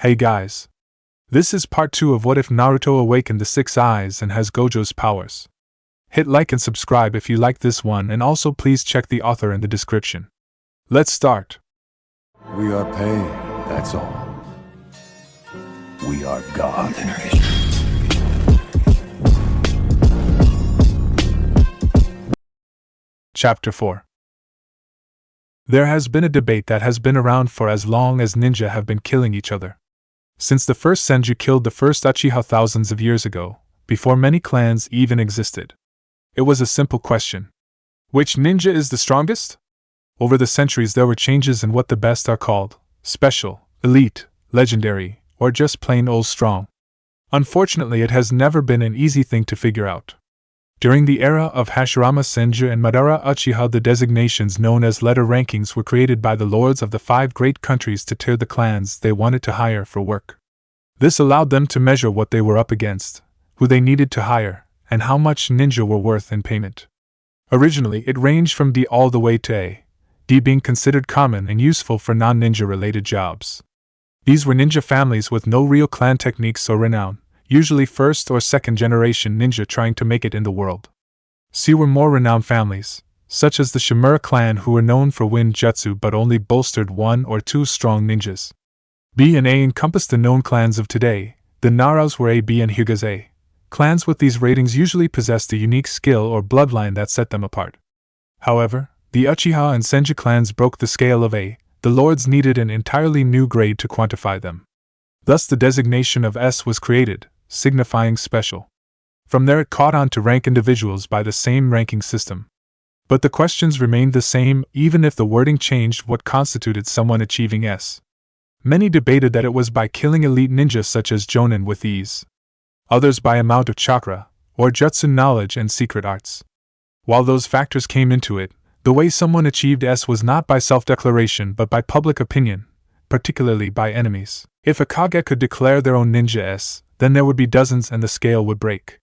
Hey guys! This is part 2 of What If Naruto awakened the 6 eyes and has Gojo's powers. Hit like and subscribe if you like this one, and also please check the author in the description. Let's start. We are pain, that's all. We are God. Chapter 4. There has been a debate that has been around for as long as ninja have been killing each other. Since the first Senju killed the first Uchiha thousands of years ago, before many clans even existed. It was a simple question. Which ninja is the strongest? Over the centuries there were changes in what the best are called: special, elite, legendary, or just plain old strong. Unfortunately, it has never been an easy thing to figure out. During the era of Hashirama Senju and Madara Uchiha, the designations known as letter rankings were created by the lords of the 5 great countries to tier the clans they wanted to hire for work. This allowed them to measure what they were up against, who they needed to hire, and how much ninja were worth in payment. Originally, it ranged from D all the way to A, D being considered common and useful for non-ninja related jobs. These were ninja families with no real clan techniques or renown, usually first or second generation ninja trying to make it in the world. C were more renowned families, such as the Shimura clan, who were known for wind jutsu but only bolstered 1 or 2 strong ninjas. B and A encompassed the known clans of today. The Naros were A, B, and Hyugas A. Clans with these ratings usually possessed a unique skill or bloodline that set them apart. However, the Uchiha and Senju clans broke the scale of A. The lords needed an entirely new grade to quantify them. Thus the designation of S was created, signifying special. From there it caught on to rank individuals by the same ranking system. But the questions remained the same, even if the wording changed what constituted someone achieving S. Many debated that it was by killing elite ninjas such as Jonin with ease. Others by amount of chakra, or jutsu knowledge and secret arts. While those factors came into it, the way someone achieved S was not by self-declaration but by public opinion, particularly by enemies. If a Kage could declare their own ninja S, then there would be dozens and the scale would break.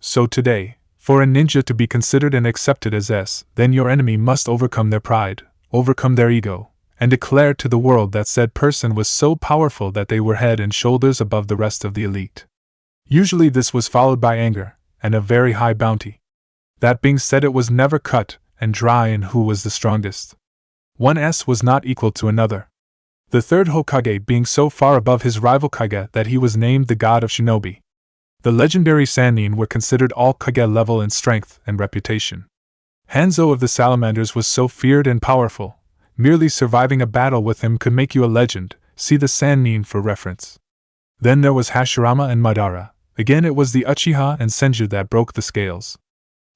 So today, for a ninja to be considered and accepted as S, then your enemy must overcome their pride, overcome their ego, and declare to the world that said person was so powerful that they were head and shoulders above the rest of the elite. Usually this was followed by anger, and a very high bounty. That being said, it was never cut and dry in who was the strongest. One S was not equal to another. The third Hokage being so far above his rival Kage that he was named the god of shinobi. The legendary Sannin were considered all Kage level in strength and reputation. Hanzo of the Salamanders was so feared and powerful, merely surviving a battle with him could make you a legend, see the Sannin for reference. Then there was Hashirama and Madara. Again it was the Uchiha and Senju that broke the scales.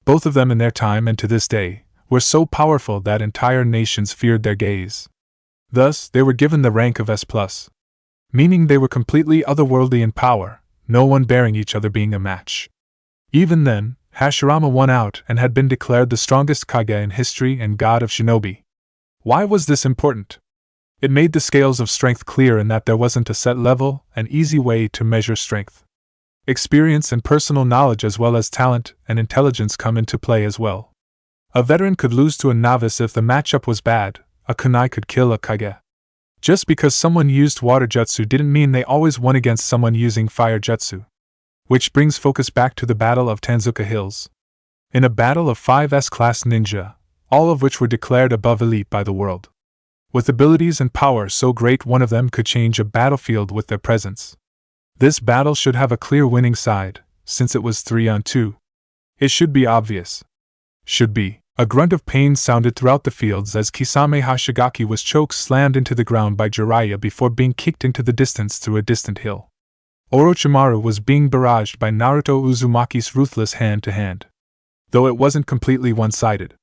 Both of them in their time and to this day, were so powerful that entire nations feared their gaze. Thus, they were given the rank of S+, meaning they were completely otherworldly in power, no one bearing each other being a match. Even then, Hashirama won out and had been declared the strongest Kage in history and god of shinobi. Why was this important? It made the scales of strength clear in that there wasn't a set level, an easy way to measure strength. Experience and personal knowledge as well as talent and intelligence come into play as well. A veteran could lose to a novice if the matchup was bad. A kunai could kill a Kage. Just because someone used water jutsu didn't mean they always won against someone using fire jutsu. Which brings focus back to the Battle of Tanzuka Hills. In a battle of 5 S-class ninja, all of which were declared above elite by the world. With abilities and power so great one of them could change a battlefield with their presence. This battle should have a clear winning side, since it was 3-on-2. It should be obvious. Should be. A grunt of pain sounded throughout the fields as Kisame Hashigaki was choke-slammed into the ground by Jiraiya before being kicked into the distance through a distant hill. Orochimaru was being barraged by Naruto Uzumaki's ruthless hand-to-hand. Though it wasn't completely one-sided.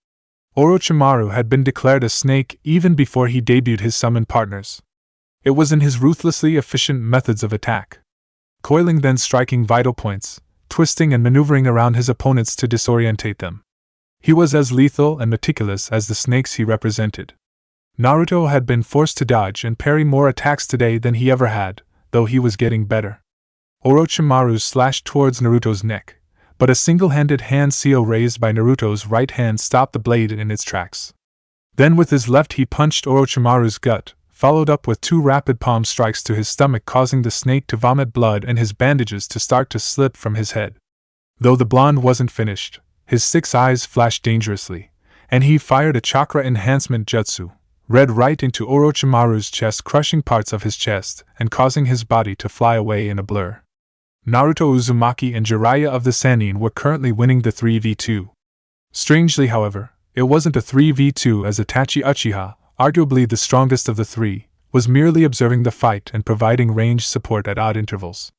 Orochimaru had been declared a snake even before he debuted his summoned partners. It was in his ruthlessly efficient methods of attack. Coiling then striking vital points, twisting and maneuvering around his opponents to disorientate them. He was as lethal and meticulous as the snakes he represented. Naruto had been forced to dodge and parry more attacks today than he ever had, though he was getting better. Orochimaru slashed towards Naruto's neck, but a single-handed hand seal raised by Naruto's right hand stopped the blade in its tracks. Then with his left he punched Orochimaru's gut, followed up with 2 rapid palm strikes to his stomach, causing the snake to vomit blood and his bandages to start to slip from his head. Though the blonde wasn't finished, his 6 eyes flashed dangerously, and he fired a chakra enhancement jutsu, read right into Orochimaru's chest, crushing parts of his chest and causing his body to fly away in a blur. Naruto Uzumaki and Jiraiya of the Sannin were currently winning the 3v2. Strangely, however, it wasn't a 3v2, as Itachi Uchiha, arguably the strongest of the 3, was merely observing the fight and providing ranged support at odd intervals.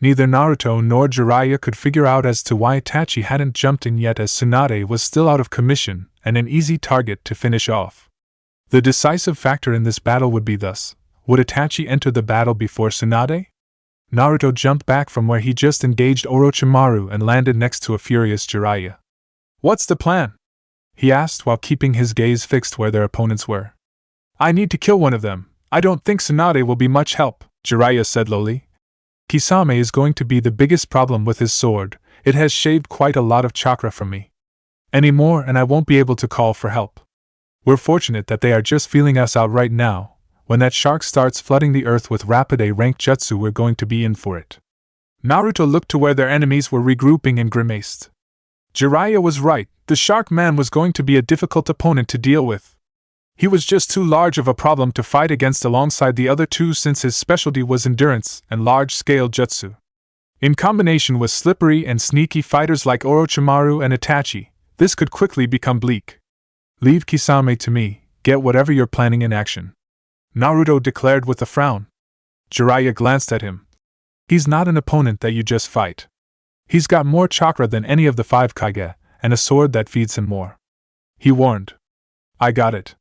Neither Naruto nor Jiraiya could figure out as to why Itachi hadn't jumped in yet, as Tsunade was still out of commission and an easy target to finish off. The decisive factor in this battle would be thus: would Itachi enter the battle before Tsunade? Naruto jumped back from where he just engaged Orochimaru and landed next to a furious Jiraiya. "What's the plan?" he asked while keeping his gaze fixed where their opponents were. "I need to kill one of them. I don't think Tsunade will be much help," Jiraiya said lowly. "Kisame is going to be the biggest problem with his sword. It has shaved quite a lot of chakra from me. Anymore, and I won't be able to call for help. We're fortunate that they are just feeling us out right now. When that shark starts flooding the earth with rapid A-rank jutsu, we're going to be in for it." Naruto looked to where their enemies were regrouping and grimaced. Jiraiya was right. The shark man was going to be a difficult opponent to deal with. He was just too large of a problem to fight against alongside the other 2, since his specialty was endurance and large-scale jutsu. In combination with slippery and sneaky fighters like Orochimaru and Itachi, this could quickly become bleak. "Leave Kisame to me. Get whatever you're planning in action," Naruto declared with a frown. Jiraiya glanced at him. "He's not an opponent that you just fight. He's got more chakra than any of the 5 Kage, and a sword that feeds him more," he warned. "I got it,"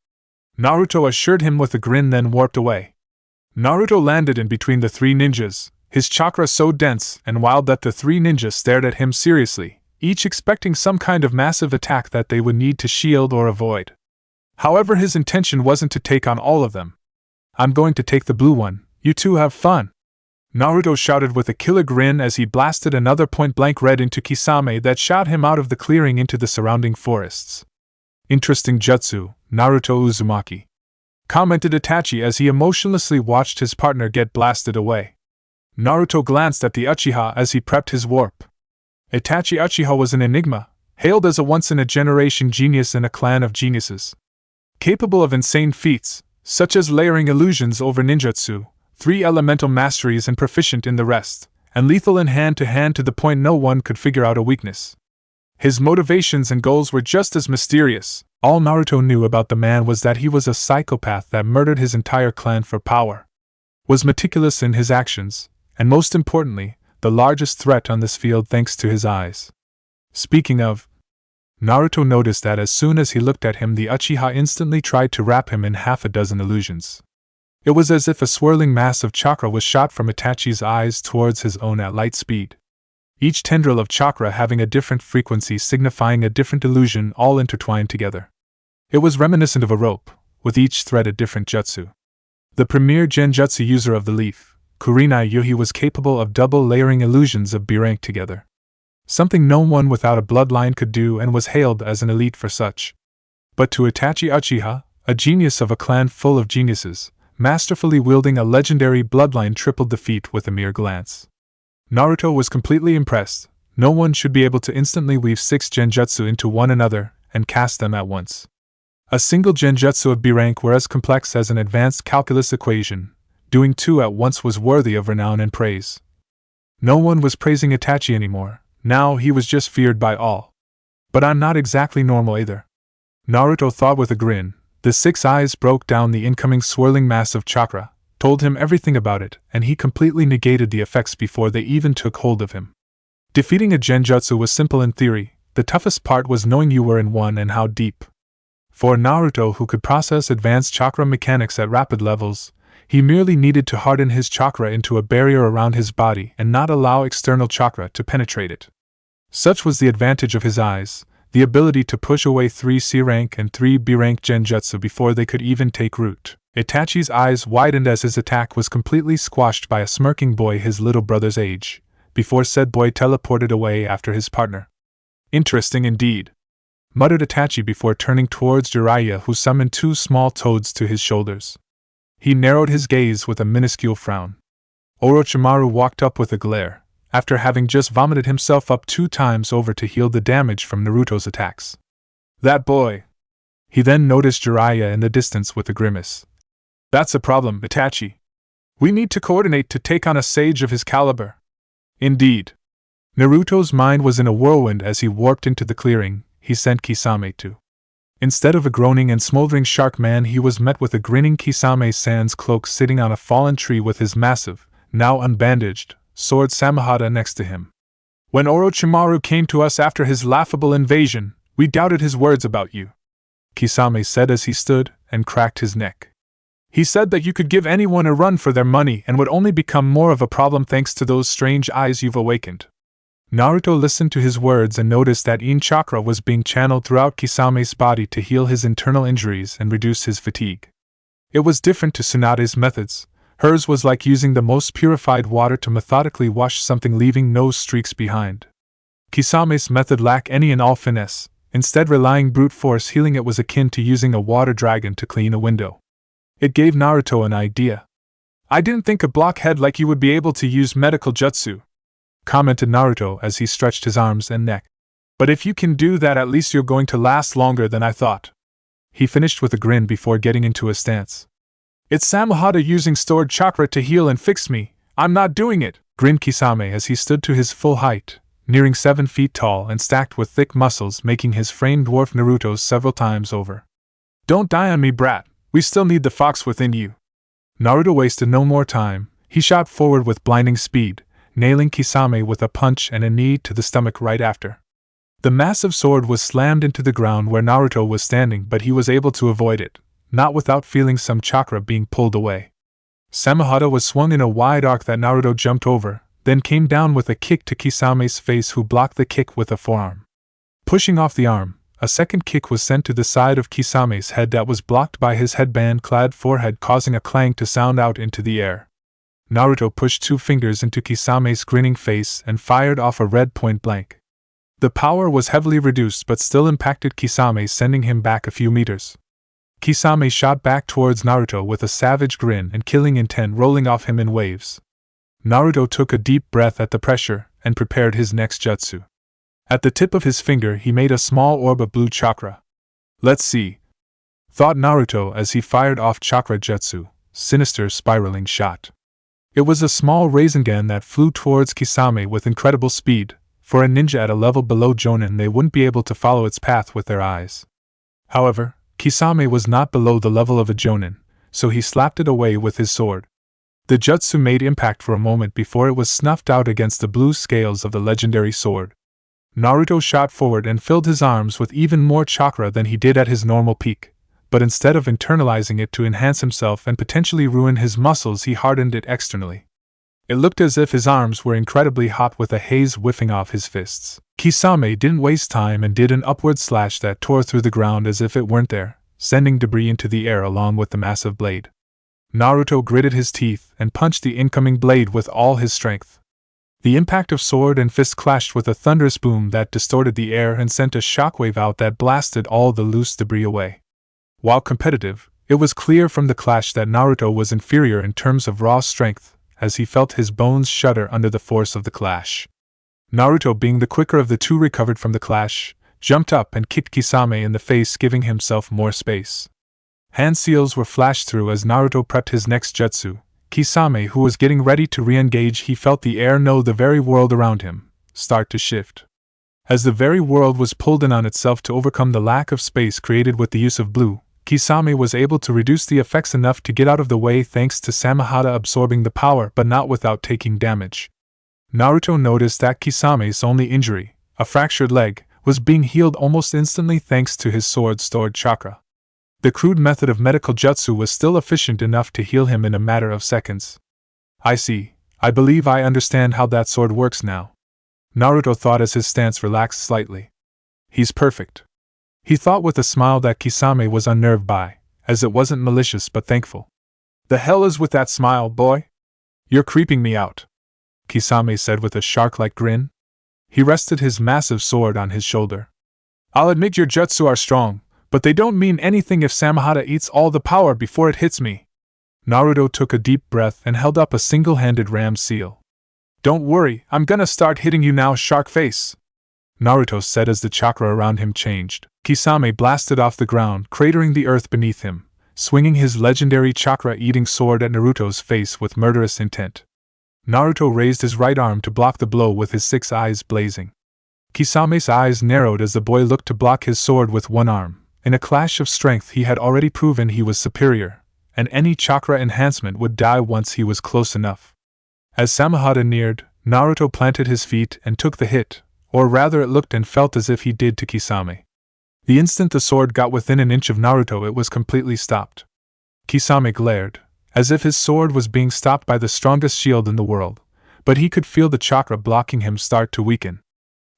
Naruto assured him with a grin, then warped away. Naruto landed in between the 3 ninjas, his chakra so dense and wild that the 3 ninjas stared at him seriously, each expecting some kind of massive attack that they would need to shield or avoid. However, his intention wasn't to take on all of them. "I'm going to take the blue one, you two have fun," Naruto shouted with a killer grin as he blasted another point-blank red into Kisame that shot him out of the clearing into the surrounding forests. "Interesting jutsu, Naruto Uzumaki," commented Itachi as he emotionlessly watched his partner get blasted away. Naruto glanced at the Uchiha as he prepped his warp. Itachi Uchiha was an enigma, hailed as a once-in-a-generation genius in a clan of geniuses. Capable of insane feats, such as layering illusions over ninjutsu, 3 elemental masteries, and proficient in the rest, and lethal in hand-to-hand to the point no one could figure out a weakness. His motivations and goals were just as mysterious. All Naruto knew about the man was that he was a psychopath that murdered his entire clan for power, was meticulous in his actions, and most importantly, the largest threat on this field thanks to his eyes. Speaking of, Naruto noticed that as soon as he looked at him, the Uchiha instantly tried to wrap him in half a dozen illusions. It was as if a swirling mass of chakra was shot from Itachi's eyes towards his own at light speed. Each tendril of chakra having a different frequency signifying a different illusion, all intertwined together. It was reminiscent of a rope, with each thread a different jutsu. The premier genjutsu user of the leaf, Kurenai Yuhi, was capable of double layering illusions of B-rank together. Something no one without a bloodline could do, and was hailed as an elite for such. But to Itachi Uchiha, a genius of a clan full of geniuses, masterfully wielding a legendary bloodline tripled the feat with a mere glance. Naruto was completely impressed. No one should be able to instantly weave 6 genjutsu into one another and cast them at once. A single genjutsu of B-rank were as complex as an advanced calculus equation. Doing 2 at once was worthy of renown and praise. No one was praising Itachi anymore. Now he was just feared by all. "But I'm not exactly normal either," Naruto thought with a grin. The 6 eyes broke down the incoming swirling mass of chakra, told him everything about it, and he completely negated the effects before they even took hold of him. Defeating a genjutsu was simple in theory. The toughest part was knowing you were in one and how deep. For Naruto, who could process advanced chakra mechanics at rapid levels, he merely needed to harden his chakra into a barrier around his body and not allow external chakra to penetrate it. Such was the advantage of his eyes, the ability to push away 3 C-rank and 3 B-rank genjutsu before they could even take root. Itachi's eyes widened as his attack was completely squashed by a smirking boy his little brother's age, before said boy teleported away after his partner. "Interesting indeed," muttered Itachi before turning towards Jiraiya, who summoned 2 small toads to his shoulders. He narrowed his gaze with a minuscule frown. Orochimaru walked up with a glare, after having just vomited himself up 2 times over to heal the damage from Naruto's attacks. That boy! He then noticed Jiraiya in the distance with a grimace. That's a problem, Itachi. We need to coordinate to take on a sage of his caliber. Indeed. Naruto's mind was in a whirlwind as he warped into the clearing he sent Kisame to. Instead of a groaning and smoldering shark man, he was met with a grinning Kisame sans cloak sitting on a fallen tree with his massive, now unbandaged, sword Samahata next to him. When Orochimaru came to us after his laughable invasion, we doubted his words about you, Kisame said as he stood and cracked his neck. He said that you could give anyone a run for their money and would only become more of a problem thanks to those strange eyes you've awakened. Naruto listened to his words and noticed that chakra was being channeled throughout Kisame's body to heal his internal injuries and reduce his fatigue. It was different to Tsunade's methods. Hers was like using the most purified water to methodically wash something, leaving no streaks behind. Kisame's method lacked any and all finesse, instead relying brute force healing. It was akin to using a water dragon to clean a window. It gave Naruto an idea. I didn't think a blockhead like you would be able to use medical jutsu, commented Naruto as he stretched his arms and neck. But if you can do that, at least you're going to last longer than I thought. He finished with a grin before getting into a stance. It's Samahata using stored chakra to heal and fix me. I'm not doing it, grinned Kisame as he stood to his full height, nearing 7 feet tall and stacked with thick muscles, making his frame dwarf Naruto's several times over. Don't die on me, brat. We still need the fox within you. Naruto wasted no more time. He shot forward with blinding speed, nailing Kisame with a punch and a knee to the stomach right after. The massive sword was slammed into the ground where Naruto was standing, but he was able to avoid it, not without feeling some chakra being pulled away. Samahata was swung in a wide arc that Naruto jumped over, then came down with a kick to Kisame's face, who blocked the kick with a forearm. Pushing off the arm, a second kick was sent to the side of Kisame's head that was blocked by his headband-clad forehead, causing a clang to sound out into the air. Naruto pushed 2 fingers into Kisame's grinning face and fired off a red point blank. The power was heavily reduced but still impacted Kisame, sending him back a few meters. Kisame shot back towards Naruto with a savage grin and killing intent rolling off him in waves. Naruto took a deep breath at the pressure and prepared his next jutsu. At the tip of his finger he made a small orb of blue chakra. Let's see, thought Naruto as he fired off chakra jutsu, sinister spiraling shot. It was a small Rasengan that flew towards Kisame with incredible speed. For a ninja at a level below Jonin, they wouldn't be able to follow its path with their eyes. However, Kisame was not below the level of a Jonin, so he slapped it away with his sword. The jutsu made impact for a moment before it was snuffed out against the blue scales of the legendary sword. Naruto shot forward and filled his arms with even more chakra than he did at his normal peak, but instead of internalizing it to enhance himself and potentially ruin his muscles, he hardened it externally. It looked as if his arms were incredibly hot with a haze whiffing off his fists. Kisame didn't waste time and did an upward slash that tore through the ground as if it weren't there, sending debris into the air along with the massive blade. Naruto gritted his teeth and punched the incoming blade with all his strength. The impact of sword and fist clashed with a thunderous boom that distorted the air and sent a shockwave out that blasted all the loose debris away. While competitive, it was clear from the clash that Naruto was inferior in terms of raw strength, as he felt his bones shudder under the force of the clash. Naruto, being the quicker of the two, recovered from the clash, jumped up and kicked Kisame in the face, giving himself more space. Hand seals were flashed through as Naruto prepped his next jutsu. Kisame, who was getting ready to re-engage, he felt the air, no, the very world around him, start to shift. As the very world was pulled in on itself to overcome the lack of space created with the use of blue, Kisame was able to reduce the effects enough to get out of the way thanks to Samahata absorbing the power, but not without taking damage. Naruto noticed that Kisame's only injury, a fractured leg, was being healed almost instantly thanks to his sword-stored chakra. The crude method of medical jutsu was still efficient enough to heal him in a matter of seconds. I see. I believe I understand how that sword works now, Naruto thought as his stance relaxed slightly. He's perfect. He thought with a smile that Kisame was unnerved by, as it wasn't malicious but thankful. The hell is with that smile, boy? You're creeping me out, Kisame said with a shark-like grin. He rested his massive sword on his shoulder. I'll admit your jutsu are strong, but they don't mean anything if Samahata eats all the power before it hits me. Naruto took a deep breath and held up a single-handed ram seal. "Don't worry, I'm gonna start hitting you now, shark face," Naruto said as the chakra around him changed. Kisame blasted off the ground, cratering the earth beneath him, swinging his legendary chakra-eating sword at Naruto's face with murderous intent. Naruto raised his right arm to block the blow with his 6 eyes blazing. Kisame's eyes narrowed as the boy looked to block his sword with one arm. In a clash of strength he had already proven he was superior, and any chakra enhancement would die once he was close enough. As Samahata neared, Naruto planted his feet and took the hit, or rather it looked and felt as if he did to Kisame. The instant the sword got within an inch of Naruto it was completely stopped. Kisame glared, as if his sword was being stopped by the strongest shield in the world, but he could feel the chakra blocking him start to weaken.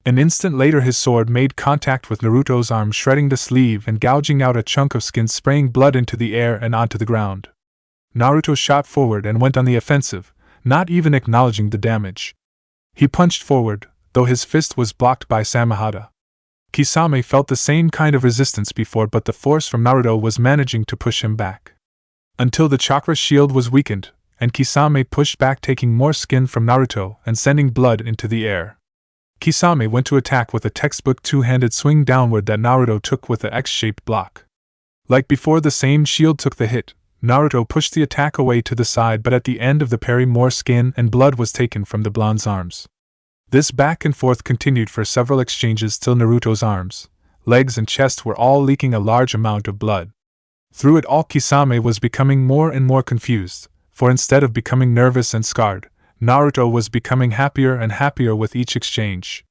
An instant later his sword made contact with Naruto's arm, shredding the sleeve and gouging out a chunk of skin, spraying blood into the air and onto the ground. Naruto shot forward and went on the offensive, not even acknowledging the damage. He punched forward, though his fist was blocked by Samahata. Kisame felt the same kind of resistance before, but the force from Naruto was managing to push him back. Until the chakra shield was weakened, and Kisame pushed back, taking more skin from Naruto and sending blood into the air. Kisame went to attack with a textbook two-handed swing downward that Naruto took with the X-shaped block. Like before, the same shield took the hit. Naruto pushed the attack away to the side, but at the end of the parry more skin and blood was taken from the blonde's arms. This back and forth continued for several exchanges till Naruto's arms, legs and chest were all leaking a large amount of blood. Through it all Kisame was becoming more and more confused, for instead of becoming nervous and scarred, Naruto was becoming happier and happier with each exchange.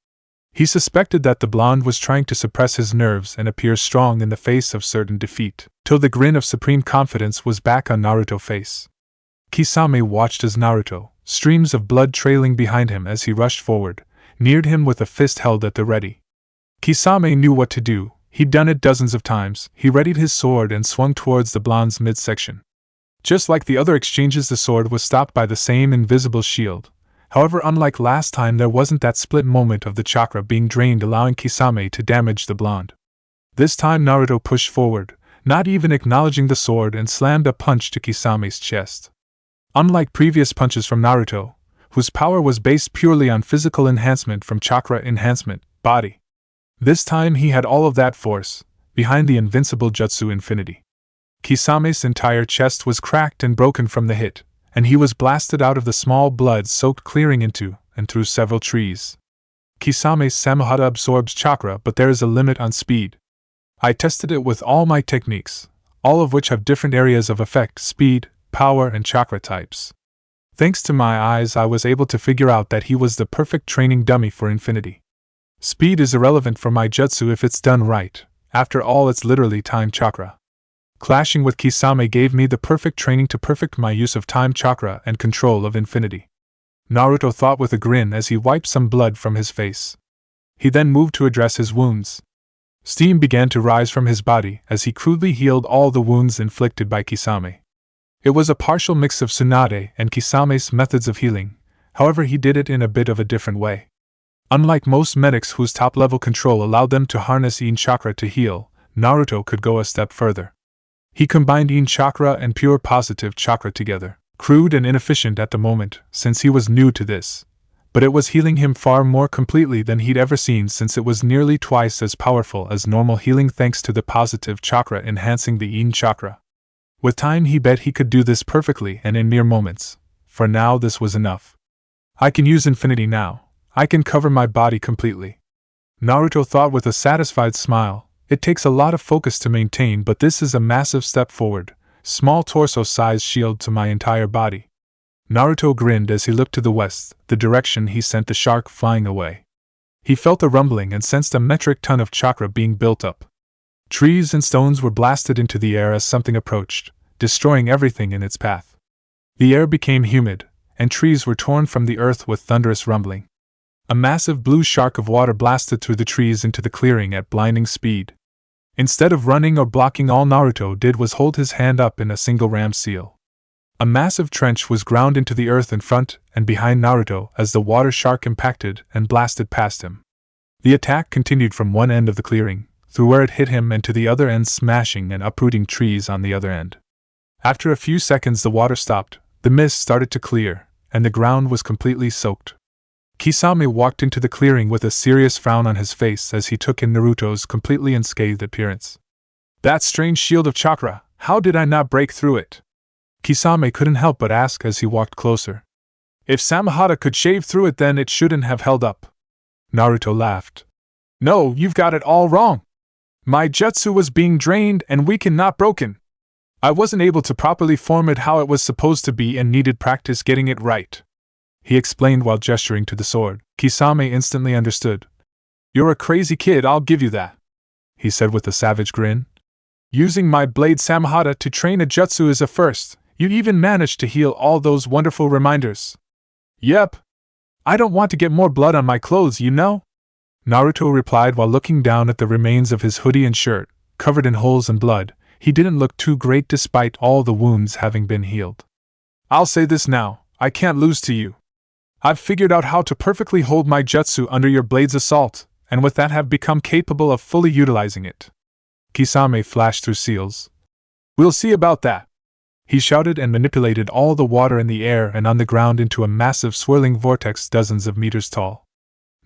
He suspected that the blonde was trying to suppress his nerves and appear strong in the face of certain defeat, till the grin of supreme confidence was back on Naruto's face. Kisame watched as Naruto, streams of blood trailing behind him as he rushed forward, neared him with a fist held at the ready. Kisame knew what to do, he'd done it dozens of times. He readied his sword and swung towards the blonde's midsection. Just like the other exchanges, the sword was stopped by the same invisible shield. However, unlike last time, there wasn't that split moment of the chakra being drained, allowing Kisame to damage the blonde. This time Naruto pushed forward, not even acknowledging the sword, and slammed a punch to Kisame's chest. Unlike previous punches from Naruto, whose power was based purely on physical enhancement from chakra enhancement, body, this time he had all of that force, behind the invincible jutsu infinity. Kisame's entire chest was cracked and broken from the hit, and he was blasted out of the small blood-soaked clearing into and through several trees. Kisame's Samahata absorbs chakra, but there is a limit on speed. I tested it with all my techniques, all of which have different areas of effect, speed, power, and chakra types. Thanks to my eyes, I was able to figure out that he was the perfect training dummy for infinity. Speed is irrelevant for my jutsu if it's done right. After all, it's literally time chakra. Clashing with Kisame gave me the perfect training to perfect my use of time chakra and control of infinity. Naruto thought with a grin as he wiped some blood from his face. He then moved to address his wounds. Steam began to rise from his body as he crudely healed all the wounds inflicted by Kisame. It was a partial mix of Tsunade and Kisame's methods of healing, however he did it in a bit of a different way. Unlike most medics whose top-level control allowed them to harness Yin chakra to heal, Naruto could go a step further. He combined Yin chakra and pure positive chakra together, crude and inefficient at the moment since he was new to this, but it was healing him far more completely than he'd ever seen, since it was nearly twice as powerful as normal healing thanks to the positive chakra enhancing the Yin chakra. With time he bet he could do this perfectly and in mere moments. For now this was enough. I can use infinity now. I can cover my body completely. Naruto thought with a satisfied smile. It takes a lot of focus to maintain, but this is a massive step forward. Small torso-sized shield to my entire body. Naruto grinned as he looked to the west, the direction he sent the shark flying away. He felt a rumbling and sensed a metric ton of chakra being built up. Trees and stones were blasted into the air as something approached, destroying everything in its path. The air became humid, and trees were torn from the earth with thunderous rumbling. A massive blue shark of water blasted through the trees into the clearing at blinding speed. Instead of running or blocking, all Naruto did was hold his hand up in a single ram seal. A massive trench was ground into the earth in front and behind Naruto as the water shark impacted and blasted past him. The attack continued from one end of the clearing, through where it hit him, and to the other end, smashing and uprooting trees on the other end. After a few seconds the water stopped, the mist started to clear, and the ground was completely soaked. Kisame walked into the clearing with a serious frown on his face as he took in Naruto's completely unscathed appearance. That strange shield of chakra, how did I not break through it? Kisame couldn't help but ask as he walked closer. If Samahata could shave through it, then it shouldn't have held up. Naruto laughed. No, you've got it all wrong. My jutsu was being drained and weakened, not broken. I wasn't able to properly form it how it was supposed to be and needed practice getting it right, he explained while gesturing to the sword. Kisame instantly understood. You're a crazy kid, I'll give you that, he said with a savage grin. Using my blade Samahata to train a jutsu is a first. You even managed to heal all those wonderful reminders. Yep. I don't want to get more blood on my clothes, you know? Naruto replied while looking down at the remains of his hoodie and shirt, covered in holes and blood. He didn't look too great despite all the wounds having been healed. I'll say this now, I can't lose to you. I've figured out how to perfectly hold my jutsu under your blade's assault, and with that have become capable of fully utilizing it. Kisame flashed through seals. We'll see about that. He shouted and manipulated all the water in the air and on the ground into a massive swirling vortex dozens of meters tall.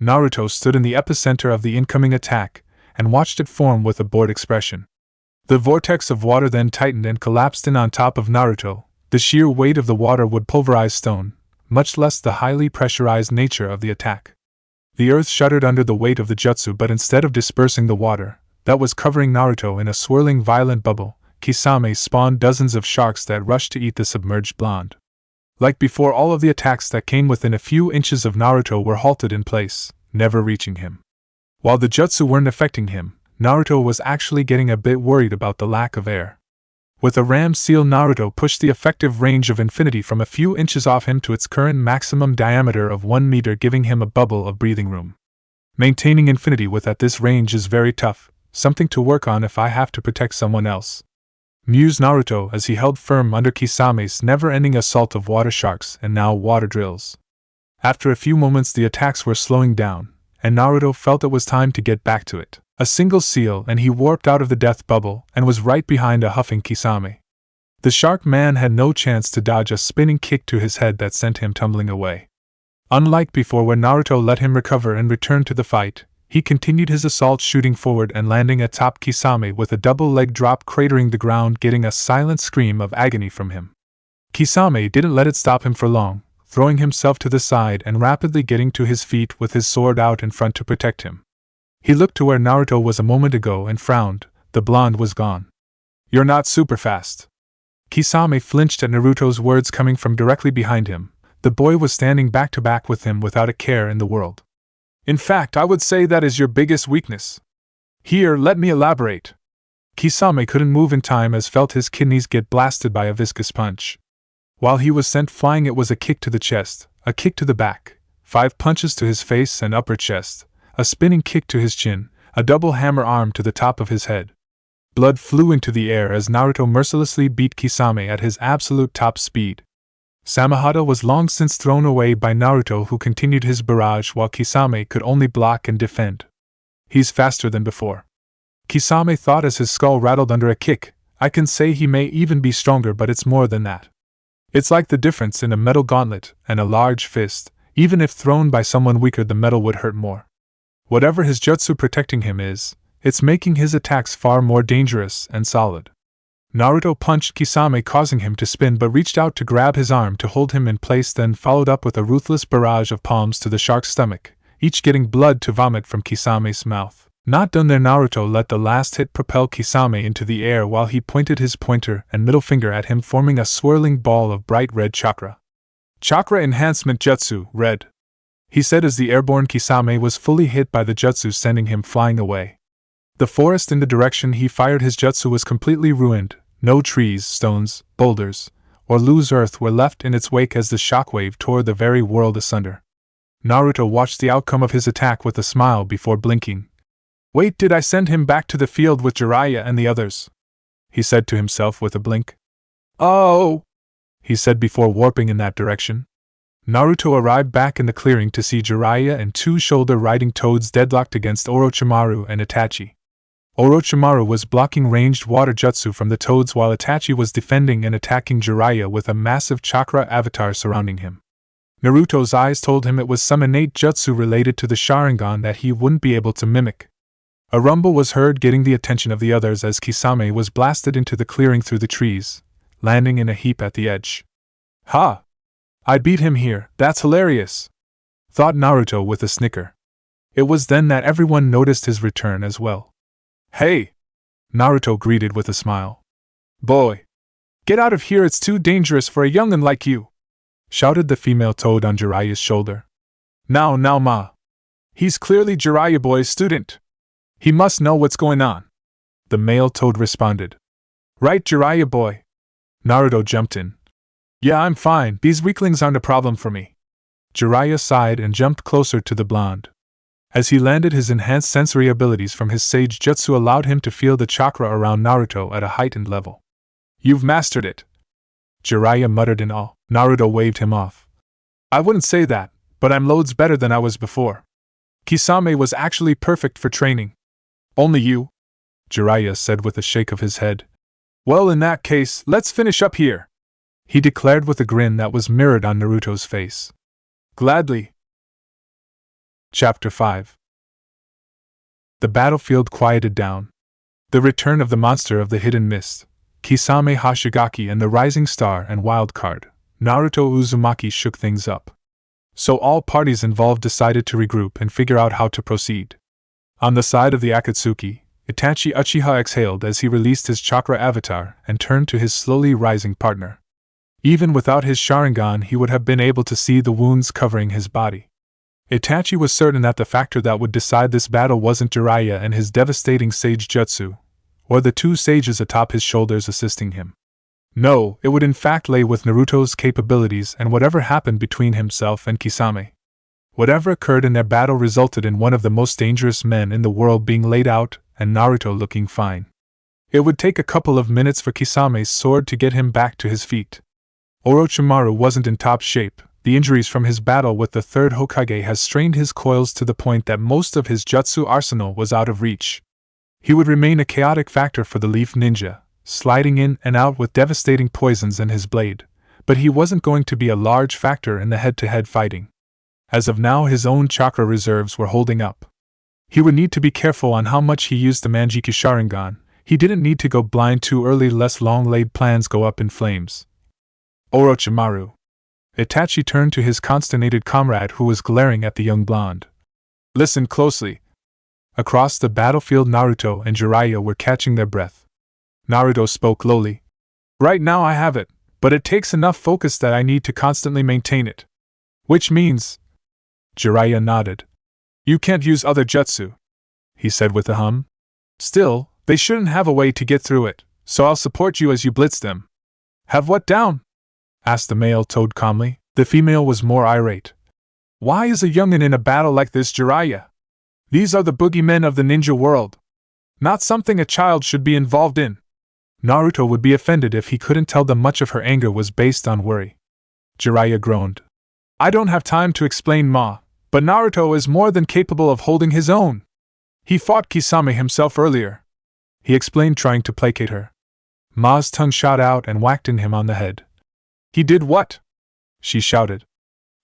Naruto stood in the epicenter of the incoming attack and watched it form with a bored expression. The vortex of water then tightened and collapsed in on top of Naruto. The sheer weight of the water would pulverize stone, much less the highly pressurized nature of the attack. The earth shuddered under the weight of the jutsu, but instead of dispersing the water that was covering Naruto in a swirling violent bubble, Kisame spawned dozens of sharks that rushed to eat the submerged blonde. Like before, all of the attacks that came within a few inches of Naruto were halted in place, never reaching him. While the jutsu weren't affecting him, Naruto was actually getting a bit worried about the lack of air. With a ram seal, Naruto pushed the effective range of infinity from a few inches off him to its current maximum diameter of 1 meter, giving him a bubble of breathing room. Maintaining infinity with at this range is very tough, something to work on if I have to protect someone else, mused Naruto as he held firm under Kisame's never-ending assault of water sharks and now water drills. After a few moments the attacks were slowing down, and Naruto felt it was time to get back to it. A single seal and he warped out of the death bubble and was right behind a huffing Kisame. The shark man had no chance to dodge a spinning kick to his head that sent him tumbling away. Unlike before, where Naruto let him recover and return to the fight, he continued his assault, shooting forward and landing atop Kisame with a double leg drop, cratering the ground, getting a silent scream of agony from him. Kisame didn't let it stop him for long, throwing himself to the side and rapidly getting to his feet with his sword out in front to protect him. He looked to where Naruto was a moment ago and frowned. The blonde was gone. You're not super fast. Kisame flinched at Naruto's words coming from directly behind him. The boy was standing back to back with him without a care in the world. In fact, I would say that is your biggest weakness. Here, let me elaborate. Kisame couldn't move in time as felt his kidneys get blasted by a viscous punch. While he was sent flying, it was a kick to the chest, a kick to the back, 5 punches to his face and upper chest, a spinning kick to his chin, a double hammer arm to the top of his head. Blood flew into the air as Naruto mercilessly beat Kisame at his absolute top speed. Samahata was long since thrown away by Naruto, who continued his barrage while Kisame could only block and defend. He's faster than before, Kisame thought as his skull rattled under a kick. I can say he may even be stronger, but it's more than that. It's like the difference in a metal gauntlet and a large fist. Even if thrown by someone weaker, the metal would hurt more. Whatever his jutsu protecting him is, it's making his attacks far more dangerous and solid. Naruto punched Kisame, causing him to spin, but reached out to grab his arm to hold him in place, then followed up with a ruthless barrage of palms to the shark's stomach, each getting blood to vomit from Kisame's mouth. Not done there, Naruto let the last hit propel Kisame into the air while he pointed his pointer and middle finger at him, forming a swirling ball of bright red chakra. Chakra Enhancement Jutsu, Red, he said as the airborne Kisame was fully hit by the jutsu, sending him flying away. The forest in the direction he fired his jutsu was completely ruined. No trees, stones, boulders, or loose earth were left in its wake as the shockwave tore the very world asunder. Naruto watched the outcome of his attack with a smile before blinking. Wait, did I send him back to the field with Jiraiya and the others? He said to himself with a blink. Oh! He said before warping in that direction. Naruto arrived back in the clearing to see Jiraiya and 2 shoulder-riding toads deadlocked against Orochimaru and Itachi. Orochimaru was blocking ranged water jutsu from the toads while Itachi was defending and attacking Jiraiya with a massive chakra avatar surrounding him. Naruto's eyes told him it was some innate jutsu related to the Sharingan that he wouldn't be able to mimic. A rumble was heard, getting the attention of the others as Kisame was blasted into the clearing through the trees, landing in a heap at the edge. "Ha! I beat him here, that's hilarious!" thought Naruto with a snicker. It was then that everyone noticed his return as well. "Hey!" Naruto greeted with a smile. "Boy! Get out of here, it's too dangerous for a young'un like you!" shouted the female toad on Jiraiya's shoulder. Now ma! He's clearly Jiraiya boy's student. He must know what's going on," the male toad responded. "Right, Jiraiya boy?" Naruto jumped in. "Yeah, I'm fine, these weaklings aren't a problem for me." Jiraiya sighed and jumped closer to the blonde. As he landed, his enhanced sensory abilities from his sage jutsu allowed him to feel the chakra around Naruto at a heightened level. "You've mastered it," Jiraiya muttered in awe. Naruto waved him off. "I wouldn't say that, but I'm loads better than I was before. Kisame was actually perfect for training." "Only you?" Jiraiya said with a shake of his head. "Well, in that case, let's finish up here," he declared with a grin that was mirrored on Naruto's face. "Gladly." Chapter 5. The battlefield quieted down. The return of the monster of the hidden mist, Kisame Hashigaki, and the rising star and wild card, Naruto Uzumaki, shook things up. So all parties involved decided to regroup and figure out how to proceed. On the side of the Akatsuki, Itachi Uchiha exhaled as he released his chakra avatar and turned to his slowly rising partner. Even without his Sharingan, he would have been able to see the wounds covering his body. Itachi was certain that the factor that would decide this battle wasn't Jiraiya and his devastating sage jutsu, or the two sages atop his shoulders assisting him. No, it would in fact lay with Naruto's capabilities and whatever happened between himself and Kisame. Whatever occurred in their battle resulted in one of the most dangerous men in the world being laid out and Naruto looking fine. It would take a couple of minutes for Kisame's sword to get him back to his feet. Orochimaru wasn't in top shape. The injuries from his battle with the third Hokage has strained his coils to the point that most of his jutsu arsenal was out of reach. He would remain a chaotic factor for the Leaf Ninja, sliding in and out with devastating poisons in his blade, but he wasn't going to be a large factor in the head-to-head fighting. As of now, his own chakra reserves were holding up. He would need to be careful on how much he used the Manjiki Sharingan. He didn't need to go blind too early lest long-laid plans go up in flames. Orochimaru. Itachi turned to his consternated comrade who was glaring at the young blonde. "Listen closely." Across the battlefield, Naruto and Jiraiya were catching their breath. Naruto spoke lowly. "Right now I have it, but it takes enough focus that I need to constantly maintain it." "Which means?" Jiraiya nodded. "You can't use other jutsu," he said with a hum. "Still, they shouldn't have a way to get through it, so I'll support you as you blitz them." "Have what down?" asked the male toad calmly. The female was more irate. "Why is a youngin in a battle like this, Jiraiya? These are the boogeymen of the ninja world. Not something a child should be involved in." Naruto would be offended if he couldn't tell them much of her anger was based on worry. Jiraiya groaned. "I don't have time to explain, Ma, but Naruto is more than capable of holding his own. He fought Kisame himself earlier," he explained, trying to placate her. Ma's tongue shot out and whacked him on the head. "He did what?" she shouted.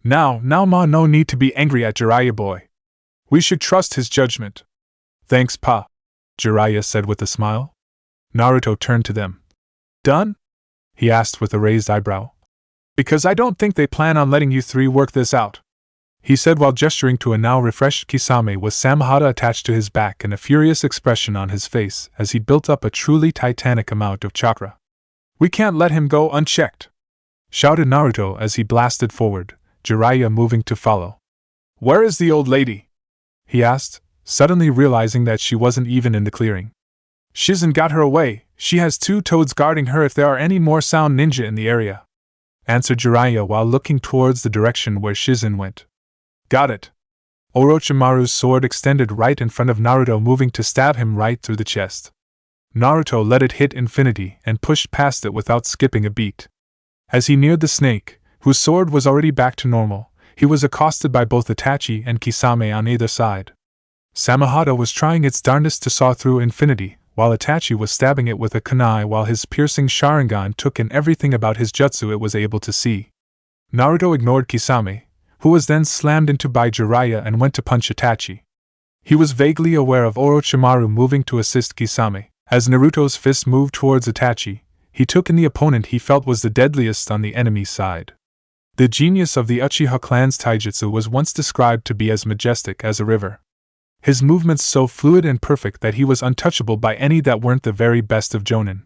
Now Ma, no need to be angry at Jiraiya boy. We should trust his judgment." "Thanks, Pa," Jiraiya said with a smile. Naruto turned to them. "Done?" he asked with a raised eyebrow. "Because I don't think they plan on letting you three work this out," he said while gesturing to a now refreshed Kisame with Samahata attached to his back and a furious expression on his face as he built up a truly titanic amount of chakra. "We can't let him go unchecked," shouted Naruto as he blasted forward, Jiraiya moving to follow. "Where is the old lady?" he asked, suddenly realizing that she wasn't even in the clearing. "Shizen got her away. She has two toads guarding her if there are any more sound ninja in the area," answered Jiraiya while looking towards the direction where Shizen went. "Got it." Orochimaru's sword extended right in front of Naruto, moving to stab him right through the chest. Naruto let it hit infinity and pushed past it without skipping a beat. As he neared the snake, whose sword was already back to normal, he was accosted by both Itachi and Kisame on either side. Samahata was trying its darndest to saw through infinity, while Itachi was stabbing it with a kunai while his piercing Sharingan took in everything about his jutsu it was able to see. Naruto ignored Kisame, who was then slammed into by Jiraiya and went to punch Itachi. He was vaguely aware of Orochimaru moving to assist Kisame. As Naruto's fist moved towards Itachi, he took in the opponent he felt was the deadliest on the enemy's side. The genius of the Uchiha clan's taijutsu was once described to be as majestic as a river. His movements so fluid and perfect that he was untouchable by any that weren't the very best of jonin.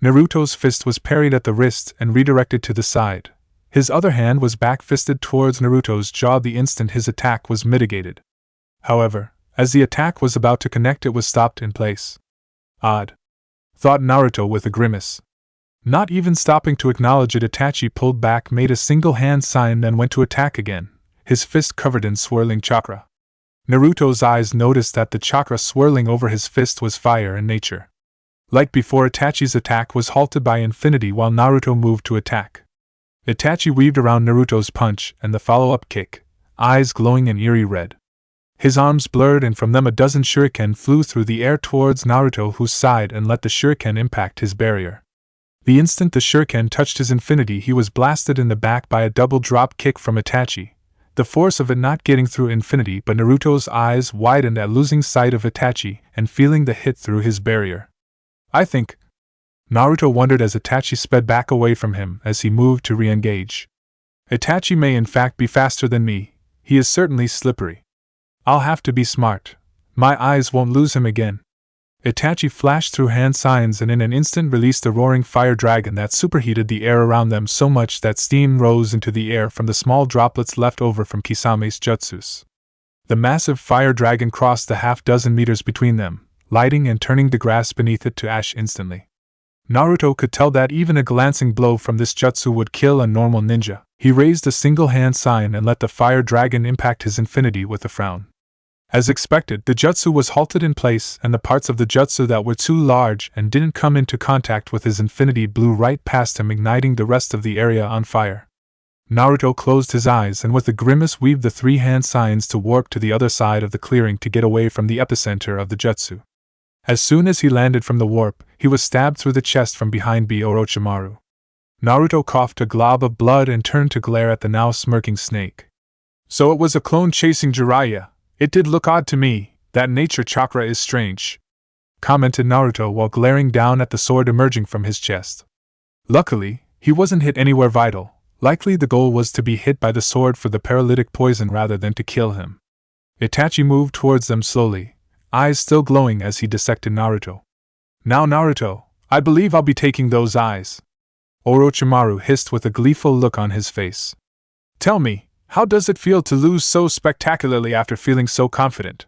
Naruto's fist was parried at the wrist and redirected to the side. His other hand was back-fisted towards Naruto's jaw the instant his attack was mitigated. However, as the attack was about to connect, it was stopped in place. Odd, thought Naruto with a grimace. Not even stopping to acknowledge it, Itachi pulled back, made a single hand sign, and went to attack again, his fist covered in swirling chakra. Naruto's eyes noticed that the chakra swirling over his fist was fire in nature. Like before, Itachi's attack was halted by infinity while Naruto moved to attack. Itachi weaved around Naruto's punch and the follow-up kick, eyes glowing an eerie red. His arms blurred and from them a dozen shuriken flew through the air towards Naruto, whose side, and let the shuriken impact his barrier. The instant the shuriken touched his infinity, he was blasted in the back by a double drop kick from Itachi, the force of it not getting through infinity, but Naruto's eyes widened at losing sight of Itachi and feeling the hit through his barrier. I think, Naruto wondered as Itachi sped back away from him as he moved to re-engage. Itachi may in fact be faster than me, he is certainly slippery. I'll have to be smart. My eyes won't lose him again. Itachi flashed through hand signs and in an instant released a roaring fire dragon that superheated the air around them so much that steam rose into the air from the small droplets left over from Kisame's jutsus. The massive fire dragon crossed the half-dozen meters between them, lighting and turning the grass beneath it to ash instantly. Naruto could tell that even a glancing blow from this jutsu would kill a normal ninja. He raised a single hand sign and let the fire dragon impact his infinity with a frown. As expected, the jutsu was halted in place, and the parts of the jutsu that were too large and didn't come into contact with his infinity blew right past him, igniting the rest of the area on fire. Naruto closed his eyes and with a grimace weaved the three hand signs to warp to the other side of the clearing to get away from the epicenter of the jutsu. As soon as he landed from the warp, he was stabbed through the chest from behind by Orochimaru. Naruto coughed a glob of blood and turned to glare at the now smirking snake. So it was a clone chasing Jiraiya. It did look odd to me. That nature chakra is strange, commented Naruto while glaring down at the sword emerging from his chest. Luckily, he wasn't hit anywhere vital. Likely the goal was to be hit by the sword for the paralytic poison rather than to kill him. Itachi moved towards them slowly, eyes still glowing as he dissected Naruto. Now Naruto, I believe I'll be taking those eyes, Orochimaru hissed with a gleeful look on his face. Tell me, how does it feel to lose so spectacularly after feeling so confident?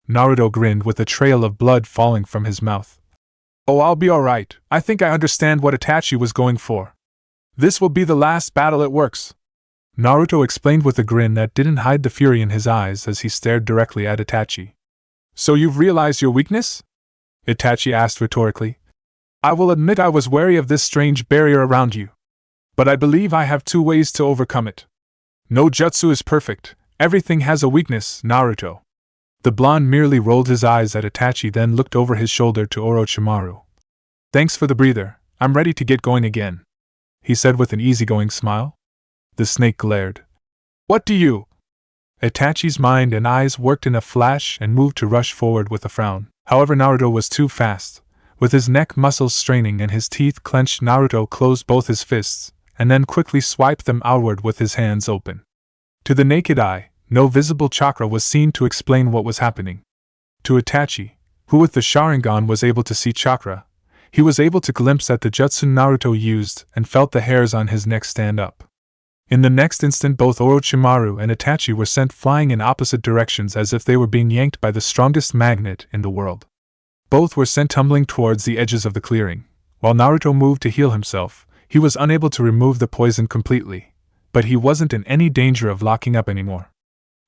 Naruto grinned with a trail of blood falling from his mouth. Oh, I'll be alright. I think I understand what Itachi was going for. This will be the last battle, it works, Naruto explained with a grin that didn't hide the fury in his eyes as he stared directly at Itachi. So you've realized your weakness? Itachi asked rhetorically. I will admit I was wary of this strange barrier around you. But I believe I have two ways to overcome it. No jutsu is perfect, everything has a weakness, Naruto. The blonde merely rolled his eyes at Itachi, then looked over his shoulder to Orochimaru. Thanks for the breather, I'm ready to get going again, he said with an easygoing smile. The snake glared. What do you? Itachi's mind and eyes worked in a flash and moved to rush forward with a frown. However, Naruto was too fast. With his neck muscles straining and his teeth clenched, Naruto closed both his fists, and then quickly swiped them outward with his hands open. To the naked eye, no visible chakra was seen to explain what was happening. To Itachi, who with the Sharingan was able to see chakra, he was able to glimpse at the jutsu Naruto used and felt the hairs on his neck stand up. In the next instant, both Orochimaru and Itachi were sent flying in opposite directions as if they were being yanked by the strongest magnet in the world. Both were sent tumbling towards the edges of the clearing. While Naruto moved to heal himself, he was unable to remove the poison completely, but he wasn't in any danger of locking up anymore.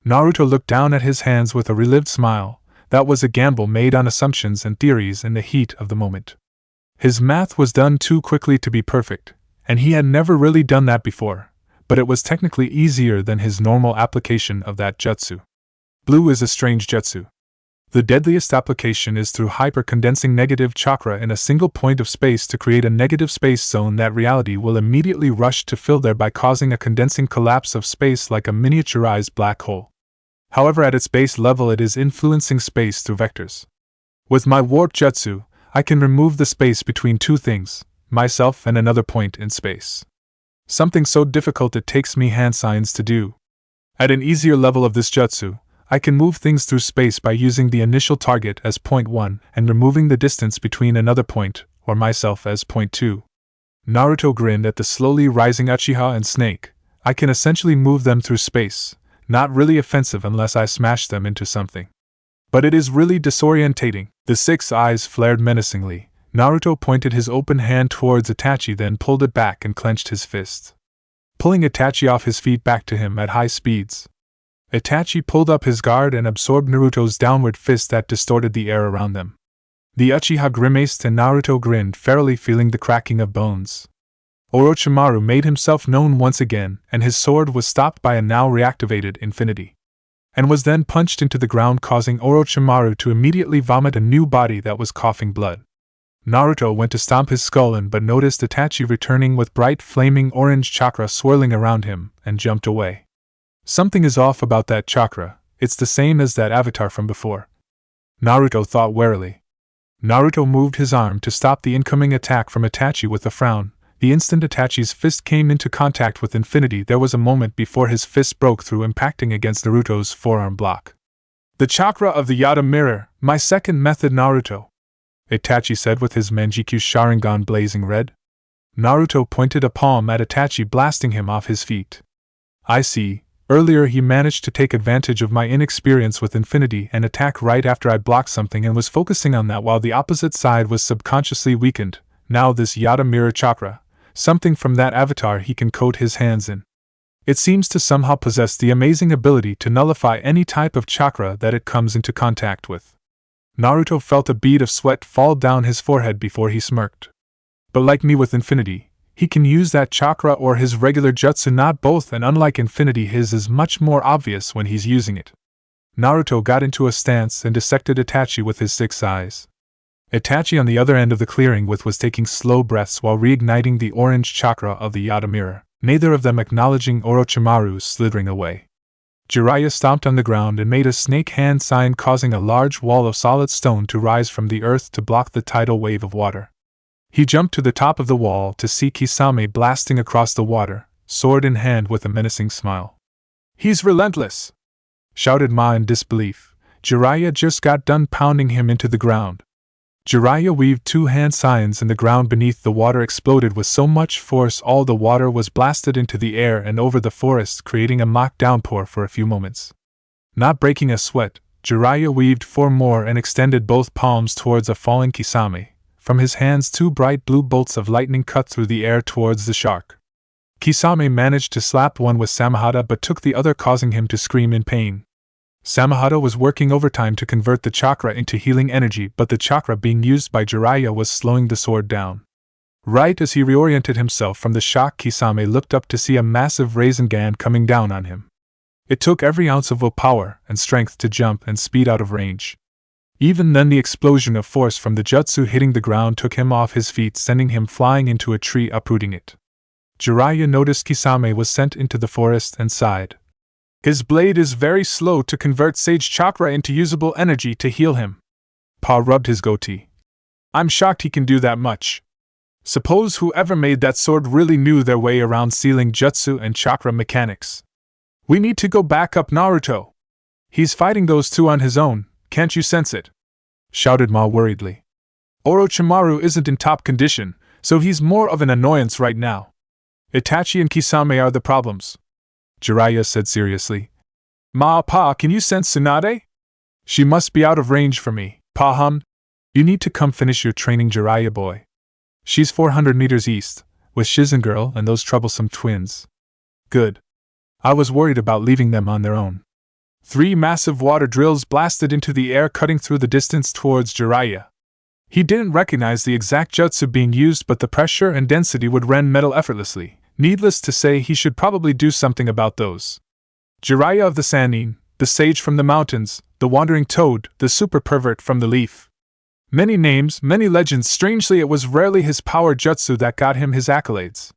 Naruto looked down at his hands with a relieved smile. That was a gamble made on assumptions and theories in the heat of the moment. His math was done too quickly to be perfect, and he had never really done that before, but it was technically easier than his normal application of that jutsu. Blue is a strange jutsu. The deadliest application is through hyper-condensing negative chakra in a single point of space to create a negative space zone that reality will immediately rush to fill, thereby causing a condensing collapse of space like a miniaturized black hole. However, at its base level it is influencing space through vectors. With my warp jutsu, I can remove the space between two things, myself and another point in space. Something so difficult it takes me hand signs to do. At an easier level of this jutsu, I can move things through space by using the initial target as point 1 and removing the distance between another point, or myself, as point 2. Naruto grinned at the slowly rising Uchiha and Snake. I can essentially move them through space, not really offensive unless I smash them into something. But it is really disorientating. The six eyes flared menacingly. Naruto pointed his open hand towards Itachi, then pulled it back and clenched his fist, pulling Itachi off his feet back to him at high speeds. Itachi pulled up his guard and absorbed Naruto's downward fist that distorted the air around them. The Uchiha grimaced and Naruto grinned, fairly feeling the cracking of bones. Orochimaru made himself known once again, and his sword was stopped by a now reactivated infinity, and was then punched into the ground, causing Orochimaru to immediately vomit a new body that was coughing blood. Naruto went to stomp his skull in but noticed Itachi returning with bright flaming orange chakra swirling around him, and jumped away. Something is off about that chakra, it's the same as that avatar from before, Naruto thought warily. Naruto moved his arm to stop the incoming attack from Itachi with a frown. The instant Itachi's fist came into contact with infinity, there was a moment before his fist broke through, impacting against Naruto's forearm block. "The chakra of the Yada mirror, my second method, Naruto," Itachi said with his Manjikyu Sharingan blazing red. Naruto pointed a palm at Itachi, blasting him off his feet. "I see. Earlier he managed to take advantage of my inexperience with infinity and attack right after I blocked something and was focusing on that while the opposite side was subconsciously weakened. Now this Yada mirror chakra, something from that avatar he can coat his hands in. It seems to somehow possess the amazing ability to nullify any type of chakra that it comes into contact with." Naruto felt a bead of sweat fall down his forehead before he smirked. "But like me with infinity, he can use that chakra or his regular jutsu, not both, and unlike infinity, his is much more obvious when he's using it." Naruto got into a stance and dissected Itachi with his six eyes. Itachi on the other end of the clearing was taking slow breaths while reigniting the orange chakra of the Yada mirror, neither of them acknowledging Orochimaru's slithering away. Jiraiya stomped on the ground and made a snake hand sign, causing a large wall of solid stone to rise from the earth to block the tidal wave of water. He jumped to the top of the wall to see Kisame blasting across the water, sword in hand with a menacing smile. "He's relentless!" shouted Ma in disbelief. Jiraiya just got done pounding him into the ground. Jiraiya weaved two hand signs and the ground beneath the water exploded with so much force all the water was blasted into the air and over the forest, creating a mock downpour for a few moments. Not breaking a sweat, Jiraiya weaved four more and extended both palms towards a falling Kisame. From his hands two bright blue bolts of lightning cut through the air towards the shark. Kisame managed to slap one with Samahata but took the other, causing him to scream in pain. Samahata was working overtime to convert the chakra into healing energy, but the chakra being used by Jiraiya was slowing the sword down. Right as he reoriented himself from the shock, Kisame looked up to see a massive Rasengan coming down on him. It took every ounce of willpower and strength to jump and speed out of range. Even then, the explosion of force from the jutsu hitting the ground took him off his feet, sending him flying into a tree, uprooting it. Jiraiya noticed Kisame was sent into the forest and sighed. "His blade is very slow to convert sage chakra into usable energy to heal him." Pa rubbed his goatee. "I'm shocked he can do that much. Suppose whoever made that sword really knew their way around sealing jutsu and chakra mechanics. We need to go back up Naruto. He's fighting those two on his own, can't you sense it?" shouted Ma worriedly. "Orochimaru isn't in top condition, so he's more of an annoyance right now. Itachi and Kisame are the problems," Jiraiya said seriously. "Pa, can you sense Tsunade? She must be out of range for me." Pa hummed. "You need to come finish your training, Jiraiya boy. She's 400 meters east, with Shizengirl and those troublesome twins." "Good. I was worried about leaving them on their own." Three massive water drills blasted into the air, cutting through the distance towards Jiraiya. He didn't recognize the exact jutsu being used, but the pressure and density would rend metal effortlessly. Needless to say, he should probably do something about those. Jiraiya of the Sannin, the sage from the mountains, the wandering toad, the super pervert from the leaf. Many names, many legends. Strangely, it was rarely his power jutsu that got him his accolades.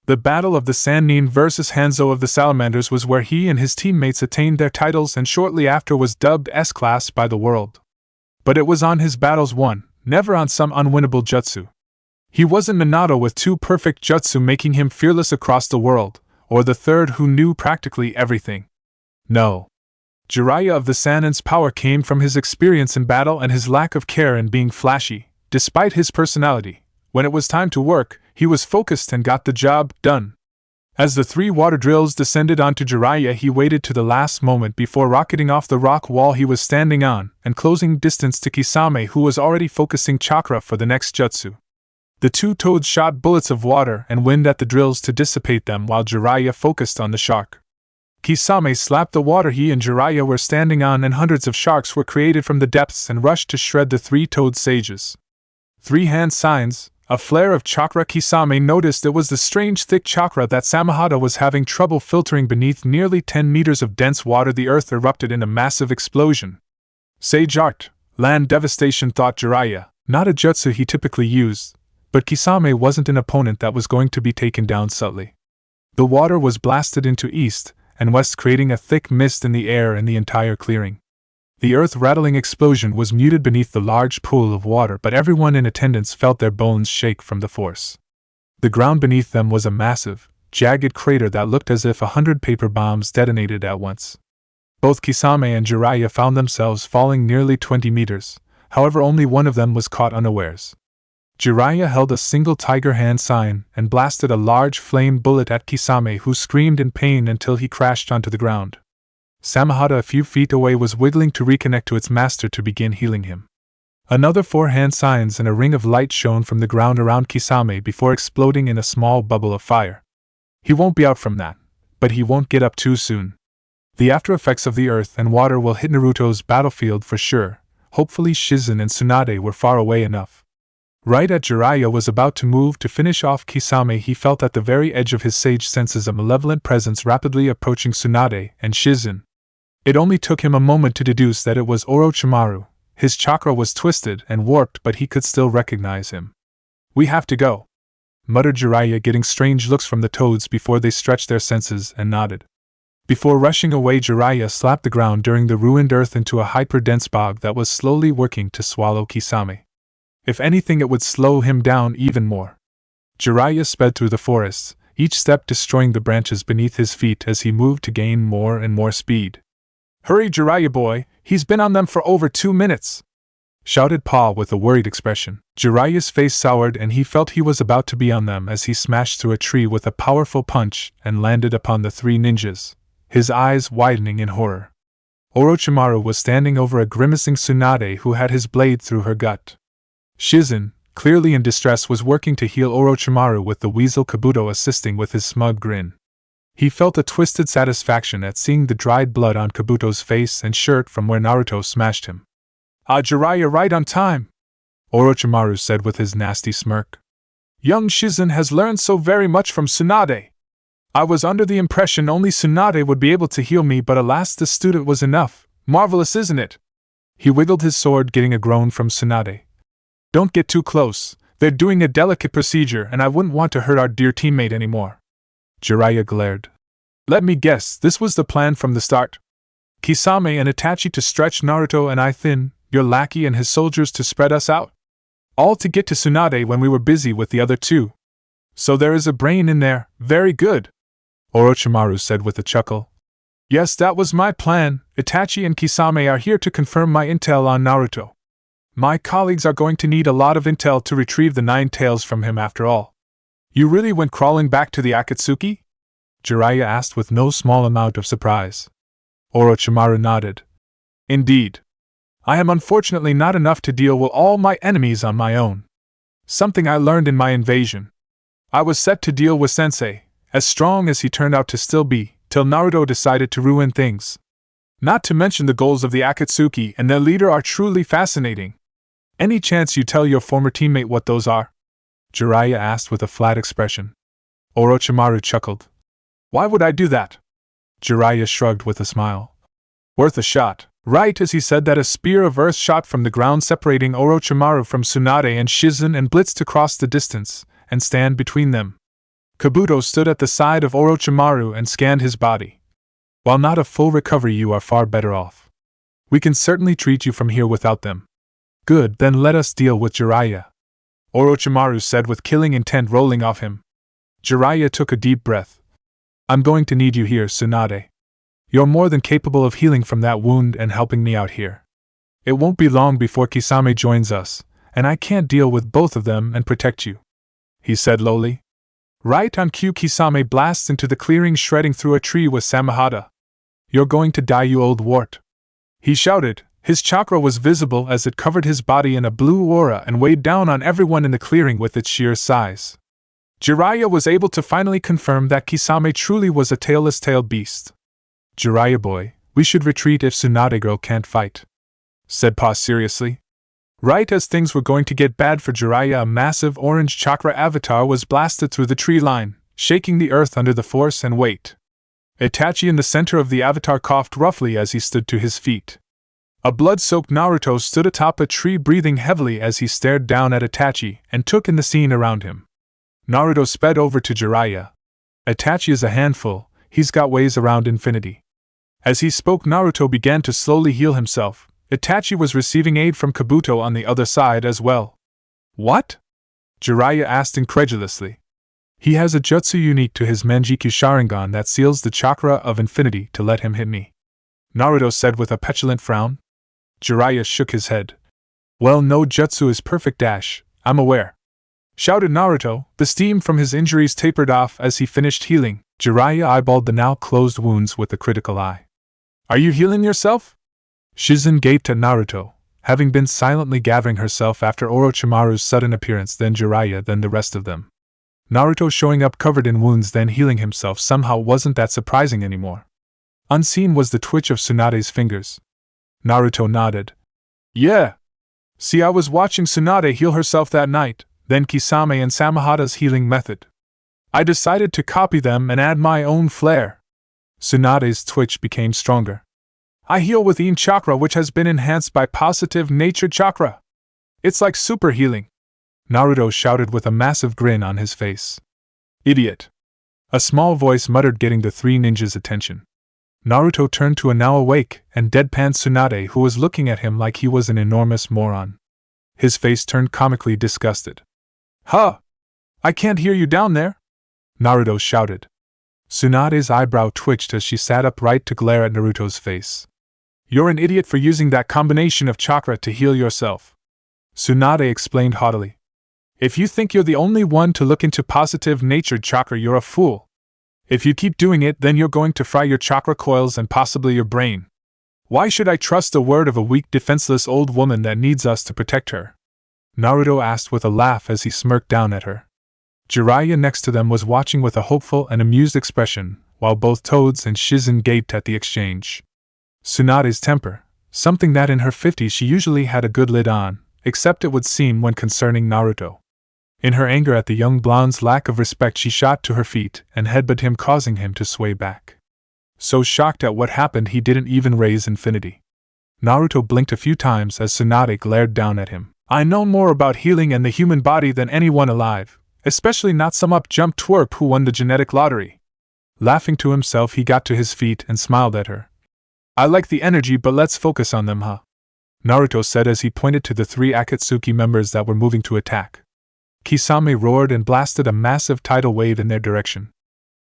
The Battle of the Sannin versus Hanzo of the Salamanders was where he and his teammates attained their titles and shortly after was dubbed S-Class by the world. But it was on his battles won, never on some unwinnable jutsu. He wasn't Minato with 2 perfect jutsu making him fearless across the world, or the third who knew practically everything. No. Jiraiya of the Sannin's power came from his experience in battle and his lack of care in being flashy, despite his personality. When it was time to work, he was focused and got the job done. As the 3 water drills descended onto Jiraiya, he waited to the last moment before rocketing off the rock wall he was standing on and closing distance to Kisame, who was already focusing chakra for the next jutsu. The 2 toads shot bullets of water and wind at the drills to dissipate them while Jiraiya focused on the shark. Kisame slapped the water he and Jiraiya were standing on, and hundreds of sharks were created from the depths and rushed to shred the 3 toad sages. 3 hand signs. A flare of chakra. Kisame noticed it was the strange thick chakra that Samahata was having trouble filtering beneath nearly 10 meters of dense water. The earth erupted in a massive explosion. Sage art, land devastation, thought Jiraiya, not a jutsu he typically used, but Kisame wasn't an opponent that was going to be taken down subtly. The water was blasted into east and west, creating a thick mist in the air and the entire clearing. The earth-rattling explosion was muted beneath the large pool of water, but everyone in attendance felt their bones shake from the force. The ground beneath them was a massive, jagged crater that looked as if 100 paper bombs detonated at once. Both Kisame and Jiraiya found themselves falling nearly 20 meters, however only one of them was caught unawares. Jiraiya held a single tiger hand sign and blasted a large flame bullet at Kisame, who screamed in pain until he crashed onto the ground. Samahata a few feet away was wiggling to reconnect to its master to begin healing him. Another 4 hand signs and a ring of light shone from the ground around Kisame before exploding in a small bubble of fire. He won't be out from that, but he won't get up too soon. The after effects of the earth and water will hit Naruto's battlefield for sure. Hopefully Shizen and Tsunade were far away enough. Right as Jiraiya was about to move to finish off Kisame, he felt at the very edge of his sage senses a malevolent presence rapidly approaching Tsunade and Shizen. It only took him a moment to deduce that it was Orochimaru. His chakra was twisted and warped, but he could still recognize him. "We have to go," muttered Jiraiya, getting strange looks from the toads before they stretched their senses and nodded. Before rushing away, Jiraiya slapped the ground during the ruined earth into a hyper-dense bog that was slowly working to swallow Kisame. If anything, it would slow him down even more. Jiraiya sped through the forests, each step destroying the branches beneath his feet as he moved to gain more and more speed. "Hurry, Jiraiya boy, he's been on them for over 2 minutes!" shouted Pa with a worried expression. Jiraiya's face soured and he felt he was about to be on them as he smashed through a tree with a powerful punch and landed upon the 3 ninjas, his eyes widening in horror. Orochimaru was standing over a grimacing Tsunade who had his blade through her gut. Shizen, clearly in distress, was working to heal Orochimaru with the weasel Kabuto assisting with his smug grin. He felt a twisted satisfaction at seeing the dried blood on Kabuto's face and shirt from where Naruto smashed him. "Ah, Jiraiya, right on time," Orochimaru said with his nasty smirk. "Young Shizen has learned so very much from Tsunade. I was under the impression only Tsunade would be able to heal me, but alas, the student was enough. Marvelous, isn't it?" He wiggled his sword, getting a groan from Tsunade. "Don't get too close. They're doing a delicate procedure and I wouldn't want to hurt our dear teammate anymore." Jiraiya glared. "Let me guess, this was the plan from the start? Kisame and Itachi to stretch Naruto and I thin, your lackey and his soldiers to spread us out? All to get to Tsunade when we were busy with the other 2. So there is a brain in there, very good," Orochimaru said with a chuckle. "Yes, that was my plan. Itachi and Kisame are here to confirm my intel on Naruto. My colleagues are going to need a lot of intel to retrieve the 9 tails from him after all." "You really went crawling back to the Akatsuki?" Jiraiya asked with no small amount of surprise. Orochimaru nodded. "Indeed. I am unfortunately not enough to deal with all my enemies on my own. Something I learned in my invasion. I was set to deal with Sensei, as strong as he turned out to still be, till Naruto decided to ruin things. Not to mention the goals of the Akatsuki and their leader are truly fascinating. Any chance you tell your former teammate what those are?" Jiraiya asked with a flat expression. Orochimaru chuckled. "Why would I do that?" Jiraiya shrugged with a smile. Worth a shot. Right as he said that, a spear of earth shot from the ground, separating Orochimaru from Tsunade and Shizen, and blitzed across the distance and stand between them. Kabuto stood at the side of Orochimaru and scanned his body. While not a full recovery, you are far better off. We can certainly treat you from here without them. Good, then let us deal with Jiraiya, Orochimaru said with killing intent rolling off him. Jiraiya took a deep breath. I'm going to need you here, Tsunade. You're more than capable of healing from that wound and helping me out here. It won't be long before Kisame joins us, and I can't deal with both of them and protect you, he said lowly. Right on cue, Kisame blasts into the clearing, shredding through a tree with Samahata. You're going to die, you old wart, he shouted. His chakra was visible as it covered his body in a blue aura and weighed down on everyone in the clearing with its sheer size. Jiraiya was able to finally confirm that Kisame truly was a tailless-tailed beast. Jiraiya boy, we should retreat if Tsunade girl can't fight, said Pa seriously. Right as things were going to get bad for Jiraiya, a massive orange chakra avatar was blasted through the tree line, shaking the earth under the force and weight. Itachi in the center of the avatar coughed roughly as he stood to his feet. A blood-soaked Naruto stood atop a tree, breathing heavily as he stared down at Itachi and took in the scene around him. Naruto sped over to Jiraiya. Itachi is a handful, he's got ways around infinity. As he spoke, Naruto began to slowly heal himself. Itachi was receiving aid from Kabuto on the other side as well. What? Jiraiya asked incredulously. He has a jutsu unique to his Manjikyu Sharingan that seals the chakra of infinity to let him hit me, Naruto said with a petulant frown. Jiraiya shook his head. Well, no jutsu is perfect, I'm aware, shouted Naruto. The steam from his injuries tapered off as he finished healing. Jiraiya eyeballed the now closed wounds with a critical eye. Are you healing yourself? Shizen gaped at Naruto, having been silently gathering herself after Orochimaru's sudden appearance, then Jiraiya, then the rest of them. Naruto showing up covered in wounds then healing himself somehow wasn't that surprising anymore. Unseen was the twitch of Tsunade's fingers. Naruto nodded. Yeah. See, I was watching Tsunade heal herself that night, then Kisame and Samahata's healing method. I decided to copy them and add my own flair. Tsunade's twitch became stronger. I heal with Yin chakra, which has been enhanced by positive nature chakra. It's like super healing, Naruto shouted with a massive grin on his face. Idiot, a small voice muttered, getting the three ninjas' attention. Naruto turned to a now awake and deadpan Tsunade, who was looking at him like he was an enormous moron. His face turned comically disgusted. Huh! I can't hear you down there, Naruto shouted. Tsunade's eyebrow twitched as she sat upright to glare at Naruto's face. You're an idiot for using that combination of chakra to heal yourself, Tsunade explained haughtily. If you think you're the only one to look into positive natured chakra, you're a fool. If you keep doing it, then you're going to fry your chakra coils and possibly your brain. Why should I trust the word of a weak, defenseless old woman that needs us to protect her? Naruto asked with a laugh as he smirked down at her. Jiraiya next to them was watching with a hopeful and amused expression, while both Toads and Shizen gaped at the exchange. Tsunade's temper, something that in her 50s she usually had a good lid on, except it would seem when concerning Naruto. In her anger at the young blonde's lack of respect, she shot to her feet and headbutted him, causing him to sway back. So shocked at what happened, he didn't even raise infinity. Naruto blinked a few times as Tsunade glared down at him. I know more about healing and the human body than anyone alive, especially not some up-jump twerp who won the genetic lottery. Laughing to himself, he got to his feet and smiled at her. I like the energy, but let's focus on them, huh? Naruto said as he pointed to the three Akatsuki members that were moving to attack. Kisame roared and blasted a massive tidal wave in their direction.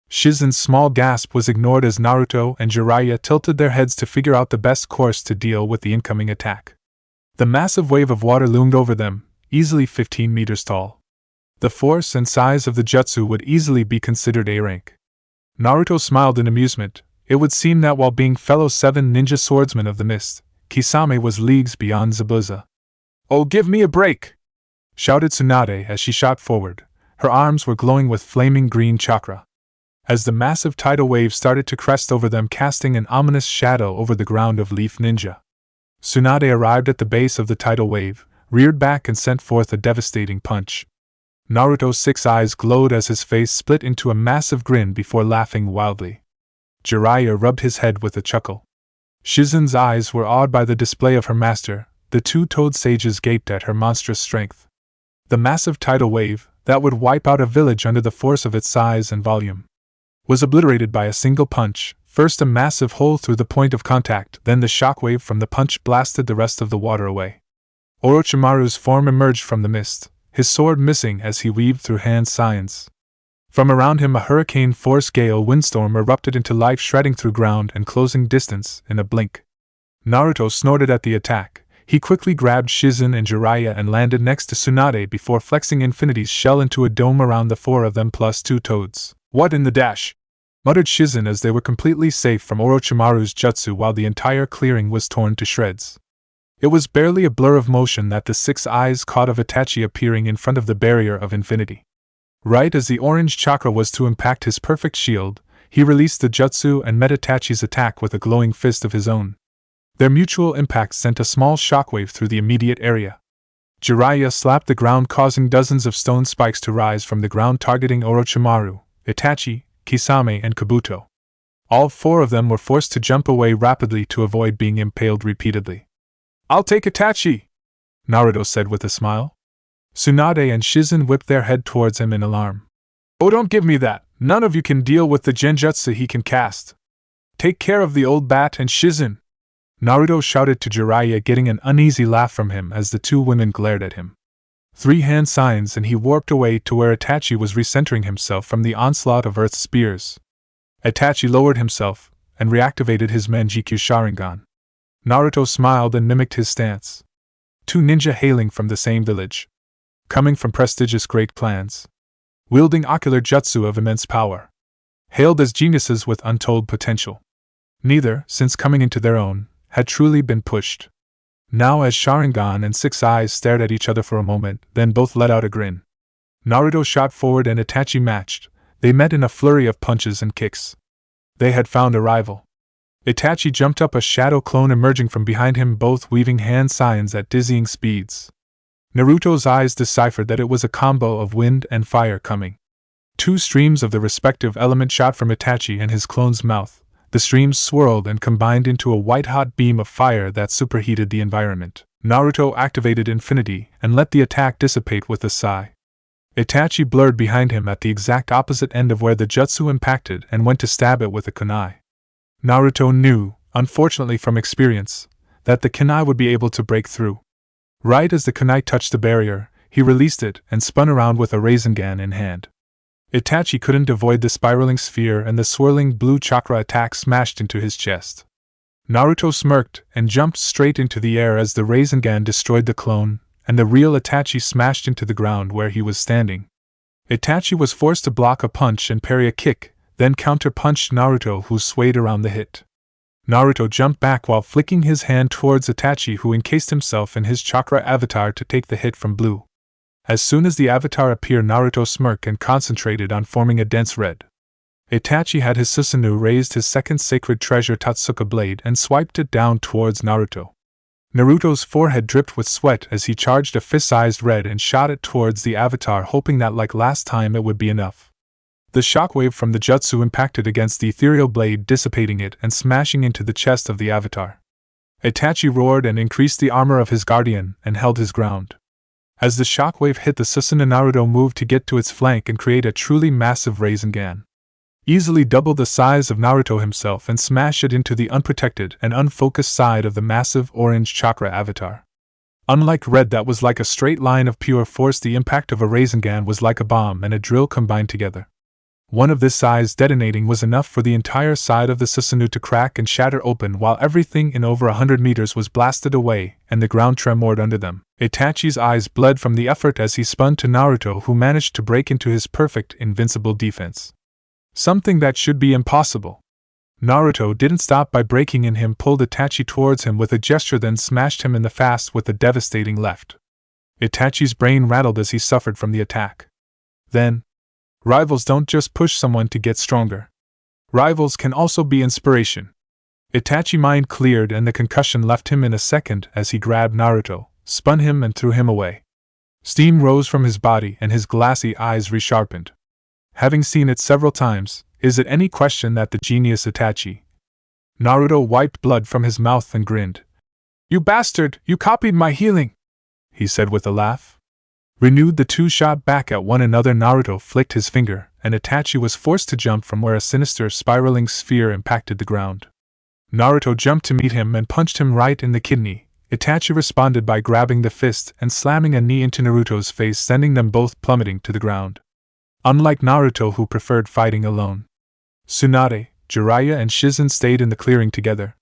Shizen's small gasp was ignored as Naruto and Jiraiya tilted their heads to figure out the best course to deal with the incoming attack. The massive wave of water loomed over them, easily 15 meters tall. The force and size of the jutsu would easily be considered A rank. Naruto smiled in amusement. It would seem that while being fellow 7 ninja swordsman of the mist, Kisame was leagues beyond Zabuza. Oh, give me a break! Shouted Tsunade as she shot forward. Her arms were glowing with flaming green chakra. As the massive tidal wave started to crest over them, casting an ominous shadow over the ground of Leaf Ninja. Tsunade arrived at the base of the tidal wave, reared back and sent forth a devastating punch. Naruto's 6 eyes glowed as his face split into a massive grin before laughing wildly. Jiraiya rubbed his head with a chuckle. Shizen's eyes were awed by the display of her master. The two-toed sages gaped at her monstrous strength. The massive tidal wave, that would wipe out a village under the force of its size and volume, was obliterated by a single punch. First a massive hole through the point of contact, then the shockwave from the punch blasted the rest of the water away. Orochimaru's form emerged from the mist, his sword missing as he weaved through hand signs. From around him a hurricane-force gale windstorm erupted into life, shredding through ground and closing distance in a blink. Naruto snorted at the attack. He quickly grabbed Shizen and Jiraiya and landed next to Tsunade before flexing Infinity's shell into a dome around the four of them plus two toads. "What in the dash?" muttered Shizen as they were completely safe from Orochimaru's jutsu while the entire clearing was torn to shreds. It was barely a blur of motion that the six eyes caught of Itachi appearing in front of the barrier of infinity. Right as the orange chakra was to impact his perfect shield, he released the jutsu and met Itachi's attack with a glowing fist of his own. Their mutual impact sent a small shockwave through the immediate area. Jiraiya slapped the ground, causing dozens of stone spikes to rise from the ground, targeting Orochimaru, Itachi, Kisame, and Kabuto. All four of them were forced to jump away rapidly to avoid being impaled repeatedly. "I'll take Itachi," Naruto said with a smile. Tsunade and Shizen whipped their head towards him in alarm. "Oh, don't give me that! None of you can deal with the genjutsu he can cast. Take care of the old bat and Shizen!" Naruto shouted to Jiraiya, getting an uneasy laugh from him as the two women glared at him. 3 hand signs and he warped away to where Itachi was recentering himself from the onslaught of Earth's spears. Itachi lowered himself and reactivated his Manjikyu Sharingan. Naruto smiled and mimicked his stance. 2 ninja hailing from the same village, coming from prestigious great clans, wielding ocular jutsu of immense power, hailed as geniuses with untold potential. Neither, since coming into their own, had truly been pushed. Now as Sharingan and Six Eyes stared at each other for a moment, then both let out a grin. Naruto shot forward and Itachi matched. They met in a flurry of punches and kicks. They had found a rival. Itachi jumped up, a shadow clone emerging from behind him, both weaving hand signs at dizzying speeds. Naruto's eyes deciphered that it was a combo of wind and fire coming. 2 streams of the respective element shot from Itachi and his clone's mouth. The streams swirled and combined into a white-hot beam of fire that superheated the environment. Naruto activated Infinity and let the attack dissipate with a sigh. Itachi blurred behind him at the exact opposite end of where the jutsu impacted and went to stab it with a kunai. Naruto knew, unfortunately from experience, that the kunai would be able to break through. Right as the kunai touched the barrier, he released it and spun around with a Rasengan in hand. Itachi couldn't avoid the spiraling sphere and the swirling blue chakra attack smashed into his chest. Naruto smirked and jumped straight into the air as the Rasengan destroyed the clone, and the real Itachi smashed into the ground where he was standing. Itachi was forced to block a punch and parry a kick, then counter-punched Naruto, who swayed around the hit. Naruto jumped back while flicking his hand towards Itachi, who encased himself in his chakra avatar to take the hit from blue. As soon as the avatar appeared, Naruto smirked and concentrated on forming a dense red. Itachi had his Susanoo raised his second sacred treasure Tatsuka blade and swiped it down towards Naruto. Naruto's forehead dripped with sweat as he charged a fist-sized red and shot it towards the avatar, hoping that like last time it would be enough. The shockwave from the jutsu impacted against the ethereal blade, dissipating it and smashing into the chest of the avatar. Itachi roared and increased the armor of his guardian and held his ground. As the shockwave hit the Susanoo, Naruto moved to get to its flank and create a truly massive Rasengan. Easily double the size of Naruto himself and smash it into the unprotected and unfocused side of the massive orange chakra avatar. Unlike red that was like a straight line of pure force, the impact of a Rasengan was like a bomb and a drill combined together. One of this size detonating was enough for the entire side of the Susanoo to crack and shatter open, while everything in over 100 meters was blasted away and the ground tremored under them. Itachi's eyes bled from the effort as he spun to Naruto, who managed to break into his perfect, invincible defense. Something that should be impossible. Naruto didn't stop by breaking in him, pulled Itachi towards him with a gesture, then smashed him in the face with a devastating left. Itachi's brain rattled as he suffered from the attack. Then, rivals don't just push someone to get stronger. Rivals can also be inspiration. Itachi's mind cleared and the concussion left him in a second as he grabbed Naruto, spun him and threw him away. Steam rose from his body and his glassy eyes resharpened. Having seen it several times, is it any question that the genius Itachi Naruto wiped blood from his mouth and grinned. "You bastard, you copied my healing," he said with a laugh. Renewed, the two shot back at one another. Naruto flicked his finger, and Itachi was forced to jump from where a sinister spiraling sphere impacted the ground. Naruto jumped to meet him and punched him right in the kidney. Itachi responded by grabbing the fist and slamming a knee into Naruto's face, sending them both plummeting to the ground. Unlike Naruto, who preferred fighting alone, Tsunade, Jiraiya and Shizen stayed in the clearing together.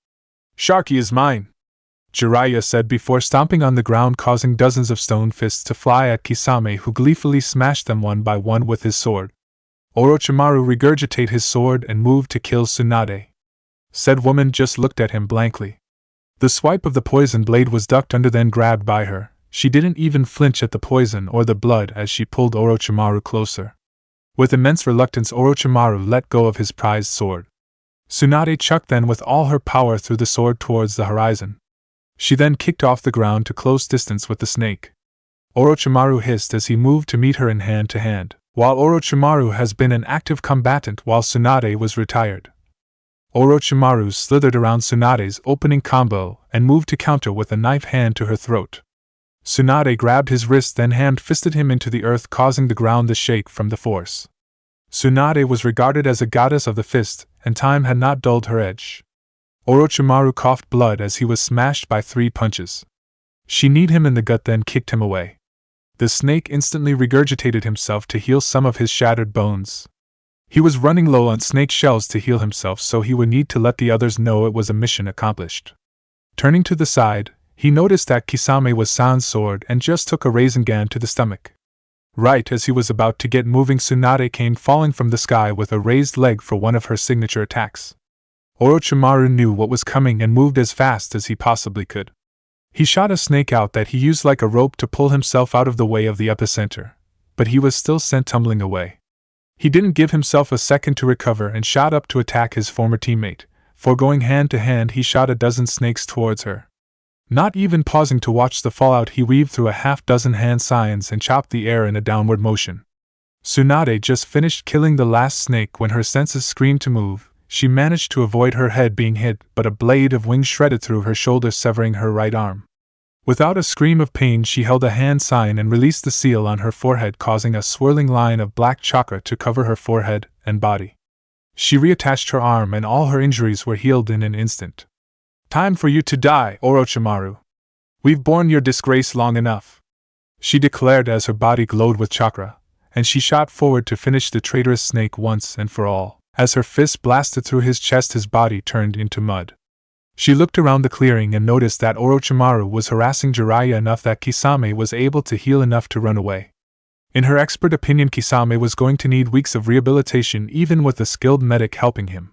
"Sharky is mine," Jiraiya said before stomping on the ground, causing dozens of stone fists to fly at Kisame, who gleefully smashed them one by one with his sword. Orochimaru regurgitated his sword and moved to kill Tsunade. Said woman just looked at him blankly. The swipe of the poison blade was ducked under, then grabbed by her. She didn't even flinch at the poison or the blood as she pulled Orochimaru closer. With immense reluctance, Orochimaru let go of his prized sword. Tsunade chucked then with all her power threw the sword towards the horizon. She then kicked off the ground to close distance with the snake. Orochimaru hissed as he moved to meet her in hand to hand. While Orochimaru has been an active combatant while Tsunade was retired, Orochimaru slithered around Tsunade's opening combo and moved to counter with a knife hand to her throat. Tsunade grabbed his wrist, then hand-fisted him into the earth, causing the ground to shake from the force. Tsunade was regarded as a goddess of the fist, and time had not dulled her edge. Orochimaru coughed blood as he was smashed by 3 punches. She kneed him in the gut, then kicked him away. The snake instantly regurgitated himself to heal some of his shattered bones. He was running low on snake shells to heal himself, so he would need to let the others know it was a mission accomplished. Turning to the side, he noticed that Kisame was sans sword and just took a Rasengan to the stomach. Right as he was about to get moving, Tsunade came falling from the sky with a raised leg for one of her signature attacks. Orochimaru knew what was coming and moved as fast as he possibly could. He shot a snake out that he used like a rope to pull himself out of the way of the epicenter, but he was still sent tumbling away. He didn't give himself a second to recover and shot up to attack his former teammate. Foregoing hand to hand, he shot a dozen snakes towards her. Not even pausing to watch the fallout, he weaved through a half-dozen hand signs and chopped the air in a downward motion. Tsunade just finished killing the last snake when her senses screamed to move. She managed to avoid her head being hit, but a blade of wing shredded through her shoulder, severing her right arm. Without a scream of pain, she held a hand sign and released the seal on her forehead, causing a swirling line of black chakra to cover her forehead and body. She reattached her arm and all her injuries were healed in an instant. "Time for you to die, Orochimaru. We've borne your disgrace long enough," she declared as her body glowed with chakra, and she shot forward to finish the traitorous snake once and for all. As her fist blasted through his chest, his body turned into mud. She looked around the clearing and noticed that Orochimaru was harassing Jiraiya enough that Kisame was able to heal enough to run away. In her expert opinion, Kisame was going to need weeks of rehabilitation even with a skilled medic helping him.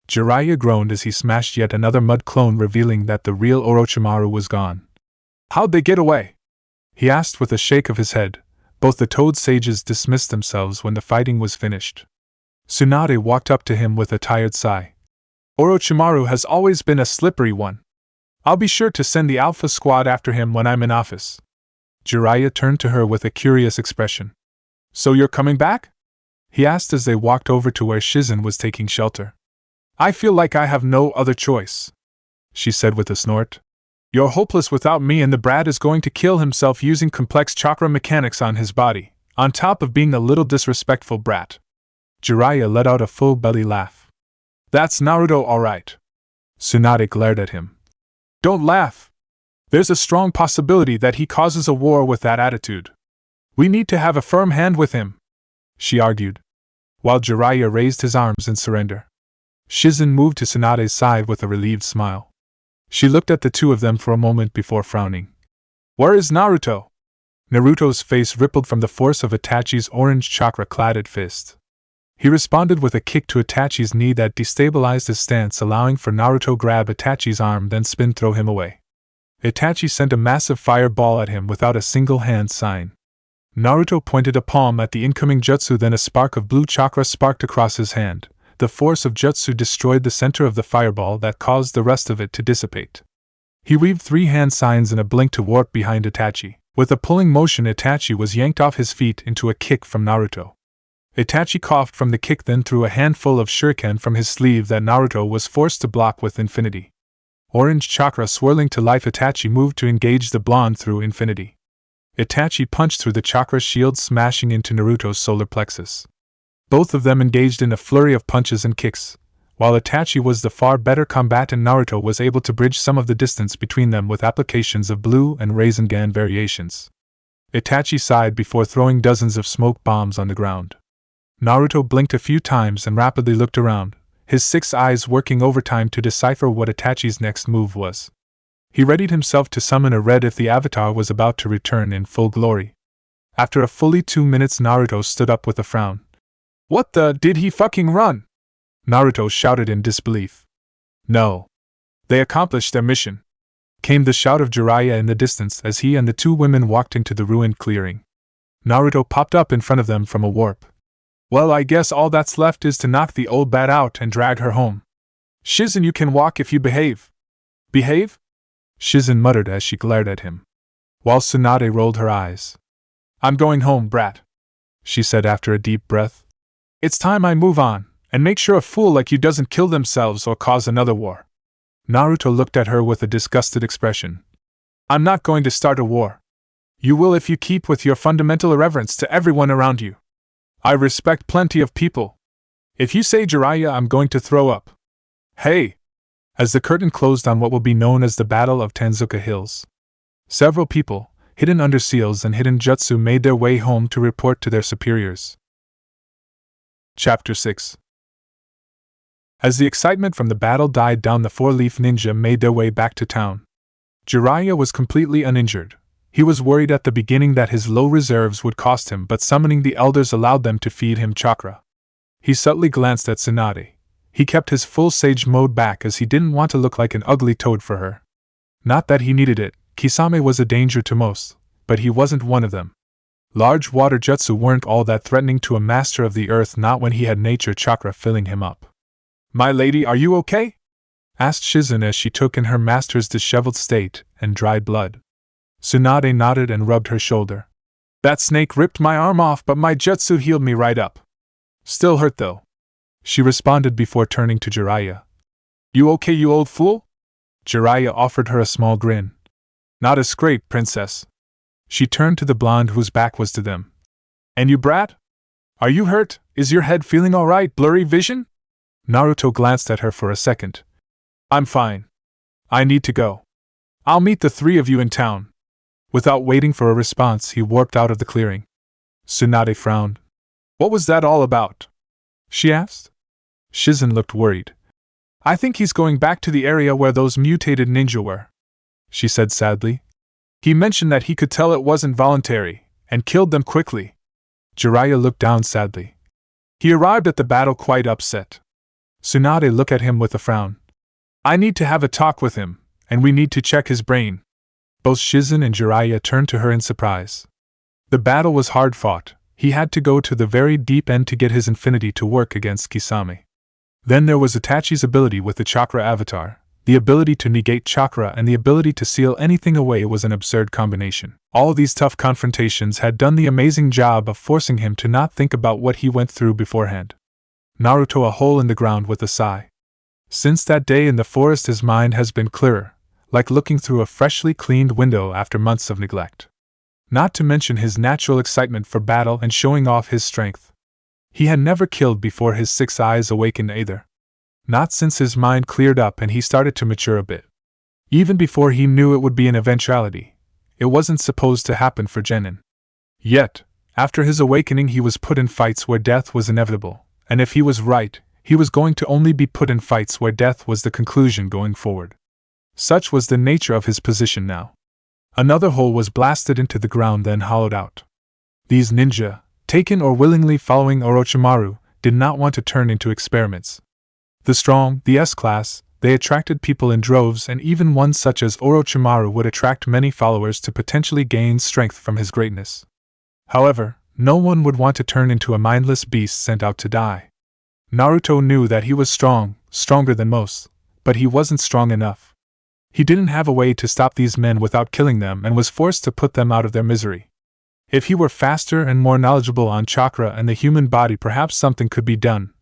Jiraiya groaned as he smashed yet another mud clone, revealing that the real Orochimaru was gone. "How'd they get away?" he asked with a shake of his head. Both the Toad Sages dismissed themselves when the fighting was finished. Tsunade walked up to him with a tired sigh. "Orochimaru has always been a slippery one. I'll be sure to send the Alpha Squad after him when I'm in office." Jiraiya turned to her with a curious expression. "So you're coming back?" he asked as they walked over to where Shizen was taking shelter. "I feel like I have no other choice," she said with a snort. "You're hopeless without me, and the brat is going to kill himself using complex chakra mechanics on his body, on top of being a little disrespectful brat." Jiraiya let out a full belly laugh. "That's Naruto all right." Tsunade glared at him. "Don't laugh. There's a strong possibility that he causes a war with that attitude. We need to have a firm hand with him," she argued, while Jiraiya raised his arms in surrender. Shizen moved to Tsunade's side with a relieved smile. She looked at the two of them for a moment before frowning. "Where is Naruto?" Naruto's face rippled from the force of Itachi's orange chakra-cladded fist. He responded with a kick to Itachi's knee that destabilized his stance, allowing for Naruto to grab Itachi's arm then spin throw him away. Itachi sent a massive fireball at him without a single hand sign. Naruto pointed a palm at the incoming jutsu, then a spark of blue chakra sparked across his hand. The force of jutsu destroyed the center of the fireball that caused the rest of it to dissipate. He weaved 3 hand signs in a blink to warp behind Itachi. With a pulling motion, Itachi was yanked off his feet into a kick from Naruto. Itachi coughed from the kick, then threw a handful of shuriken from his sleeve that Naruto was forced to block with infinity. Orange chakra swirling to life, Itachi moved to engage the blonde through infinity. Itachi punched through the chakra shield, smashing into Naruto's solar plexus. Both of them engaged in a flurry of punches and kicks. While Itachi was the far better combatant, Naruto was able to bridge some of the distance between them with applications of blue and Rasengan variations. Itachi sighed before throwing dozens of smoke bombs on the ground. Naruto blinked a few times and rapidly looked around, his 6 eyes working overtime to decipher what Itachi's next move was. He readied himself to summon a red if the avatar was about to return in full glory. After a fully 2 minutes, Naruto stood up with a frown. "What the, did he fucking run?" Naruto shouted in disbelief. "No. They accomplished their mission," came the shout of Jiraiya in the distance as he and the 2 women walked into the ruined clearing. Naruto popped up in front of them from a warp. "Well, I guess all that's left is to knock the old bat out and drag her home. Shizen, you can walk if you behave." "Behave?" Shizen muttered as she glared at him, while Tsunade rolled her eyes. "I'm going home, brat," she said after a deep breath. "It's time I move on, and make sure a fool like you doesn't kill themselves or cause another war." Naruto looked at her with a disgusted expression. "I'm not going to start a war. You will if you keep with your fundamental irreverence to everyone around you. I respect plenty of people. If you say Jiraiya, I'm going to throw up. Hey!" As the curtain closed on what will be known as the Battle of Tanzuka Hills, several people, hidden under seals and hidden jutsu, made their way home to report to their superiors. Chapter 6. As the excitement from the battle died down, the 4-leaf ninja made their way back to town. Jiraiya was completely uninjured. He was worried at the beginning that his low reserves would cost him, but summoning the elders allowed them to feed him chakra. He subtly glanced at Tsunade. He kept his full sage mode back as he didn't want to look like an ugly toad for her. Not that he needed it, Kisame was a danger to most, but he wasn't one of them. Large water jutsu weren't all that threatening to a master of the earth, not when he had nature chakra filling him up. "My lady, are you okay?" asked Shizen as she took in her master's disheveled state and dried blood. Tsunade nodded and rubbed her shoulder. "That snake ripped my arm off, but my jutsu healed me right up. Still hurt though," she responded before turning to Jiraiya. "You okay, you old fool?" Jiraiya offered her a small grin. "Not a scrape, princess." She turned to the blonde whose back was to them. "And you, brat? Are you hurt? Is your head feeling alright? Blurry vision?" Naruto glanced at her for a second. "I'm fine. I need to go. I'll meet the 3 of you in town." Without waiting for a response, he warped out of the clearing. Tsunade frowned. "What was that all about?" she asked. Shizen looked worried. "I think he's going back to the area where those mutated ninja were," she said sadly. "He mentioned that he could tell it wasn't voluntary, and killed them quickly." Jiraiya looked down sadly. "He arrived at the battle quite upset." Tsunade looked at him with a frown. "I need to have a talk with him, and we need to check his brain." Both Shizen and Jiraiya turned to her in surprise. The battle was hard fought. He had to go to the very deep end to get his infinity to work against Kisame. Then there was Itachi's ability with the chakra avatar. The ability to negate chakra and the ability to seal anything away was an absurd combination. All these tough confrontations had done the amazing job of forcing him to not think about what he went through beforehand. Naruto a hole in the ground with a sigh. Since that day in the forest, his mind has been clearer, like looking through a freshly cleaned window after months of neglect. Not to mention his natural excitement for battle and showing off his strength. He had never killed before his 6 eyes awakened either. Not since his mind cleared up and he started to mature a bit. Even before he knew it would be an eventuality, it wasn't supposed to happen for Genin. Yet, after his awakening, he was put in fights where death was inevitable, and if he was right, he was going to only be put in fights where death was the conclusion going forward. Such was the nature of his position now. Another hole was blasted into the ground, then hollowed out. These ninja, taken or willingly following Orochimaru, did not want to turn into experiments. The strong, the S-class, they attracted people in droves, and even one such as Orochimaru would attract many followers to potentially gain strength from his greatness. However, no one would want to turn into a mindless beast sent out to die. Naruto knew that he was strong, stronger than most, but he wasn't strong enough. He didn't have a way to stop these men without killing them and was forced to put them out of their misery. If he were faster and more knowledgeable on chakra and the human body, perhaps something could be done.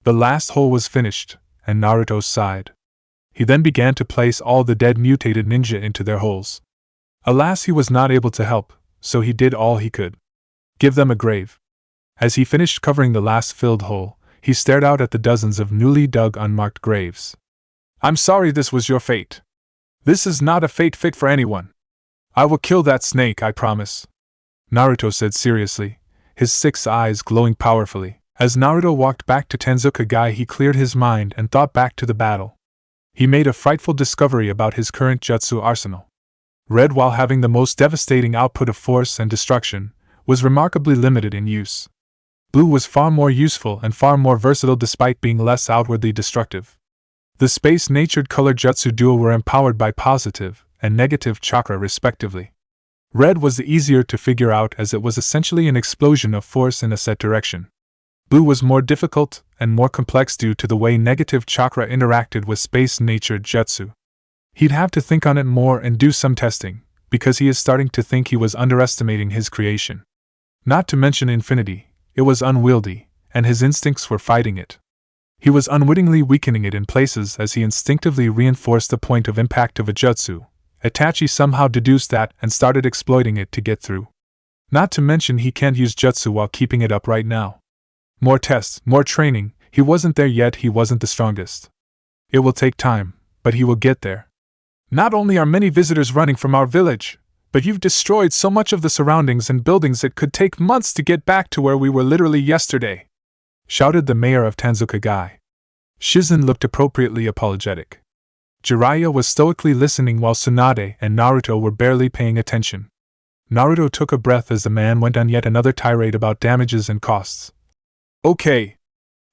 The last hole was finished, and Naruto sighed. He then began to place all the dead mutated ninja into their holes. Alas, he was not able to help, so he did all he could. Give them a grave. As he finished covering the last filled hole, he stared out at the dozens of newly dug unmarked graves. I'm sorry this was your fate. This is not a fate fit for anyone. I will kill that snake, I promise. Naruto said seriously, his 6 eyes glowing powerfully. As Naruto walked back to Tensukage, he cleared his mind and thought back to the battle. He made a frightful discovery about his current jutsu arsenal. Red, while having the most devastating output of force and destruction, was remarkably limited in use. Blue was far more useful and far more versatile despite being less outwardly destructive. The space-natured color jutsu duo were empowered by positive and negative chakra respectively. Red was the easier to figure out as it was essentially an explosion of force in a set direction. Blue was more difficult and more complex due to the way negative chakra interacted with space-natured jutsu. He'd have to think on it more and do some testing, because he is starting to think he was underestimating his creation. Not to mention infinity, it was unwieldy, and his instincts were fighting it. He was unwittingly weakening it in places as he instinctively reinforced the point of impact of a jutsu. Itachi somehow deduced that and started exploiting it to get through. Not to mention he can't use jutsu while keeping it up right now. More tests, more training, he wasn't there yet, he wasn't the strongest. It will take time, but he will get there. Not only are many visitors running from our village, but you've destroyed so much of the surroundings and buildings it could take months to get back to where we were literally yesterday, shouted the mayor of Tensukage. Shizen looked appropriately apologetic. Jiraiya was stoically listening while Tsunade and Naruto were barely paying attention. Naruto took a breath as the man went on yet another tirade about damages and costs. Okay,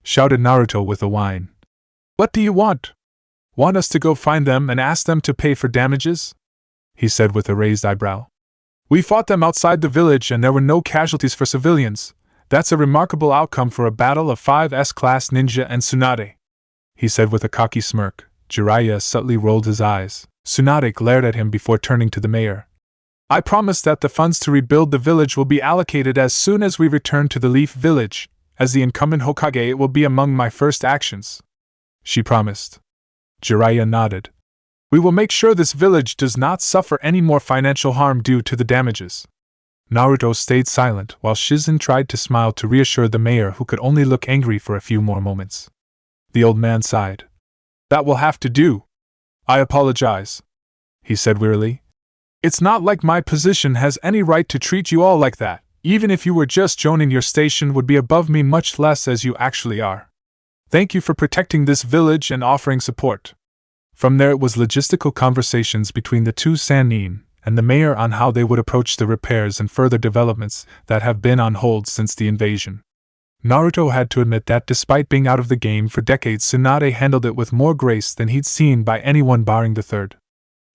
shouted Naruto with a whine. What do you want? Want us to go find them and ask them to pay for damages? He said with a raised eyebrow. We fought them outside the village and there were no casualties for civilians. That's a remarkable outcome for a battle of 5 S-class ninja and Tsunade, he said with a cocky smirk. Jiraiya subtly rolled his eyes. Tsunade glared at him before turning to the mayor. I promise that the funds to rebuild the village will be allocated as soon as we return to the Leaf Village. As the incumbent Hokage, it will be among my first actions, she promised. Jiraiya nodded. We will make sure this village does not suffer any more financial harm due to the damages. Naruto stayed silent while Shizen tried to smile to reassure the mayor, who could only look angry for a few more moments. The old man sighed. That will have to do. I apologize, he said wearily. It's not like my position has any right to treat you all like that. Even if you were just joining, your station would be above me much less as you actually are. Thank you for protecting this village and offering support. From there it was logistical conversations between the two Sannin and the mayor on how they would approach the repairs and further developments that have been on hold since the invasion. Naruto had to admit that despite being out of the game for decades, Tsunade handled it with more grace than he'd seen by anyone barring the third.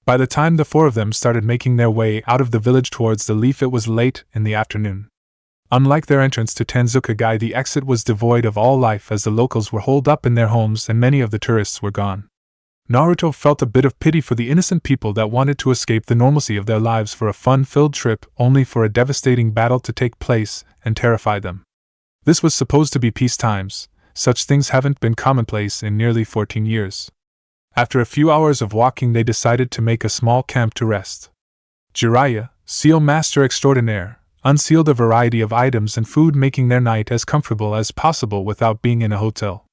By the time the 4 of them started making their way out of the village towards the Leaf, it was late in the afternoon. Unlike their entrance to Tensukage, the exit was devoid of all life as the locals were holed up in their homes and many of the tourists were gone. Naruto felt a bit of pity for the innocent people that wanted to escape the normalcy of their lives for a fun-filled trip only for a devastating battle to take place and terrify them. This was supposed to be peace times. Such things haven't been commonplace in nearly 14 years. After a few hours of walking, they decided to make a small camp to rest. Jiraiya, seal master extraordinaire, unsealed a variety of items and food, making their night as comfortable as possible without being in a hotel.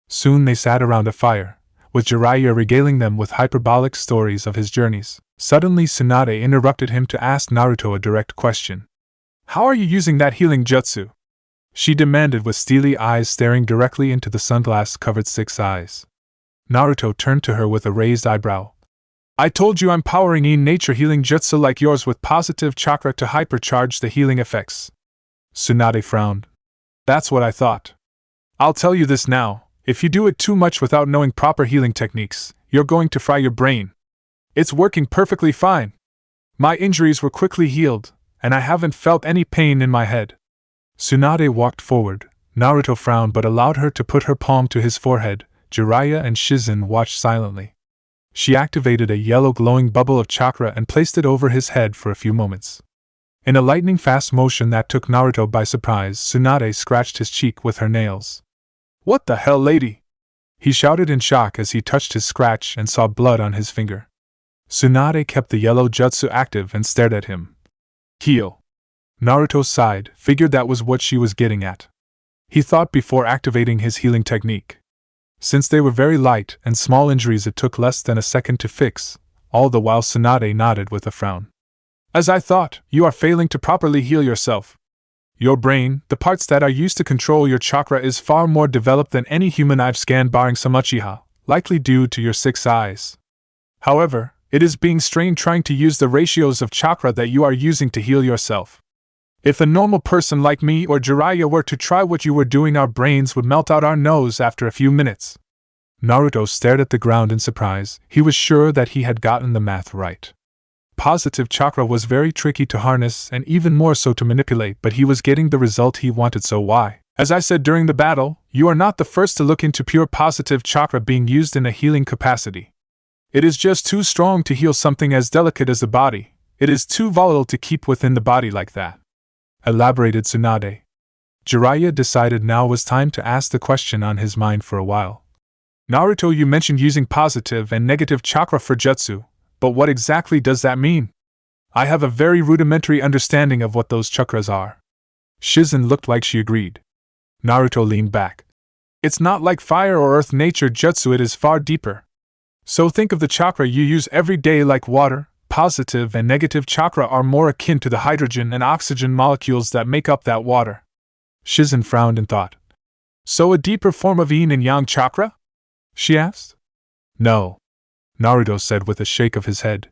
Soon they sat around a fire, with Jiraiya regaling them with hyperbolic stories of his journeys. Suddenly Tsunade interrupted him to ask Naruto a direct question. How are you using that healing jutsu? She demanded with steely eyes staring directly into the sunglass-covered 6 eyes. Naruto turned to her with a raised eyebrow. I told you I'm powering nature healing jutsu like yours with positive chakra to hypercharge the healing effects. Tsunade frowned. That's what I thought. I'll tell you this now, if you do it too much without knowing proper healing techniques, you're going to fry your brain. It's working perfectly fine. My injuries were quickly healed, and I haven't felt any pain in my head. Tsunade walked forward. Naruto frowned but allowed her to put her palm to his forehead. Jiraiya and Shizen watched silently. She activated a yellow glowing bubble of chakra and placed it over his head for a few moments. In a lightning-fast motion that took Naruto by surprise, Tsunade scratched his cheek with her nails. "What the hell, lady?" he shouted in shock as he touched his scratch and saw blood on his finger. Tsunade kept the yellow jutsu active and stared at him. "Heal." Naruto sighed, figured that was what she was getting at. He thought before activating his healing technique. Since they were very light and small injuries, it took less than a second to fix, all the while Tsunade nodded with a frown. "As I thought, you are failing to properly heal yourself. Your brain, the parts that are used to control your chakra, is far more developed than any human I've scanned barring some Uchiha, likely due to your 6 eyes. However, it is being strained trying to use the ratios of chakra that you are using to heal yourself. If a normal person like me or Jiraiya were to try what you were doing, our brains would melt out our nose after a few minutes." Naruto stared at the ground in surprise. He was sure that he had gotten the math right. Positive chakra was very tricky to harness and even more so to manipulate, but he was getting the result he wanted, so why? "As I said during the battle, you are not the first to look into pure positive chakra being used in a healing capacity. It is just too strong to heal something as delicate as the body. It is too volatile to keep within the body like that," elaborated Tsunade. Jiraiya decided now was time to ask the question on his mind for a while. "Naruto, you mentioned using positive and negative chakra for jutsu, but what exactly does that mean? I have a very rudimentary understanding of what those chakras are." Shizen looked like she agreed. Naruto leaned back. "It's not like fire or earth nature jutsu, it is far deeper. So think of the chakra you use every day like water. Positive and negative chakra are more akin to the hydrogen and oxygen molecules that make up that water." Shizen frowned in thought. "So a deeper form of yin and yang chakra?" she asked. "No," Naruto said with a shake of his head.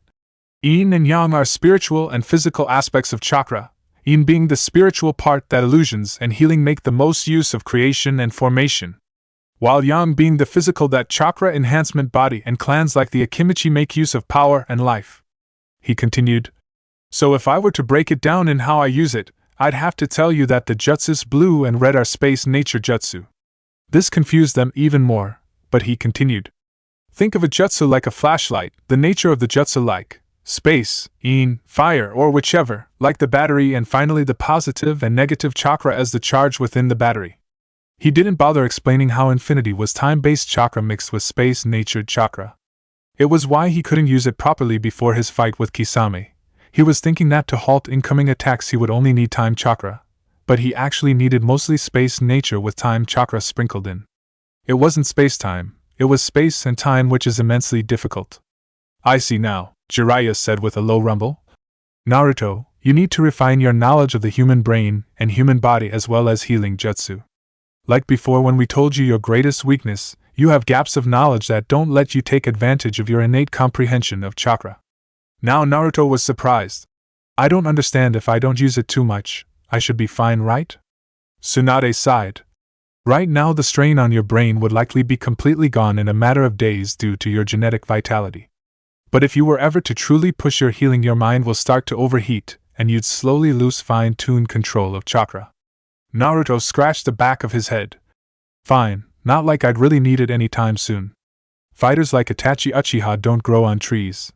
"Yin and yang are spiritual and physical aspects of chakra, yin being the spiritual part that illusions and healing make the most use of creation and formation, while yang being the physical that chakra enhancement body and clans like the Akimichi make use of power and life." He continued, "So if I were to break it down in how I use it, I'd have to tell you that the jutsus blue and red are space nature jutsu." This confused them even more, but he continued, "Think of a jutsu like a flashlight, the nature of the jutsu like space, yin, fire, or whichever, like the battery, and finally the positive and negative chakra as the charge within the battery." He didn't bother explaining how infinity was time-based chakra mixed with space-natured chakra. It was why he couldn't use it properly before his fight with Kisame. He was thinking that to halt incoming attacks he would only need time chakra, but he actually needed mostly space nature with time chakra sprinkled in. It wasn't space-time, it was space and time, which is immensely difficult. "I see now," Jiraiya said with a low rumble. "Naruto, you need to refine your knowledge of the human brain and human body as well as healing jutsu. Like before when we told you your greatest weakness, you have gaps of knowledge that don't let you take advantage of your innate comprehension of chakra." Now Naruto was surprised. "I don't understand. If I don't use it too much, I should be fine, right?" Tsunade sighed. "Right now the strain on your brain would likely be completely gone in a matter of days due to your genetic vitality. But if you were ever to truly push your healing, your mind will start to overheat, and you'd slowly lose fine-tuned control of chakra." Naruto scratched the back of his head. "Fine. Not like I'd really need it any time soon. Fighters like Itachi Uchiha don't grow on trees."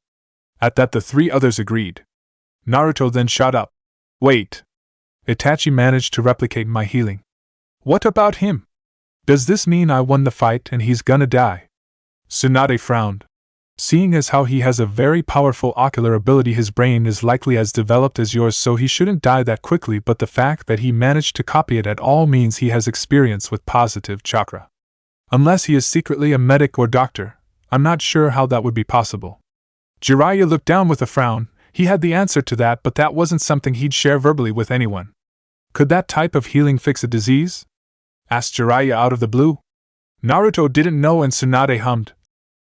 At that the 3 others agreed. Naruto then shot up. "Wait. Itachi managed to replicate my healing. What about him? Does this mean I won the fight and he's gonna die?" Tsunade frowned. "Seeing as how he has a very powerful ocular ability, his brain is likely as developed as yours, so he shouldn't die that quickly, but the fact that he managed to copy it at all means he has experience with positive chakra. Unless he is secretly a medic or doctor, I'm not sure how that would be possible." Jiraiya looked down with a frown. He had the answer to that, but that wasn't something he'd share verbally with anyone. "Could that type of healing fix a disease?" asked Jiraiya out of the blue. Naruto didn't know, and Tsunade hummed.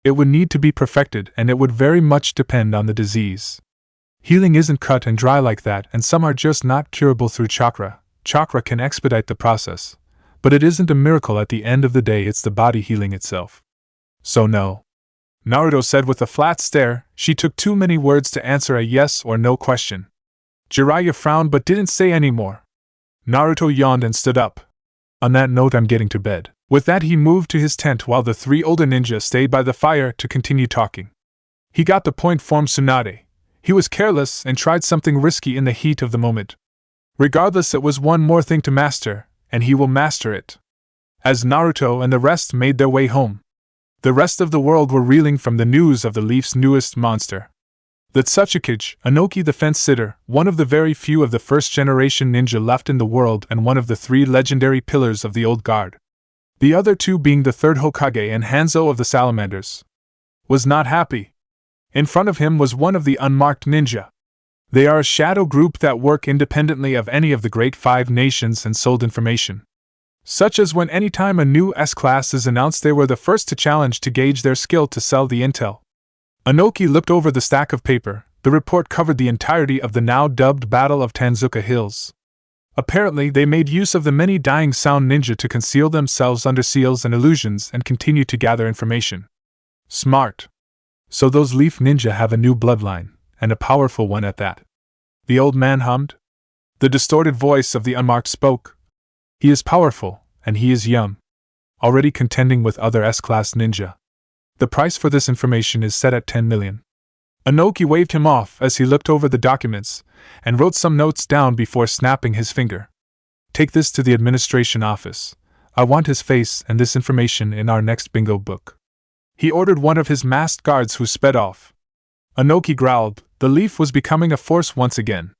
"It would need to be perfected, and it would very much depend on the disease. Healing isn't cut and dry like that, and some are just not curable through chakra. Chakra can expedite the process, but it isn't a miracle. At the end of the day, it's the body healing itself. So no," Naruto said with a flat stare. She took too many words to answer a yes or no question. Jiraiya frowned but didn't say any more. Naruto yawned and stood up. "On that note, I'm getting to bed." With that, he moved to his tent while the 3 older ninja stayed by the fire to continue talking. He got the point from Tsunade. He was careless and tried something risky in the heat of the moment. Regardless, it was one more thing to master, and he will master it. As Naruto and the rest made their way home, the rest of the world were reeling from the news of the Leaf's newest monster. The Tsuchikage, Inoki the fence-sitter, one of the very few of the first-generation ninja left in the world and one of the 3 legendary pillars of the old guard. The other 2 being the 3rd Hokage and Hanzo of the Salamanders, was not happy. In front of him was one of the unmarked ninja. They are a shadow group that work independently of any of the great 5 nations and sold information. Such as when any time a new S-class is announced, they were the first to challenge to gauge their skill to sell the intel. Inoki looked over the stack of paper. The report covered the entirety of the now dubbed Battle of Tanzuka Hills. Apparently, they made use of the many dying sound ninja to conceal themselves under seals and illusions and continue to gather information. Smart. So those Leaf ninja have a new bloodline, and a powerful one at that. The old man hummed. The distorted voice of the unmarked spoke. He is powerful, and he is young. Already contending with other S-class ninja. The price for this information is set at 10 million. Inoki waved him off as he looked over the documents, and wrote some notes down before snapping his finger. Take this to the administration office. I want his face and this information in our next bingo book. He ordered one of his masked guards, who sped off. Inoki growled. The Leaf was becoming a force once again.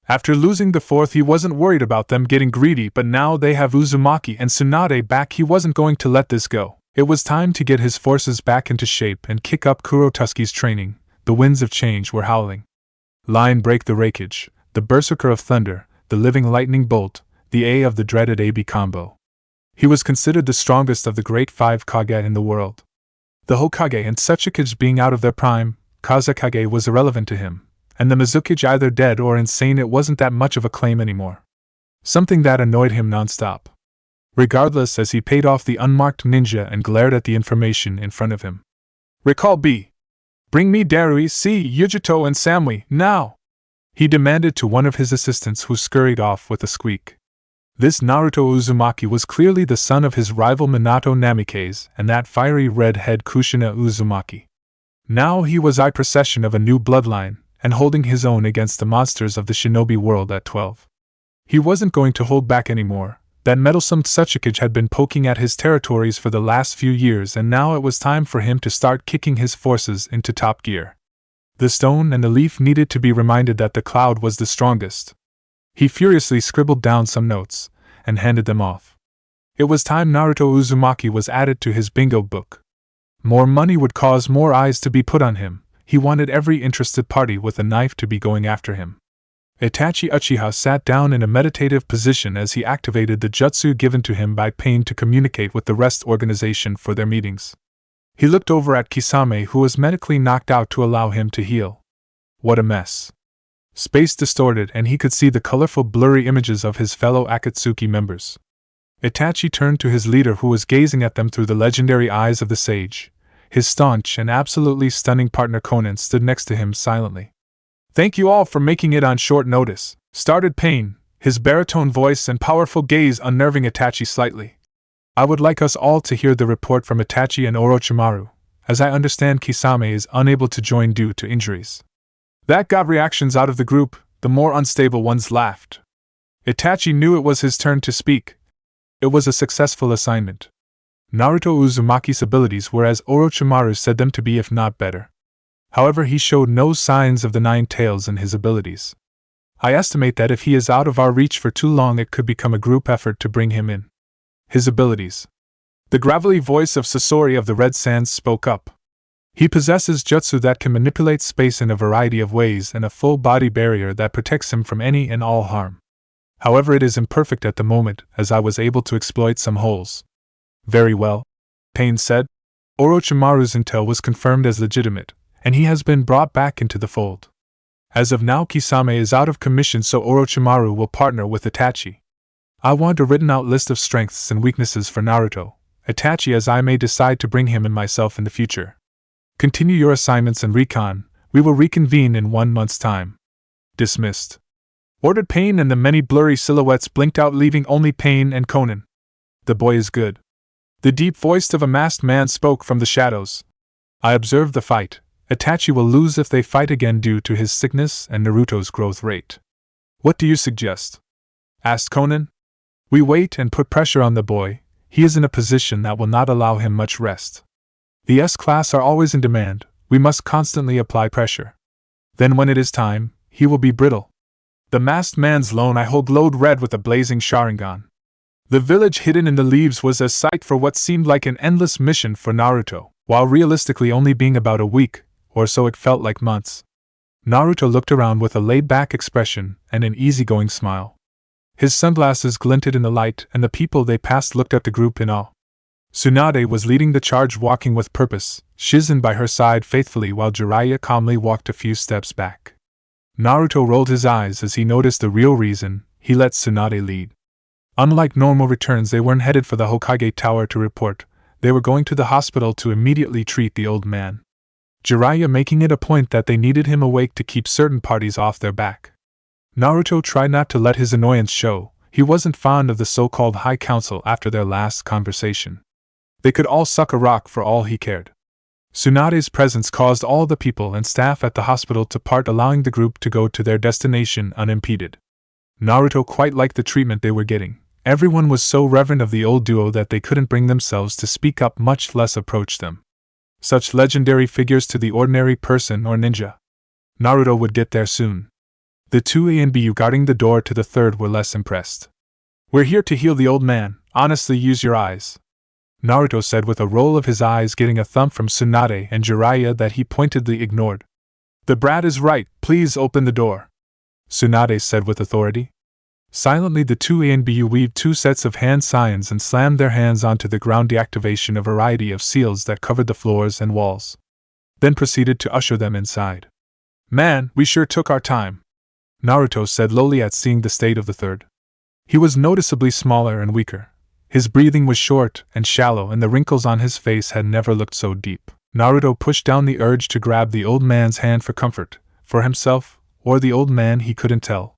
After losing the 4th, he wasn't worried about them getting greedy, but now they have Uzumaki and Tsunade back, he wasn't going to let this go. It was time to get his forces back into shape and kick up Kurotuski's training. The winds of change were howling. Line break the Raikage, the Berserker of Thunder, the living lightning bolt, the A of the dreaded AB combo. He was considered the strongest of the great 5 Kage in the world. The Hokage and Tsuchikage being out of their prime, Kazekage was irrelevant to him, and the Mizukage either dead or insane. It wasn't that much of a claim anymore. Something that annoyed him nonstop. Regardless, as he paid off the unmarked ninja and glared at the information in front of him. Recall B. Bring me Darui, C, Yujito and Samui, now! He demanded to one of his assistants, who scurried off with a squeak. This Naruto Uzumaki was clearly the son of his rival Minato Namikaze and that fiery red-head Kushina Uzumaki. Now he was a procession of a new bloodline, and holding his own against the monsters of the shinobi world at 12. He wasn't going to hold back anymore. That meddlesome Tsuchikage had been poking at his territories for the last few years, and now it was time for him to start kicking his forces into top gear. The stone and the leaf needed to be reminded that the cloud was the strongest. He furiously scribbled down some notes, and handed them off. It was time Naruto Uzumaki was added to his bingo book. More money would cause more eyes to be put on him. He wanted every interested party with a knife to be going after him. Itachi Uchiha sat down in a meditative position as he activated the jutsu given to him by Pain to communicate with the rest organization for their meetings. He looked over at Kisame, who was medically knocked out, to allow him to heal. What a mess. Space distorted, and he could see the colorful blurry images of his fellow Akatsuki members. Itachi turned to his leader, who was gazing at them through the legendary eyes of the sage. His staunch and absolutely stunning partner Conan stood next to him silently. Thank you all for making it on short notice, started Pain, his baritone voice and powerful gaze unnerving Itachi slightly. I would like us all to hear the report from Itachi and Orochimaru. As I understand, Kisame is unable to join due to injuries. That got reactions out of the group. The more unstable ones laughed. Itachi knew it was his turn to speak. It was a successful assignment. Naruto Uzumaki's abilities were as Orochimaru said them to be, if not better. However, he showed no signs of the 9 tails in his abilities. I estimate that if he is out of our reach for too long, it could become a group effort to bring him in. His abilities. The gravelly voice of Sasori of the Red Sands spoke up. He possesses jutsu that can manipulate space in a variety of ways and a full body barrier that protects him from any and all harm. However, it is imperfect at the moment, as I was able to exploit some holes. Very well, Pain said. Orochimaru's intel was confirmed as legitimate, and he has been brought back into the fold. As of now, Kisame is out of commission, so Orochimaru will partner with Itachi. I want a written-out list of strengths and weaknesses for Naruto, Itachi, as I may decide to bring him and myself in the future. Continue your assignments and recon. We will reconvene in 1 month's time. Dismissed. Ordered Pain, and the many blurry silhouettes blinked out, leaving only Pain and Conan. The boy is good. The deep voice of a masked man spoke from the shadows. I observed the fight, Itachi will lose if they fight again due to his sickness and Naruto's growth rate. What do you suggest? Asked Konan. We wait and put pressure on the boy. He is in a position that will not allow him much rest. The S-class are always in demand. We must constantly apply pressure. Then when it is time, he will be brittle. The masked man's lone eye glowed red with a blazing Sharingan. The village hidden in the leaves was a sight for what seemed like an endless mission for Naruto, while realistically only being about a week, or so it felt like months. Naruto looked around with a laid-back expression and an easygoing smile. His sunglasses glinted in the light, and the people they passed looked at the group in awe. Tsunade was leading the charge, walking with purpose, Shizen by her side faithfully while Jiraiya calmly walked a few steps back. Naruto rolled his eyes as he noticed the real reason he let Tsunade lead. Unlike normal returns, they weren't headed for the Hokage Tower to report, they were going to the hospital to immediately treat the old man. Jiraiya making it a point that they needed him awake to keep certain parties off their back. Naruto tried not to let his annoyance show. He wasn't fond of the so-called High Council after their last conversation. They could all suck a rock for all he cared. Tsunade's presence caused all the people and staff at the hospital to part, allowing the group to go to their destination unimpeded. Naruto quite liked the treatment they were getting. Everyone was so reverent of the old duo that they couldn't bring themselves to speak up, much less approach them. Such legendary figures to the ordinary person or ninja. Naruto would get there soon. The two ANBU guarding the door to the third were less impressed. We're here to heal the old man, honestly use your eyes. Naruto said with a roll of his eyes, getting a thump from Tsunade and Jiraiya that he pointedly ignored. The brat is right, please open the door. Tsunade said with authority. Silently the two ANBU weaved two sets of hand signs and slammed their hands onto the ground, deactivation a variety of seals that covered the floors and walls. Then proceeded to usher them inside. Man, we sure took our time, Naruto said lowly at seeing the state of the third. He was noticeably smaller and weaker. His breathing was short and shallow, and the wrinkles on his face had never looked so deep. Naruto pushed down the urge to grab the old man's hand for comfort, for himself, or the old man he couldn't tell.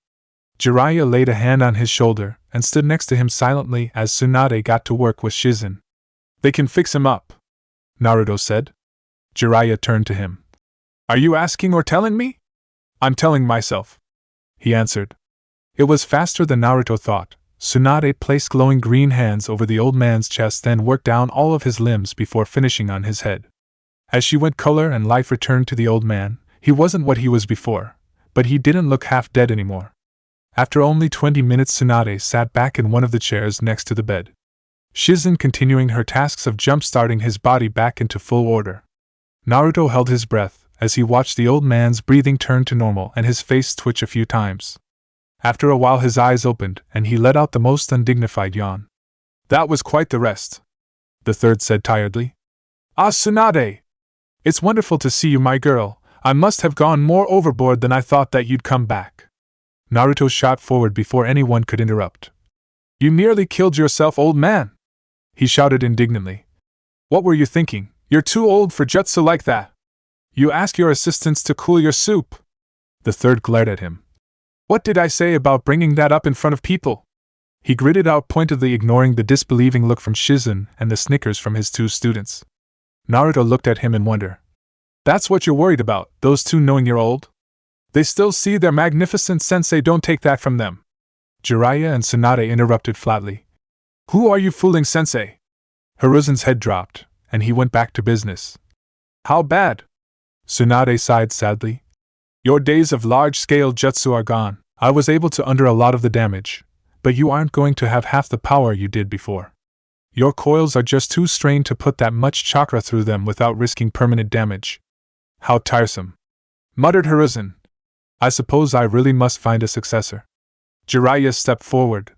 Jiraiya laid a hand on his shoulder and stood next to him silently as Tsunade got to work with Shizen. They can fix him up, Naruto said. Jiraiya turned to him. Are you asking or telling me? I'm telling myself, he answered. It was faster than Naruto thought. Tsunade placed glowing green hands over the old man's chest, then worked down all of his limbs before finishing on his head. As she went, color and life returned to the old man. He wasn't what he was before, but he didn't look half dead anymore. After only 20 minutes, Tsunade sat back in one of the chairs next to the bed. Shizen continuing her tasks of jump-starting his body back into full order. Naruto held his breath as he watched the old man's breathing turn to normal and his face twitch a few times. After a while his eyes opened and he let out the most undignified yawn. That was quite the rest, the third said tiredly. Ah, Tsunade! It's wonderful to see you, my girl. I must have gone more overboard than I thought that you'd come back. Naruto shot forward before anyone could interrupt. You nearly killed yourself, old man! He shouted indignantly. What were you thinking? You're too old for jutsu like that. You ask your assistants to cool your soup. The third glared at him. What did I say about bringing that up in front of people? He gritted out pointedly, ignoring the disbelieving look from Shizen and the snickers from his two students. Naruto looked at him in wonder. That's what you're worried about, those two knowing you're old? They still see their magnificent sensei, don't take that from them. Jiraiya and Tsunade interrupted flatly. Who are you fooling, sensei? Hiruzen's head dropped, and he went back to business. How bad? Tsunade sighed sadly. Your days of large-scale jutsu are gone. I was able to undo a lot of the damage, but you aren't going to have half the power you did before. Your coils are just too strained to put that much chakra through them without risking permanent damage. How tiresome, muttered Hiruzen. I suppose I really must find a successor. Jiraiya stepped forward.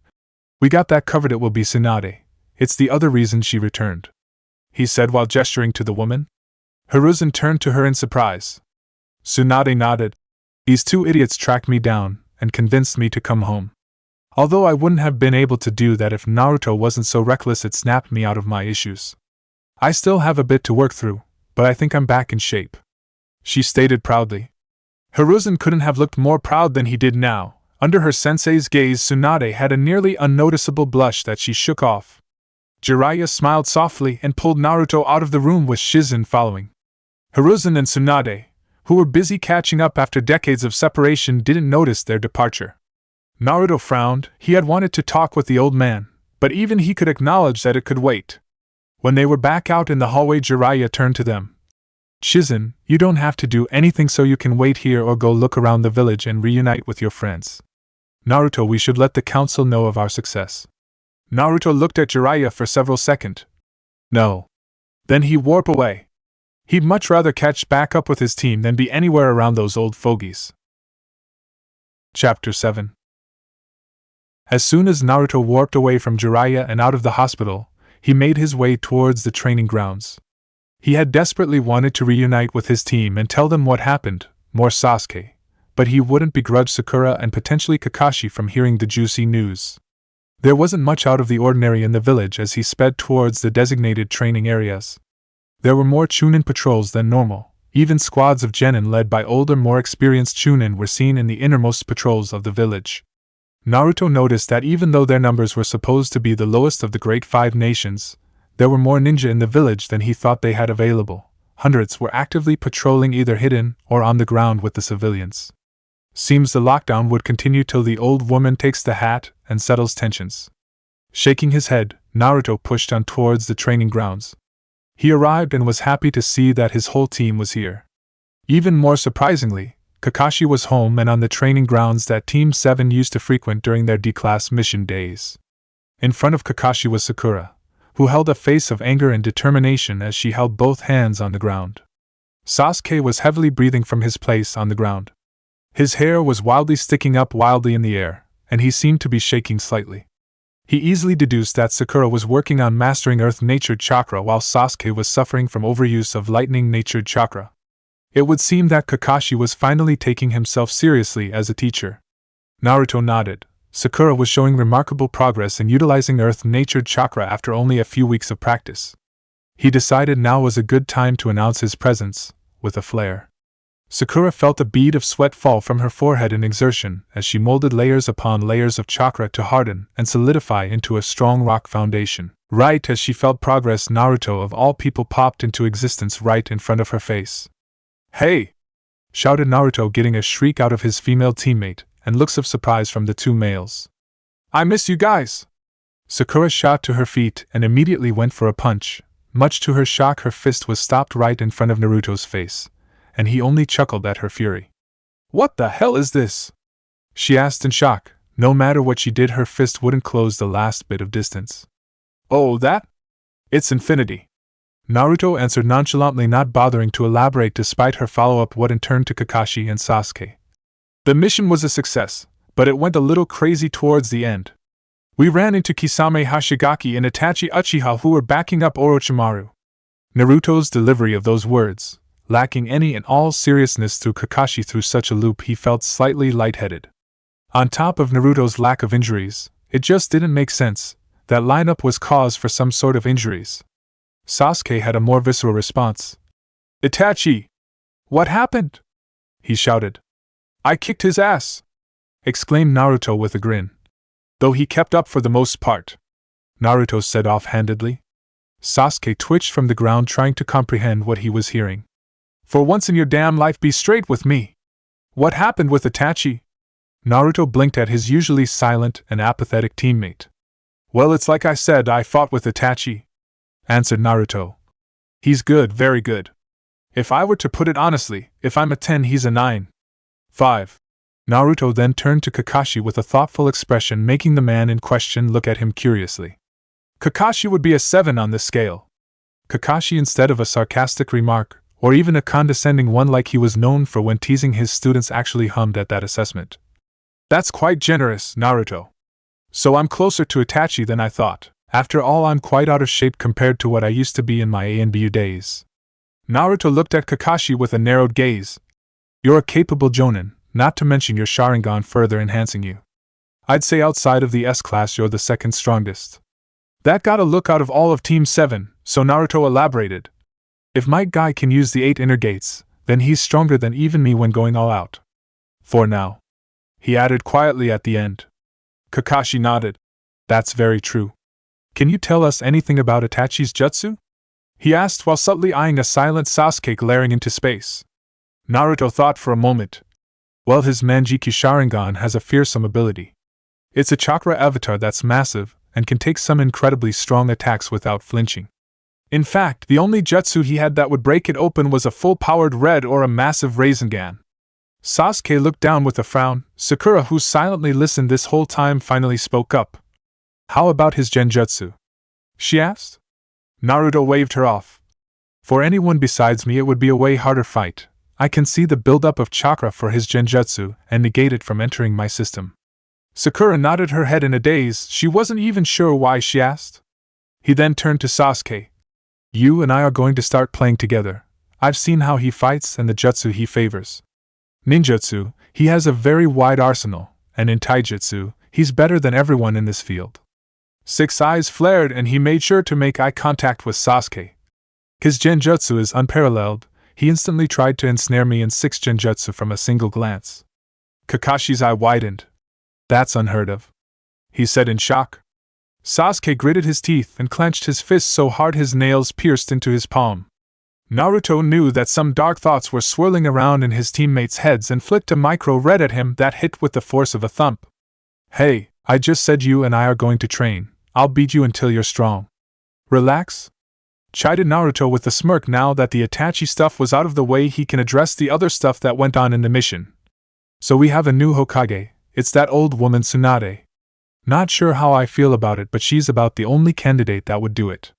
We got that covered, it will be Tsunade. It's the other reason she returned, he said while gesturing to the woman. Hiruzen turned to her in surprise. Tsunade nodded. These two idiots tracked me down and convinced me to come home. Although I wouldn't have been able to do that if Naruto wasn't so reckless, it snapped me out of my issues. I still have a bit to work through, but I think I'm back in shape, she stated proudly. Hiruzen couldn't have looked more proud than he did now. Under her sensei's gaze, Tsunade had a nearly unnoticeable blush that she shook off. Jiraiya smiled softly and pulled Naruto out of the room with Shizen following. Hiruzen and Tsunade, who were busy catching up after decades of separation, didn't notice their departure. Naruto frowned. He had wanted to talk with the old man, but even he could acknowledge that it could wait. When they were back out in the hallway, Jiraiya turned to them. Shizen, you don't have to do anything, so you can wait here or go look around the village and reunite with your friends. Naruto, we should let the council know of our success. Naruto looked at Jiraiya for several seconds. No. Then he warped away. He'd much rather catch back up with his team than be anywhere around those old fogies. Chapter 7. As soon as Naruto warped away from Jiraiya and out of the hospital, he made his way towards the training grounds. He had desperately wanted to reunite with his team and tell them what happened, more Sasuke, but he wouldn't begrudge Sakura and potentially Kakashi from hearing the juicy news. There wasn't much out of the ordinary in the village as he sped towards the designated training areas. There were more Chunin patrols than normal. Even squads of genin led by older, more experienced Chunin were seen in the innermost patrols of the village. Naruto noticed that even though their numbers were supposed to be the lowest of the Great Five Nations, there were more ninja in the village than he thought they had available. Hundreds were actively patrolling, either hidden or on the ground with the civilians. Seems the lockdown would continue till the old woman takes the hat and settles tensions. Shaking his head, Naruto pushed on towards the training grounds. He arrived and was happy to see that his whole team was here. Even more surprisingly, Kakashi was home and on the training grounds that Team 7 used to frequent during their D-class mission days. In front of Kakashi was Sakura, who held a face of anger and determination as she held both hands on the ground. Sasuke was heavily breathing from his place on the ground. His hair was wildly sticking up wildly in the air, and he seemed to be shaking slightly. He easily deduced that Sakura was working on mastering earth-natured chakra while Sasuke was suffering from overuse of lightning-natured chakra. It would seem that Kakashi was finally taking himself seriously as a teacher. Naruto nodded. Sakura was showing remarkable progress in utilizing earth-natured chakra after only a few weeks of practice. He decided now was a good time to announce his presence, with a flare. Sakura felt a bead of sweat fall from her forehead in exertion as she molded layers upon layers of chakra to harden and solidify into a strong rock foundation. Right as she felt progress, Naruto of all people popped into existence right in front of her face. "Hey!" shouted Naruto, getting a shriek out of his female teammate and looks of surprise from the two males. "I miss you guys!" Sakura shot to her feet and immediately went for a punch. Much to her shock, her fist was stopped right in front of Naruto's face, and he only chuckled at her fury. "What the hell is this?" she asked in shock. No matter what she did, her fist wouldn't close the last bit of distance. "Oh, that? It's infinity," Naruto answered nonchalantly, not bothering to elaborate despite her follow-up what in turn to Kakashi and Sasuke. "The mission was a success, but it went a little crazy towards the end. We ran into Kisame Hashigaki and Itachi Uchiha, who were backing up Orochimaru." Naruto's delivery of those words, lacking any and all seriousness, threw Kakashi through such a loop he felt slightly lightheaded. On top of Naruto's lack of injuries, it just didn't make sense. That lineup was cause for some sort of injuries. Sasuke had a more visceral response. "Itachi! What happened?" he shouted. "I kicked his ass!" exclaimed Naruto with a grin. "Though he kept up for the most part," Naruto said offhandedly. Sasuke twitched from the ground, trying to comprehend what he was hearing. "For once in your damn life, be straight with me. What happened with Itachi?" Naruto blinked at his usually silent and apathetic teammate. "Well, it's like I said, I fought with Itachi," answered Naruto. "He's good, very good. If I were to put it honestly, if I'm a 10, he's a 9. 5. Naruto then turned to Kakashi with a thoughtful expression, making the man in question look at him curiously. "Kakashi would be a 7 on this scale." Kakashi, instead of a sarcastic remark, or even a condescending one like he was known for when teasing his students, actually hummed at that assessment. "That's quite generous, Naruto. So I'm closer to Itachi than I thought. After all, I'm quite out of shape compared to what I used to be in my ANBU days." Naruto looked at Kakashi with a narrowed gaze. "You're a capable jonin, not to mention your Sharingan further enhancing you. I'd say outside of the S-class you're the second strongest." That got a look out of all of Team 7, so Naruto elaborated. "If my guy can use the 8 inner gates, then he's stronger than even me when going all out. For now," he added quietly at the end. Kakashi nodded. "That's very true. Can you tell us anything about Itachi's jutsu?" he asked while subtly eyeing a silent Sasuke glaring into space. Naruto thought for a moment. Well, his Manjiki Sharingan has a fearsome ability. It's a chakra avatar that's massive and can take some incredibly strong attacks without flinching. In fact, the only jutsu he had that would break it open was a full-powered red or a massive Rasengan. Sasuke looked down with a frown. Sakura, who silently listened this whole time, finally spoke up. How about his genjutsu? She asked. Naruto waved her off. For anyone besides me it would be a way harder fight. I can see the buildup of chakra for his genjutsu and negate it from entering my system. Sakura nodded her head in a daze. She wasn't even sure why she asked. He then turned to Sasuke. You and I are going to start playing together. I've seen how he fights and the jutsu he favors. Ninjutsu, he has a very wide arsenal, and in taijutsu, he's better than everyone in this field. Six eyes flared and he made sure to make eye contact with Sasuke. His genjutsu is unparalleled. He instantly tried to ensnare me in 6 genjutsu from a single glance. Kakashi's eye widened. That's unheard of, he said in shock. Sasuke gritted his teeth and clenched his fist so hard his nails pierced into his palm. Naruto knew that some dark thoughts were swirling around in his teammates' heads and flicked a micro-red at him that hit with the force of a thump. Hey, I just said you and I are going to train. I'll beat you until you're strong. Relax? Chided Naruto with a smirk. Now that the Itachi stuff was out of the way, he can address the other stuff that went on in the mission. So we have a new Hokage. It's that old woman Tsunade. Not sure how I feel about it, but she's about the only candidate that would do it.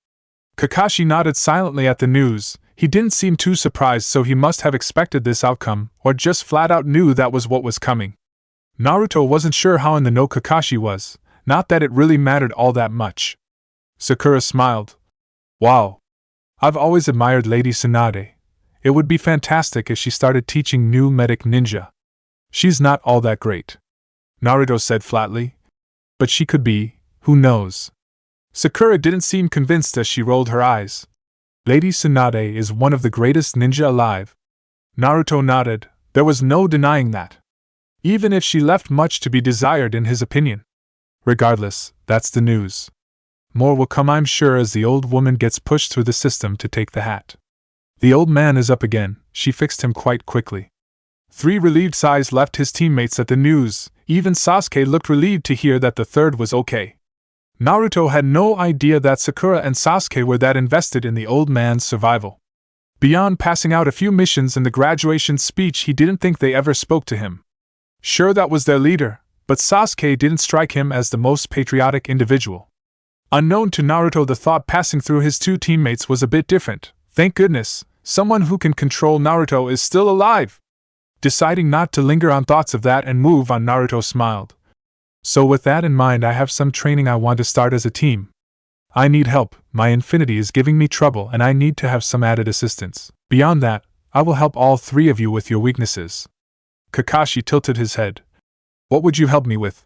Kakashi nodded silently at the news. He didn't seem too surprised, so he must have expected this outcome, or just flat out knew that was what was coming. Naruto wasn't sure how in the know Kakashi was, not that it really mattered all that much. Sakura smiled. Wow. I've always admired Lady Tsunade. It would be fantastic if she started teaching new medic ninja. She's not all that great, Naruto said flatly. But she could be, who knows? Sakura didn't seem convinced as she rolled her eyes. Lady Tsunade is one of the greatest ninja alive. Naruto nodded. There was no denying that. Even if she left much to be desired in his opinion. Regardless, that's the news. More will come, I'm sure, as the old woman gets pushed through the system to take the hat. The old man is up again. She fixed him quite quickly. 3 relieved sighs left his teammates at the news. Even Sasuke looked relieved to hear that the third was okay. Naruto had no idea that Sakura and Sasuke were that invested in the old man's survival. Beyond passing out a few missions and the graduation speech, he didn't think they ever spoke to him. Sure, that was their leader, but Sasuke didn't strike him as the most patriotic individual. Unknown to Naruto, the thought passing through his 2 teammates was a bit different. Thank goodness, someone who can control Naruto is still alive. Deciding not to linger on thoughts of that and move on, Naruto smiled. So with that in mind, I have some training I want to start as a team. I need help, my infinity is giving me trouble and I need to have some added assistance. Beyond that, I will help all 3 of you with your weaknesses. Kakashi tilted his head. What would you help me with?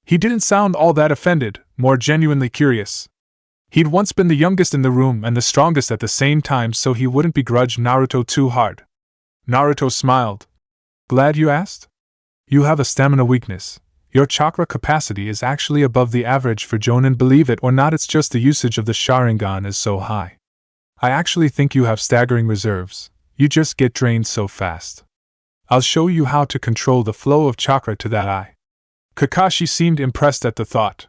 He didn't sound all that offended, more genuinely curious. He'd once been the youngest in the room and the strongest at the same time, so he wouldn't begrudge Naruto too hard. Naruto smiled. Glad you asked? You have a stamina weakness. Your chakra capacity is actually above the average for Jonin, believe it or not. It's just the usage of the Sharingan is so high. I actually think you have staggering reserves. You just get drained so fast. I'll show you how to control the flow of chakra to that eye. Kakashi seemed impressed at the thought.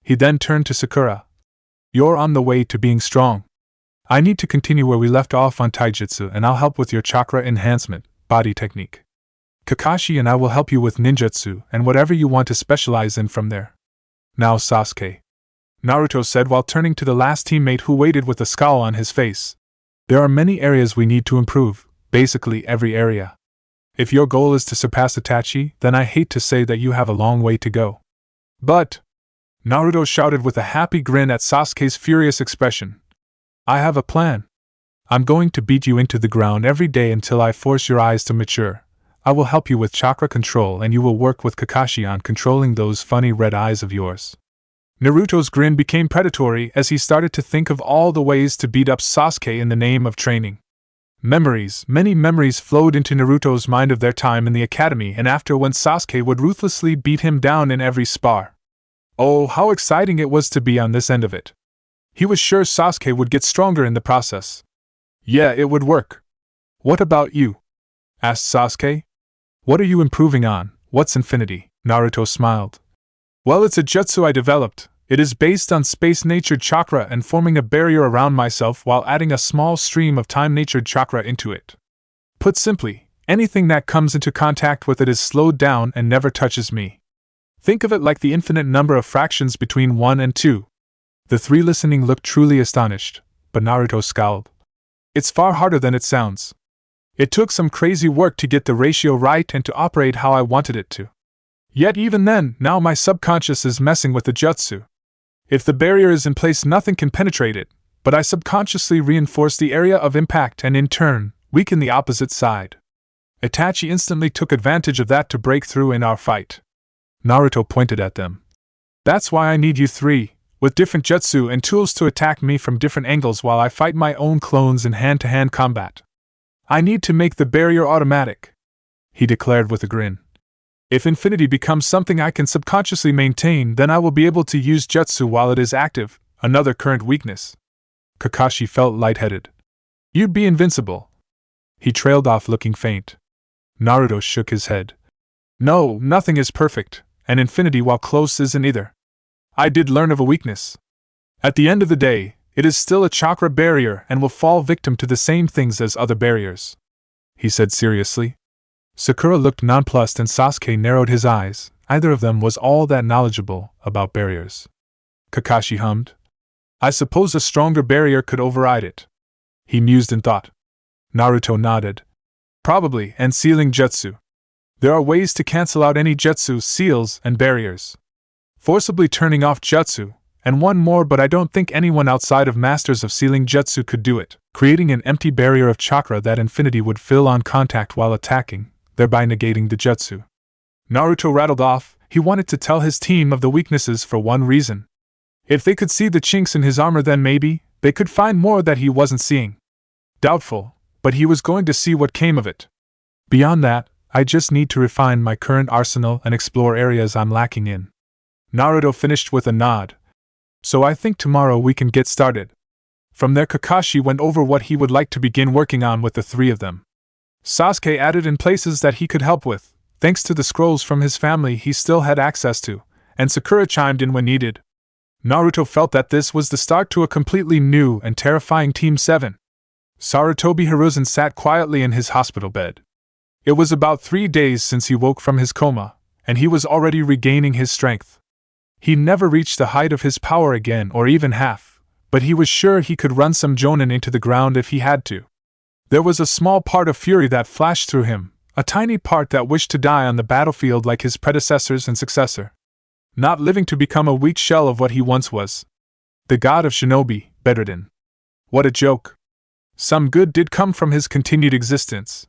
He then turned to Sakura. You're on the way to being strong. I need to continue where we left off on taijutsu, and I'll help with your chakra enhancement, body technique. Kakashi and I will help you with ninjutsu and whatever you want to specialize in from there. Now Sasuke, Naruto said while turning to the last teammate who waited with a scowl on his face. There are many areas we need to improve, basically every area. If your goal is to surpass Itachi, then I hate to say that you have a long way to go. But, Naruto shouted with a happy grin at Sasuke's furious expression, I have a plan. I'm going to beat you into the ground every day until I force your eyes to mature. I will help you with chakra control and you will work with Kakashi on controlling those funny red eyes of yours. Naruto's grin became predatory as he started to think of all the ways to beat up Sasuke in the name of training. Memories, many memories flowed into Naruto's mind of their time in the academy and after, when Sasuke would ruthlessly beat him down in every spar. Oh, how exciting it was to be on this end of it. He was sure Sasuke would get stronger in the process. Yeah, it would work. What about you? Asked Sasuke. What are you improving on? What's infinity? Naruto smiled. Well, it's a jutsu I developed. It is based on space-natured chakra and forming a barrier around myself while adding a small stream of time-natured chakra into it. Put simply, anything that comes into contact with it is slowed down and never touches me. Think of it like the infinite number of fractions between 1 and 2. The three listening looked truly astonished, but Naruto scowled. It's far harder than it sounds. It took some crazy work to get the ratio right and to operate how I wanted it to. Yet even then, now my subconscious is messing with the jutsu. If the barrier is in place, nothing can penetrate it, but I subconsciously reinforce the area of impact and in turn, weaken the opposite side. Itachi instantly took advantage of that to break through in our fight. Naruto pointed at them. That's why I need you three, with different jutsu and tools to attack me from different angles while I fight my own clones in hand-to-hand combat. I need to make the barrier automatic, he declared with a grin. If infinity becomes something I can subconsciously maintain, then I will be able to use jutsu while it is active, another current weakness. Kakashi felt lightheaded. You'd be invincible. He trailed off looking faint. Naruto shook his head. No, nothing is perfect, and infinity while close isn't either. I did learn of a weakness. At the end of the day, it is still a chakra barrier and will fall victim to the same things as other barriers, he said seriously. Sakura looked nonplussed and Sasuke narrowed his eyes. Either of them was all that knowledgeable about barriers. Kakashi hummed. I suppose a stronger barrier could override it. He mused in thought. Naruto nodded. Probably, and sealing jutsu. There are ways to cancel out any jutsu, seals, and barriers. Forcibly turning off jutsu, and one more, but I don't think anyone outside of masters of sealing jutsu could do it, creating an empty barrier of chakra that infinity would fill on contact while attacking, thereby negating the jutsu. Naruto rattled off. He wanted to tell his team of the weaknesses for one reason. If they could see the chinks in his armor, then maybe they could find more that he wasn't seeing. Doubtful, but he was going to see what came of it. Beyond that, I just need to refine my current arsenal and explore areas I'm lacking in. Naruto finished with a nod. So I think tomorrow we can get started. From there, Kakashi went over what he would like to begin working on with the three of them. Sasuke added in places that he could help with, thanks to the scrolls from his family he still had access to, and Sakura chimed in when needed. Naruto felt that this was the start to a completely new and terrifying Team 7. Sarutobi Hiruzen sat quietly in his hospital bed. It was about 3 days since he woke from his coma, and he was already regaining his strength. He never reached the height of his power again, or even half, but he was sure he could run some jonin into the ground if he had to. There was a small part of fury that flashed through him, a tiny part that wished to die on the battlefield like his predecessors and successor. Not living to become a weak shell of what he once was. The god of shinobi, Bedouin. What a joke. Some good did come from his continued existence.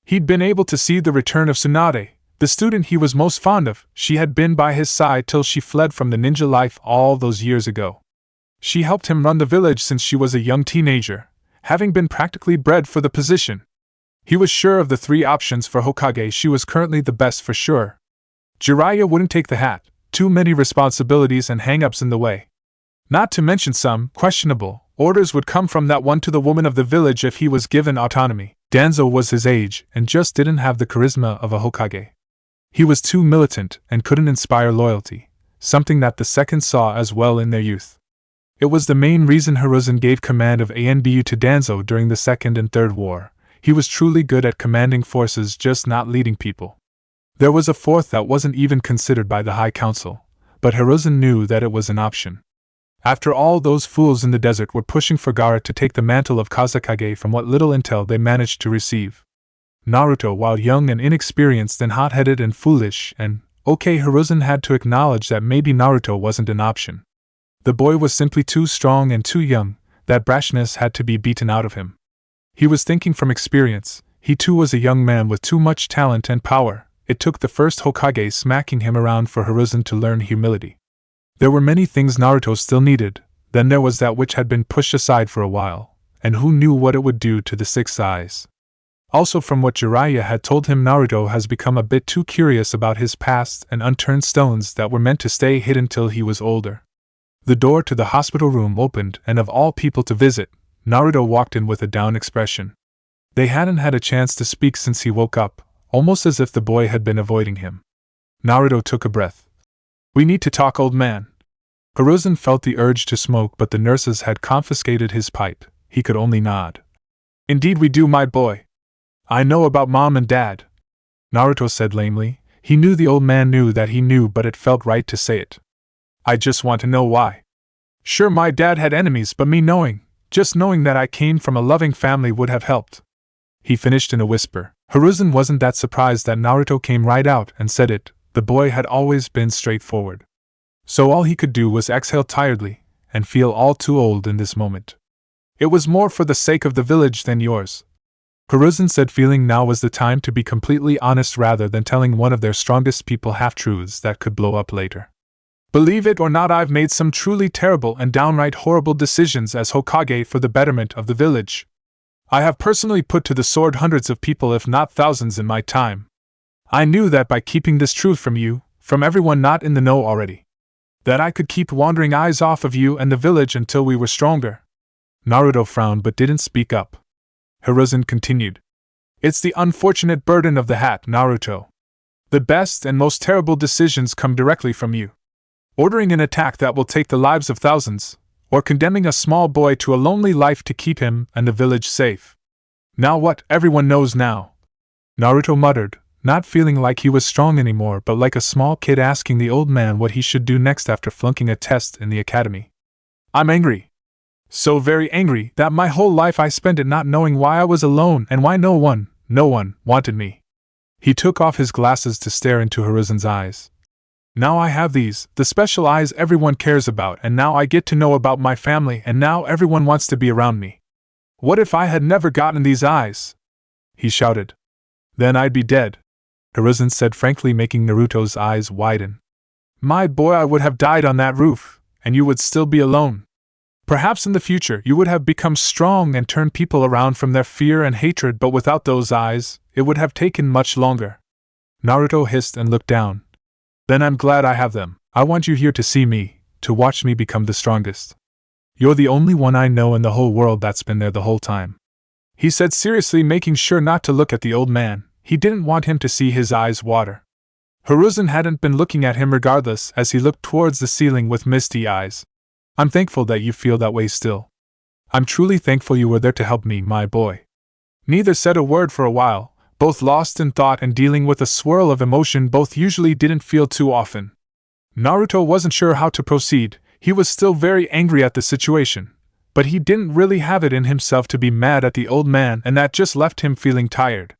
He'd been able to see the return of Tsunade, the student he was most fond of. She had been by his side till she fled from the ninja life all those years ago. She helped him run the village since she was a young teenager, having been practically bred for the position. He was sure of the 3 options for Hokage, she was currently the best for sure. Jiraiya wouldn't take the hat, too many responsibilities and hang-ups in the way. Not to mention some questionable orders would come from that one to the woman of the village if he was given autonomy. Danzo was his age and just didn't have the charisma of a Hokage. He was too militant and couldn't inspire loyalty, something that the second saw as well in their youth. It was the main reason Hiruzen gave command of ANBU to Danzo during the Second and Third War. He was truly good at commanding forces, just not leading people. There was a fourth that wasn't even considered by the High Council, but Hiruzen knew that it was an option. After all, those fools in the desert were pushing for Gaara to take the mantle of Kazekage from what little intel they managed to receive. Naruto, while young and inexperienced and hot-headed and foolish, Hiruzen had to acknowledge that maybe Naruto wasn't an option. The boy was simply too strong and too young, that brashness had to be beaten out of him. He was thinking from experience, he too was a young man with too much talent and power. It took the first Hokage smacking him around for Hiruzen to learn humility. There were many things Naruto still needed, then there was that which had been pushed aside for a while, and who knew what it would do to the Six Eyes. Also, from what Jiraiya had told him, Naruto has become a bit too curious about his past and unturned stones that were meant to stay hidden till he was older. The door to the hospital room opened, and of all people to visit, Naruto walked in with a down expression. They hadn't had a chance to speak since he woke up, almost as if the boy had been avoiding him. Naruto took a breath. "We need to talk, old man." Hiruzen felt the urge to smoke, but the nurses had confiscated his pipe. He could only nod. "Indeed we do, my boy. I know about Mom and Dad," Naruto said lamely. He knew the old man knew that he knew, but it felt right to say it. "I just want to know why. Sure, my dad had enemies, but just knowing that I came from a loving family would have helped," he finished in a whisper. Hiruzen wasn't that surprised that Naruto came right out and said it. The boy had always been straightforward. So all he could do was exhale tiredly, and feel all too old in this moment. "It was more for the sake of the village than yours," Hiruzen said, feeling now was the time to be completely honest rather than telling one of their strongest people half-truths that could blow up later. "Believe it or not, I've made some truly terrible and downright horrible decisions as Hokage for the betterment of the village. I have personally put to the sword hundreds of people, if not thousands, in my time. I knew that by keeping this truth from you, from everyone not in the know already, that I could keep wandering eyes off of you and the village until we were stronger." Naruto frowned but didn't speak up. Hiruzen continued. "It's the unfortunate burden of the hat, Naruto. The best and most terrible decisions come directly from you. Ordering an attack that will take the lives of thousands, or condemning a small boy to a lonely life to keep him and the village safe. Now what? Everyone knows now," Naruto muttered, not feeling like he was strong anymore but like a small kid asking the old man what he should do next after flunking a test in the academy. "I'm angry. So very angry that my whole life I spent it not knowing why I was alone and why no one wanted me." He took off his glasses to stare into Hiruzen's eyes. "Now I have these, the special eyes everyone cares about, and now I get to know about my family, and now everyone wants to be around me. What if I had never gotten these eyes?" he shouted. "Then I'd be dead," Hiruzen said frankly, making Naruto's eyes widen. "My boy, I would have died on that roof, and you would still be alone. Perhaps in the future you would have become strong and turned people around from their fear and hatred, but without those eyes, it would have taken much longer." Naruto hissed and looked down. "Then I'm glad I have them. I want you here to see me, to watch me become the strongest. You're the only one I know in the whole world that's been there the whole time," he said seriously, making sure not to look at the old man. He didn't want him to see his eyes water. Hiruzen hadn't been looking at him regardless as he looked towards the ceiling with misty eyes. "I'm thankful that you feel that way still. I'm truly thankful you were there to help me, my boy." Neither said a word for a while, both lost in thought and dealing with a swirl of emotion both usually didn't feel too often. Naruto wasn't sure how to proceed. He was still very angry at the situation, but he didn't really have it in himself to be mad at the old man, and that just left him feeling tired.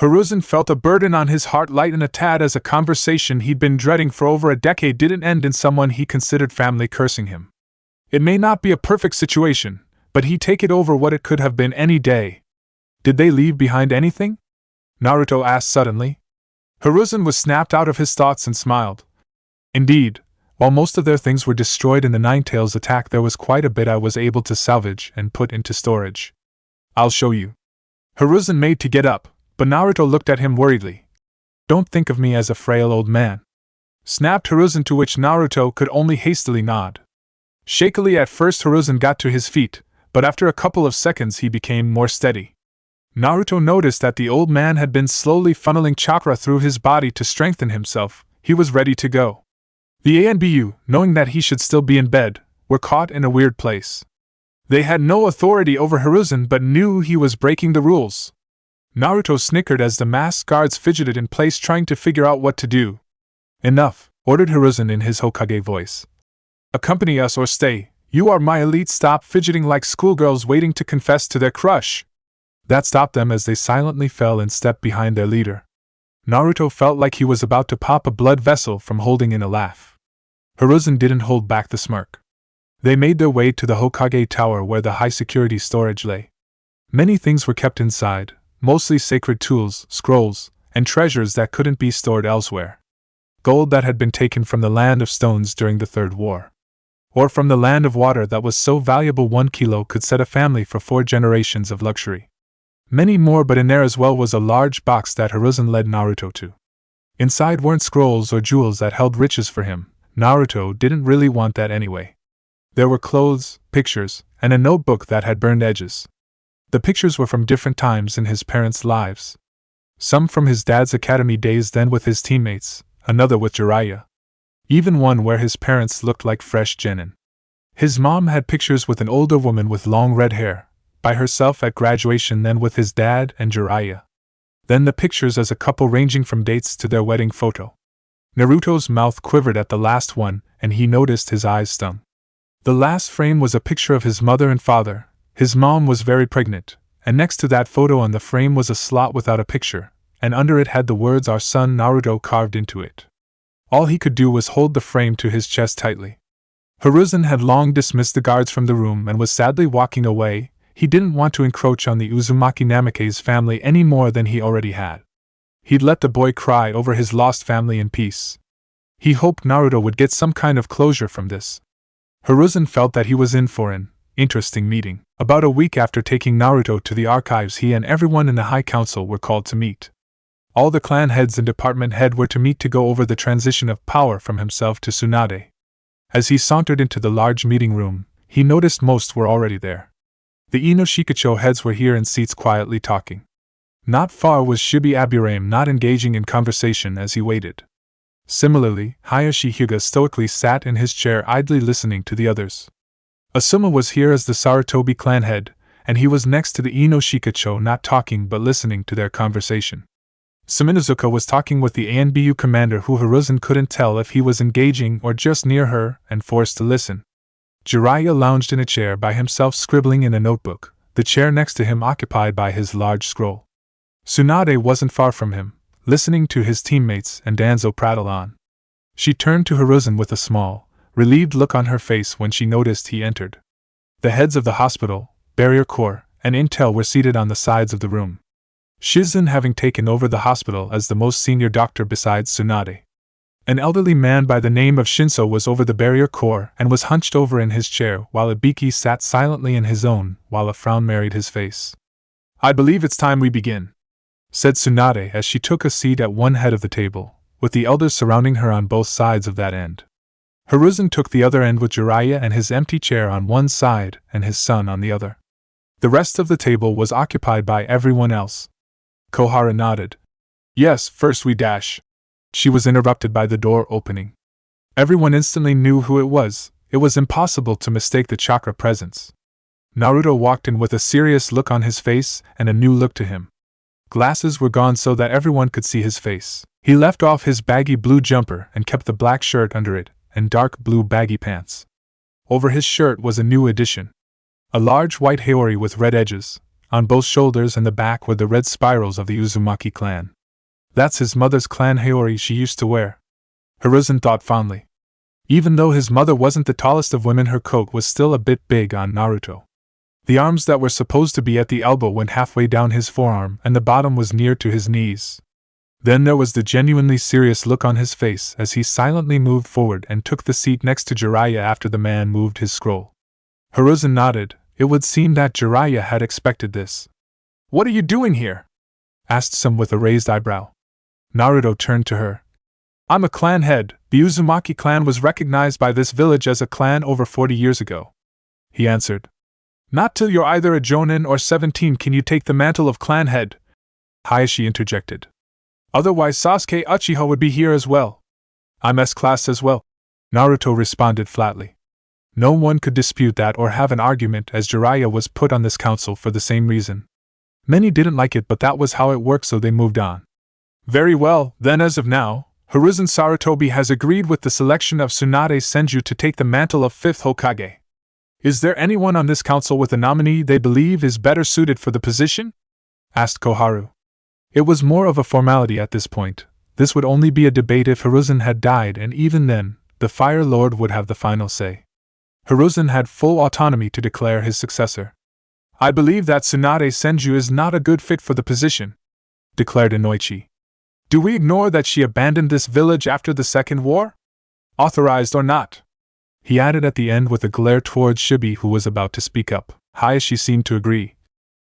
Hiruzen felt a burden on his heart lighten a tad as a conversation he'd been dreading for over a decade didn't end in someone he considered family cursing him. It may not be a perfect situation, but he'd take it over what it could have been any day. "Did they leave behind anything?" Naruto asked suddenly. Hiruzen was snapped out of his thoughts and smiled. "Indeed, while most of their things were destroyed in the Ninetales attack, there was quite a bit I was able to salvage and put into storage. I'll show you." Hiruzen made to get up, but Naruto looked at him worriedly. "Don't think of me as a frail old man," snapped Hiruzen, to which Naruto could only hastily nod. Shakily at first Hiruzen got to his feet, but after a couple of seconds he became more steady. Naruto noticed that the old man had been slowly funneling chakra through his body to strengthen himself. He was ready to go. The ANBU, knowing that he should still be in bed, were caught in a weird place. They had no authority over Hiruzen but knew he was breaking the rules. Naruto snickered as the masked guards fidgeted in place trying to figure out what to do. "Enough," ordered Hiruzen in his Hokage voice. "Accompany us or stay. You are my elite. Stop fidgeting like schoolgirls waiting to confess to their crush." That stopped them as they silently fell in step behind their leader. Naruto felt like he was about to pop a blood vessel from holding in a laugh. Hiruzen didn't hold back the smirk. They made their way to the Hokage Tower where the high-security storage lay. Many things were kept inside, mostly sacred tools, scrolls, and treasures that couldn't be stored elsewhere. Gold that had been taken from the land of stones during the Third War. Or from the land of water that was so valuable 1 kilo could set a family for 4 generations of luxury. Many more, but in there as well was a large box that Hiruzen led Naruto to. Inside weren't scrolls or jewels that held riches for him. Naruto didn't really want that anyway. There were clothes, pictures, and a notebook that had burned edges. The pictures were from different times in his parents' lives. Some from his dad's academy days, then with his teammates, another with Jiraiya. Even one where his parents looked like fresh genin. His mom had pictures with an older woman with long red hair, by herself at graduation, then with his dad and Jiraiya. Then the pictures as a couple ranging from dates to their wedding photo. Naruto's mouth quivered at the last one, and he noticed his eyes stung. The last frame was a picture of his mother and father. His mom was very pregnant, and next to that photo on the frame was a slot without a picture, and under it had the words "Our son Naruto" carved into it. All he could do was hold the frame to his chest tightly. Hiruzen had long dismissed the guards from the room and was sadly walking away. He didn't want to encroach on the Uzumaki Namake's family any more than he already had. He'd let the boy cry over his lost family in peace. He hoped Naruto would get some kind of closure from this. Hiruzen felt that he was in for an interesting meeting. About a week after taking Naruto to the archives, he and everyone in the High Council were called to meet. All the clan heads and department head were to meet to go over the transition of power from himself to Tsunade. As he sauntered into the large meeting room, he noticed most were already there. The Inoshikacho heads were here in seats quietly talking. Not far was Shibi Aburame not engaging in conversation as he waited. Similarly, Hayashi Hyuga stoically sat in his chair idly listening to the others. Asuma was here as the Sarutobi clan head, and he was next to the Inoshikacho not talking but listening to their conversation. Suminazuka was talking with the ANBU commander, who Hiruzen couldn't tell if he was engaging or just near her and forced to listen. Jiraiya lounged in a chair by himself scribbling in a notebook, the chair next to him occupied by his large scroll. Tsunade wasn't far from him, listening to his teammates and Danzo prattle on. She turned to Hiruzen with a small, relieved look on her face when she noticed he entered. The heads of the hospital, Barrier Corps, and Intel were seated on the sides of the room. Shizen having taken over the hospital as the most senior doctor besides Tsunade. An elderly man by the name of Shinso was over the Barrier Corps and was hunched over in his chair while Ibiki sat silently in his own while a frown married his face. "I believe it's time we begin," said Tsunade as she took a seat at one head of the table, with the elders surrounding her on both sides of that end. Hiruzen took the other end with Jiraiya and his empty chair on one side and his son on the other. The rest of the table was occupied by everyone else. Kohara nodded. "Yes, first we dash." She was interrupted by the door opening. Everyone instantly knew who it was. It was impossible to mistake the chakra presence. Naruto walked in with a serious look on his face and a new look to him. Glasses were gone so that everyone could see his face. He left off his baggy blue jumper and kept the black shirt under it and dark blue baggy pants. Over his shirt was a new addition. A large white haori with red edges. On both shoulders and the back were the red spirals of the Uzumaki clan. That's his mother's clan haori she used to wear. Hiruzen thought fondly. Even though his mother wasn't the tallest of women, her coat was still a bit big on Naruto. The arms that were supposed to be at the elbow went halfway down his forearm and the bottom was near to his knees. Then there was the genuinely serious look on his face as he silently moved forward and took the seat next to Jiraiya after the man moved his scroll. Hiruzen nodded. It would seem that Jiraiya had expected this. "What are you doing here?" asked Sum with a raised eyebrow. Naruto turned to her. "I'm a clan head. The Uzumaki clan was recognized by this village as a clan over 40 years ago," he answered. "Not till you're either a Jonin or 17 can you take the mantle of clan head," Hayashi interjected. "Otherwise Sasuke Uchiha would be here as well." "I'm S-class as well," Naruto responded flatly. No one could dispute that or have an argument, as Jiraiya was put on this council for the same reason. Many didn't like it, but that was how it worked, so they moved on. "Very well, then as of now, Hiruzen Sarutobi has agreed with the selection of Tsunade Senju to take the mantle of 5th Hokage. Is there anyone on this council with a nominee they believe is better suited for the position?" asked Koharu. It was more of a formality at this point. This would only be a debate if Hiruzen had died, and even then, the Fire Lord would have the final say. Hiruzen had full autonomy to declare his successor. "I believe that Tsunade Senju is not a good fit for the position," declared Inoichi. "Do we ignore that she abandoned this village after the Second War? Authorized or not?" he added at the end with a glare towards Shibi, who was about to speak up. Hayashi seemed to agree.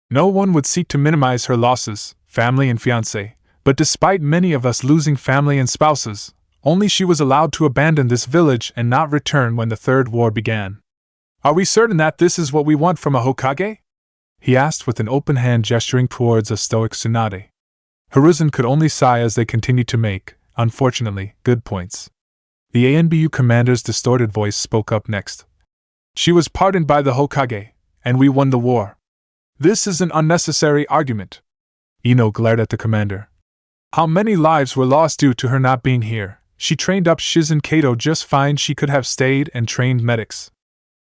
"No one would seek to minimize her losses, family and fiancé, but despite many of us losing family and spouses, only she was allowed to abandon this village and not return when the Third War began. Are we certain that this is what we want from a Hokage? He asked with an open hand gesturing towards a stoic Tsunade. Hiruzen could only sigh as they continued to make, unfortunately, good points. The ANBU commander's distorted voice spoke up next. She was pardoned by the Hokage, and we won the war. This is an unnecessary argument. Ino glared at the commander. How many lives were lost due to her not being here? She trained up Shizen Kato just fine. She could have stayed and trained medics.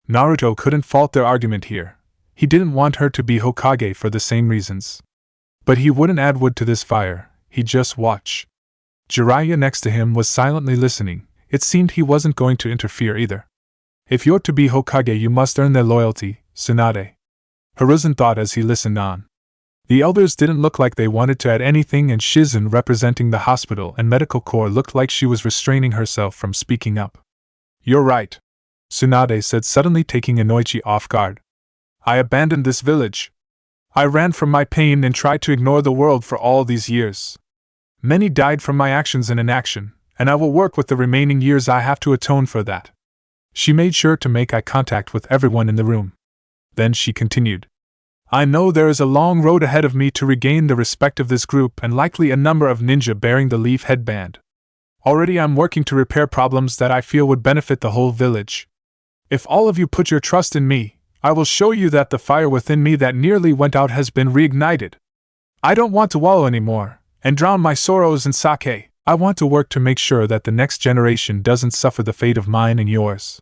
Naruto couldn't fault their argument here. He didn't want her to be Hokage for the same reasons. But he wouldn't add wood to this fire, he'd just watch. Jiraiya next to him was silently listening. It seemed he wasn't going to interfere either. If you're to be Hokage, you must earn their loyalty, Tsunade. Hiruzen thought as he listened on. The elders didn't look like they wanted to add anything, and Shizen, representing the hospital and medical corps, looked like she was restraining herself from speaking up. You're right, Tsunade said, suddenly taking Inoichi off guard. I abandoned this village. I ran from my pain and tried to ignore the world for all these years. Many died from my actions and inaction, and I will work with the remaining years I have to atone for that. She made sure to make eye contact with everyone in the room. Then she continued. I know there is a long road ahead of me to regain the respect of this group and likely a number of ninja bearing the leaf headband. Already I'm working to repair problems that I feel would benefit the whole village. If all of you put your trust in me, I will show you that the fire within me that nearly went out has been reignited. I don't want to wallow anymore and drown my sorrows in sake. I want to work to make sure that the next generation doesn't suffer the fate of mine and yours.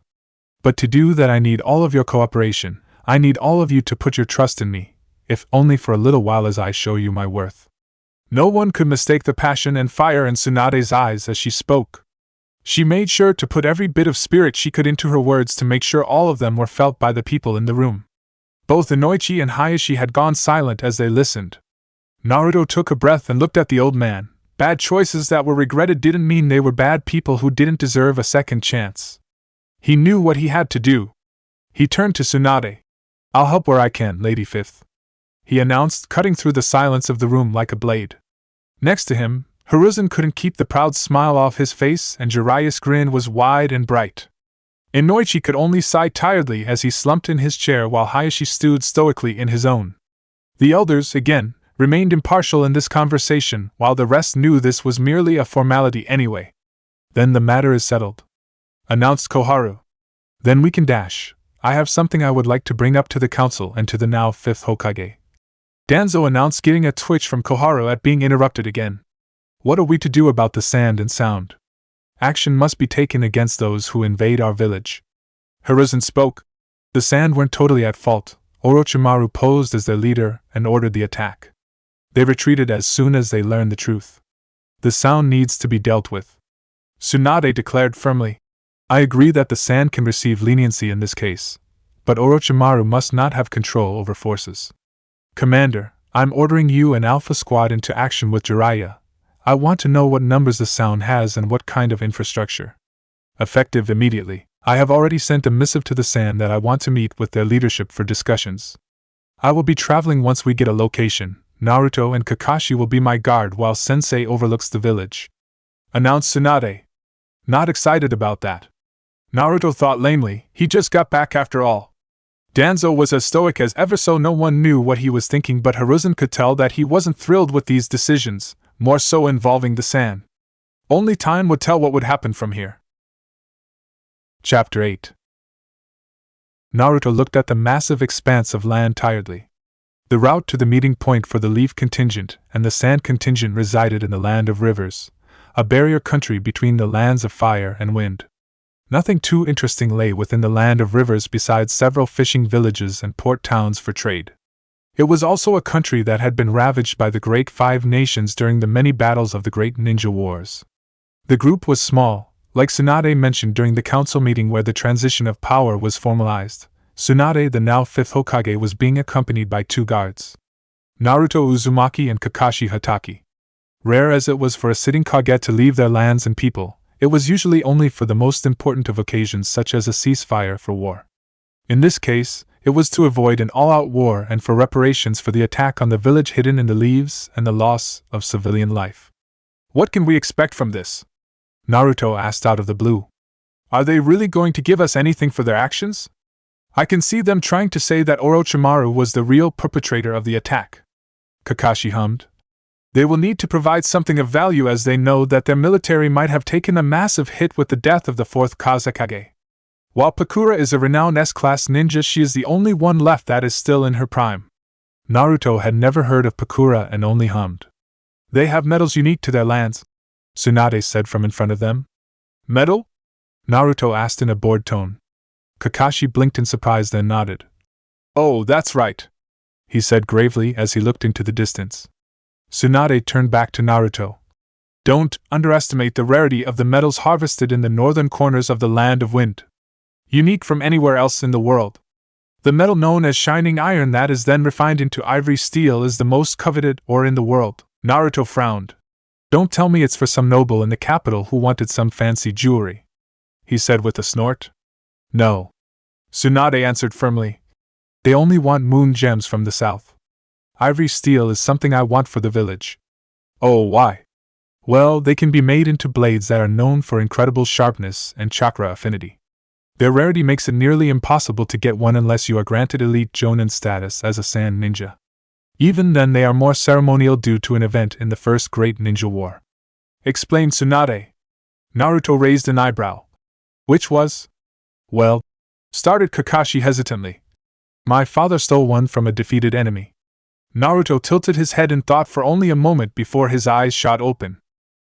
But to do that I need all of your cooperation. I need all of you to put your trust in me, if only for a little while as I show you my worth. No one could mistake the passion and fire in Tsunade's eyes as she spoke. She made sure to put every bit of spirit she could into her words to make sure all of them were felt by the people in the room. Both Inoichi and Hayashi had gone silent as they listened. Naruto took a breath and looked at the old man. Bad choices that were regretted didn't mean they were bad people who didn't deserve a second chance. He knew what he had to do. He turned to Tsunade. I'll help where I can, Lady Fifth, he announced, cutting through the silence of the room like a blade. Next to him, Hiruzen couldn't keep the proud smile off his face, and Jiraiya's grin was wide and bright. Inoichi could only sigh tiredly as he slumped in his chair while Hayashi stood stoically in his own. The elders, again, remained impartial in this conversation, while the rest knew this was merely a formality anyway. Then the matter is settled, announced Koharu. Then we can dash. I have something I would like to bring up to the council and to the now fifth Hokage. Danzo announced, getting a twitch from Koharu at being interrupted again. What are we to do about the sand and sound? Action must be taken against those who invade our village. Hiruzen spoke. The sand weren't totally at fault. Orochimaru posed as their leader and ordered the attack. They retreated as soon as they learned the truth. The sound needs to be dealt with, Tsunade declared firmly. I agree that the sand can receive leniency in this case, but Orochimaru must not have control over forces. Commander, I'm ordering you and Alpha Squad into action with Jiraiya. I want to know what numbers the sound has and what kind of infrastructure. Effective immediately. I have already sent a missive to the sand that I want to meet with their leadership for discussions. I will be traveling once we get a location. Naruto and Kakashi will be my guard while Sensei overlooks the village, announced Tsunade. Not excited about that, Naruto thought lamely. He just got back after all. Danzo was as stoic as ever, so no one knew what he was thinking, but Hiruzen could tell that he wasn't thrilled with these decisions, more so involving the sand. Only time would tell what would happen from here. Chapter 8. Naruto looked at the massive expanse of land tiredly. The route to the meeting point for the Leaf contingent and the Sand contingent resided in the Land of Rivers, a barrier country between the lands of fire and wind. Nothing too interesting lay within the Land of Rivers besides several fishing villages and port towns for trade. It was also a country that had been ravaged by the Great Five Nations during the many battles of the Great Ninja Wars. The group was small, like Tsunade mentioned during the council meeting where the transition of power was formalized. Tsunade, the now fifth Hokage, was being accompanied by 2 guards, Naruto Uzumaki and Kakashi Hatake. Rare as it was for a sitting Kage to leave their lands and people, it was usually only for the most important of occasions such as a ceasefire for war. In this case, it was to avoid an all-out war and for reparations for the attack on the village hidden in the leaves and the loss of civilian life. What can we expect from this? Naruto asked out of the blue. Are they really going to give us anything for their actions? I can see them trying to say that Orochimaru was the real perpetrator of the attack. Kakashi hummed. They will need to provide something of value as they know that their military might have taken a massive hit with the death of the 4th Kazekage. While Pakura is a renowned S-class ninja, she is the only one left that is still in her prime. Naruto had never heard of Pakura and only hummed. They have metals unique to their lands, Tsunade said from in front of them. Metal? Naruto asked in a bored tone. Kakashi blinked in surprise then nodded. Oh, that's right, he said gravely as he looked into the distance. Tsunade turned back to Naruto. Don't underestimate the rarity of the metals harvested in the northern corners of the Land of Wind. Unique from anywhere else in the world. The metal known as shining iron that is then refined into ivory steel is the most coveted ore in the world. Naruto frowned. Don't tell me it's for some noble in the capital who wanted some fancy jewelry, he said with a snort. No, Tsunade answered firmly. They only want moon gems from the south. Ivory steel is something I want for the village. Oh, why? Well, they can be made into blades that are known for incredible sharpness and chakra affinity. Their rarity makes it nearly impossible to get one unless you are granted elite Jonin status as a sand ninja. Even then they are more ceremonial due to an event in the First Great Ninja War, explained Tsunade. Naruto raised an eyebrow. Which was? Well, started Kakashi hesitantly. My father stole one from a defeated enemy. Naruto tilted his head in thought for only a moment before his eyes shot open.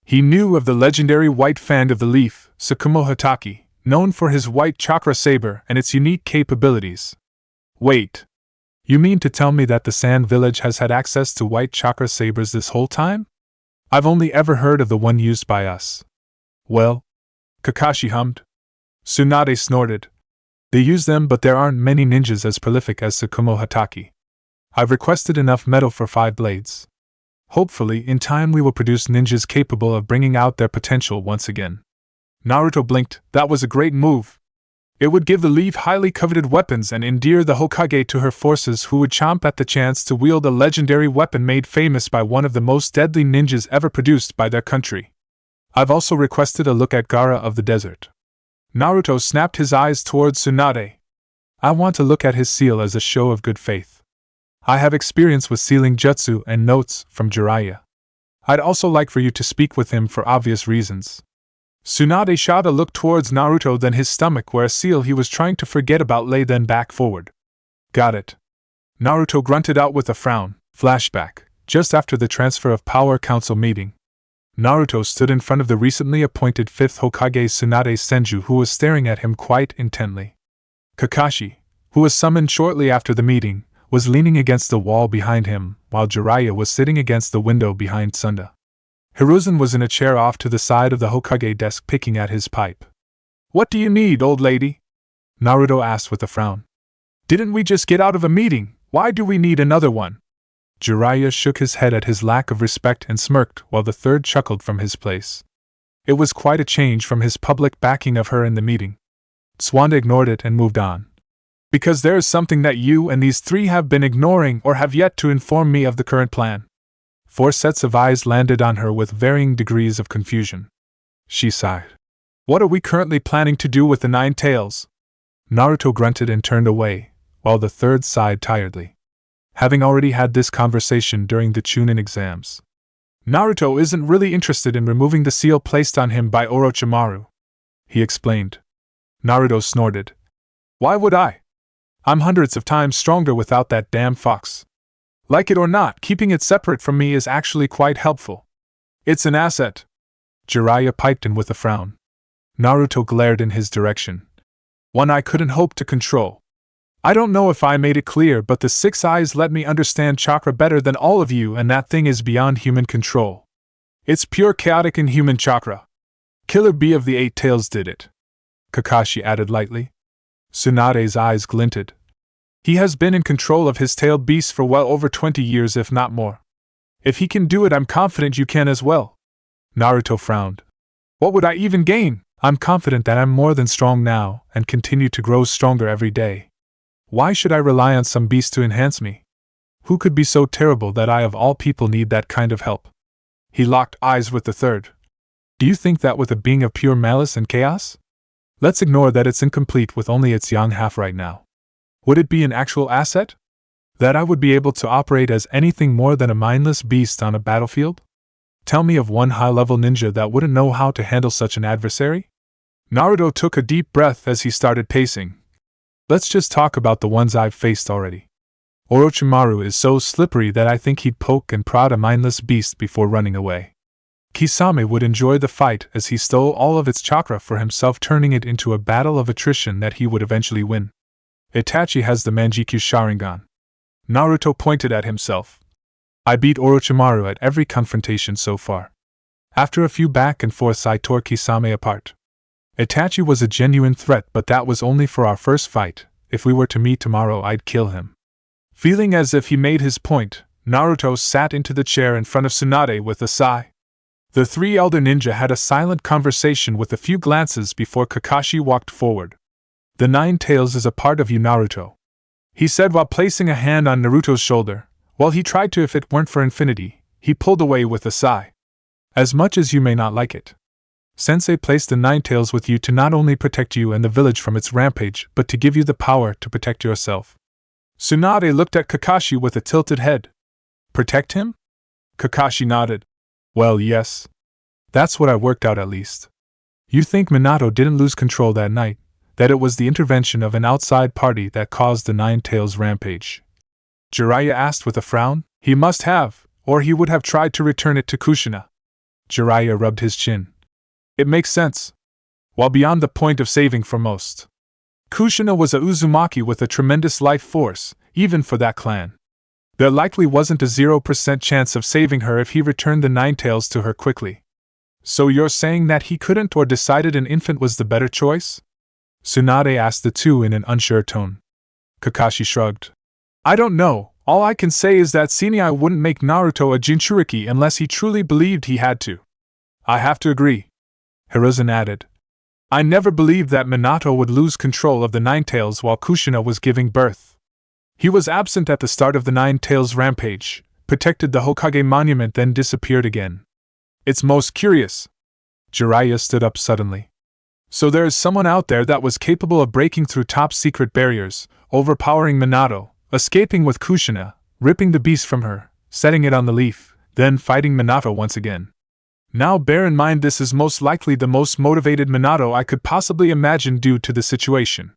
He knew of the legendary white fan of the leaf, Tsukumo Hataki, known for his white chakra saber and its unique capabilities. Wait. You mean to tell me that the Sand Village has had access to white chakra sabers this whole time? I've only ever heard of the one used by us. Well, Kakashi hummed. Tsunade snorted. They use them, but there aren't many ninjas as prolific as Tsukumo Hataki. I've requested enough metal for 5 blades. Hopefully, in time we will produce ninjas capable of bringing out their potential once again. Naruto blinked. That was a great move. It would give the leaf highly coveted weapons and endear the Hokage to her forces, who would chomp at the chance to wield a legendary weapon made famous by one of the most deadly ninjas ever produced by their country. I've also requested a look at Gaara of the desert. Naruto snapped his eyes towards Tsunade. I want to look at his seal as a show of good faith. I have experience with sealing jutsu and notes from Jiraiya. I'd also like for you to speak with him for obvious reasons. Tsunade shot a look towards Naruto, then his stomach, where a seal he was trying to forget about lay, then back forward. Got it. Naruto grunted out with a frown. Flashback. Just after the Transfer of Power Council meeting, Naruto stood in front of the recently appointed 5th Hokage Tsunade Senju, who was staring at him quite intently. Kakashi, who was summoned shortly after the meeting, was leaning against the wall behind him, while Jiraiya was sitting against the window behind Sunda. Hiruzen was in a chair off to the side of the Hokage desk picking at his pipe. What do you need, old lady? Naruto asked with a frown. Didn't we just get out of a meeting? Why do we need another one? Jiraiya shook his head at his lack of respect and smirked, while the third chuckled from his place. It was quite a change from his public backing of her in the meeting. Swanda ignored it and moved on. Because there is something that you and these 3 have been ignoring or have yet to inform me of the current plan. 4 sets of eyes landed on her with varying degrees of confusion. She sighed. What are we currently planning to do with the 9 tails? Naruto grunted and turned away, while the third sighed tiredly. Having already had this conversation during the Chunin exams, Naruto isn't really interested in removing the seal placed on him by Orochimaru, he explained. Naruto snorted. Why would I? I'm hundreds of times stronger without that damn fox. Like it or not, keeping it separate from me is actually quite helpful. It's an asset. Jiraiya piped in with a frown. Naruto glared in his direction. One I couldn't hope to control. I don't know if I made it clear, but the 6 eyes let me understand chakra better than all of you, and that thing is beyond human control. It's pure chaotic inhuman chakra. Killer Bee of the 8 tails did it, Kakashi added lightly. Tsunade's eyes glinted. He has been in control of his tailed beasts for well over 20 years, if not more. If he can do it, I'm confident you can as well. Naruto frowned. What would I even gain? I'm confident that I'm more than strong now, and continue to grow stronger every day. Why should I rely on some beast to enhance me? Who could be so terrible that I of all people need that kind of help? He locked eyes with the third. Do you think that with a being of pure malice and chaos? Let's ignore that it's incomplete with only its yang half right now. Would it be an actual asset? That I would be able to operate as anything more than a mindless beast on a battlefield? Tell me of one high-level ninja that wouldn't know how to handle such an adversary? Naruto took a deep breath as he started pacing. Let's just talk about the ones I've faced already. Orochimaru is so slippery that I think he'd poke and prod a mindless beast before running away. Kisame would enjoy the fight as he stole all of its chakra for himself, turning it into a battle of attrition that he would eventually win. Itachi has the Manjikyu Sharingan. Naruto pointed at himself. I beat Orochimaru at every confrontation so far. After a few back and forths I tore Kisame apart. Itachi was a genuine threat, but that was only for our first fight. If we were to meet tomorrow, I'd kill him. Feeling as if he made his point, Naruto sat into the chair in front of Tsunade with a sigh. The three elder ninja had a silent conversation with a few glances before Kakashi walked forward. The Nine Tails is a part of you, Naruto, he said while placing a hand on Naruto's shoulder. While he tried to, if it weren't for infinity, he pulled away with a sigh. As much as you may not like it, Sensei placed the Nine Tails with you to not only protect you and the village from its rampage, but to give you the power to protect yourself. Tsunade looked at Kakashi with a tilted head. Protect him? Kakashi nodded. Well, yes. That's what I worked out, at least. You think Minato didn't lose control that night, that it was the intervention of an outside party that caused the Nine Tails rampage? Jiraiya asked with a frown. He must have, or he would have tried to return it to Kushina. Jiraiya rubbed his chin. It makes sense. While beyond the point of saving for most, Kushina was a Uzumaki with a tremendous life force, even for that clan. There likely wasn't a 0% chance of saving her if he returned the Nine Tails to her quickly. So you're saying that he couldn't, or decided an infant was the better choice? Tsunade asked the two in an unsure tone. Kakashi shrugged. I don't know. All I can say is that Tsunade wouldn't make Naruto a Jinchuriki unless he truly believed he had to. I have to agree. Hiruzen added. I never believed that Minato would lose control of the Nine Tails while Kushina was giving birth. He was absent at the start of the Nine Tails rampage, protected the Hokage monument, then disappeared again. It's most curious. Jiraiya stood up suddenly. So there is someone out there that was capable of breaking through top-secret barriers, overpowering Minato, escaping with Kushina, ripping the beast from her, setting it on the leaf, then fighting Minato once again. Now bear in mind this is most likely the most motivated Minato I could possibly imagine due to the situation.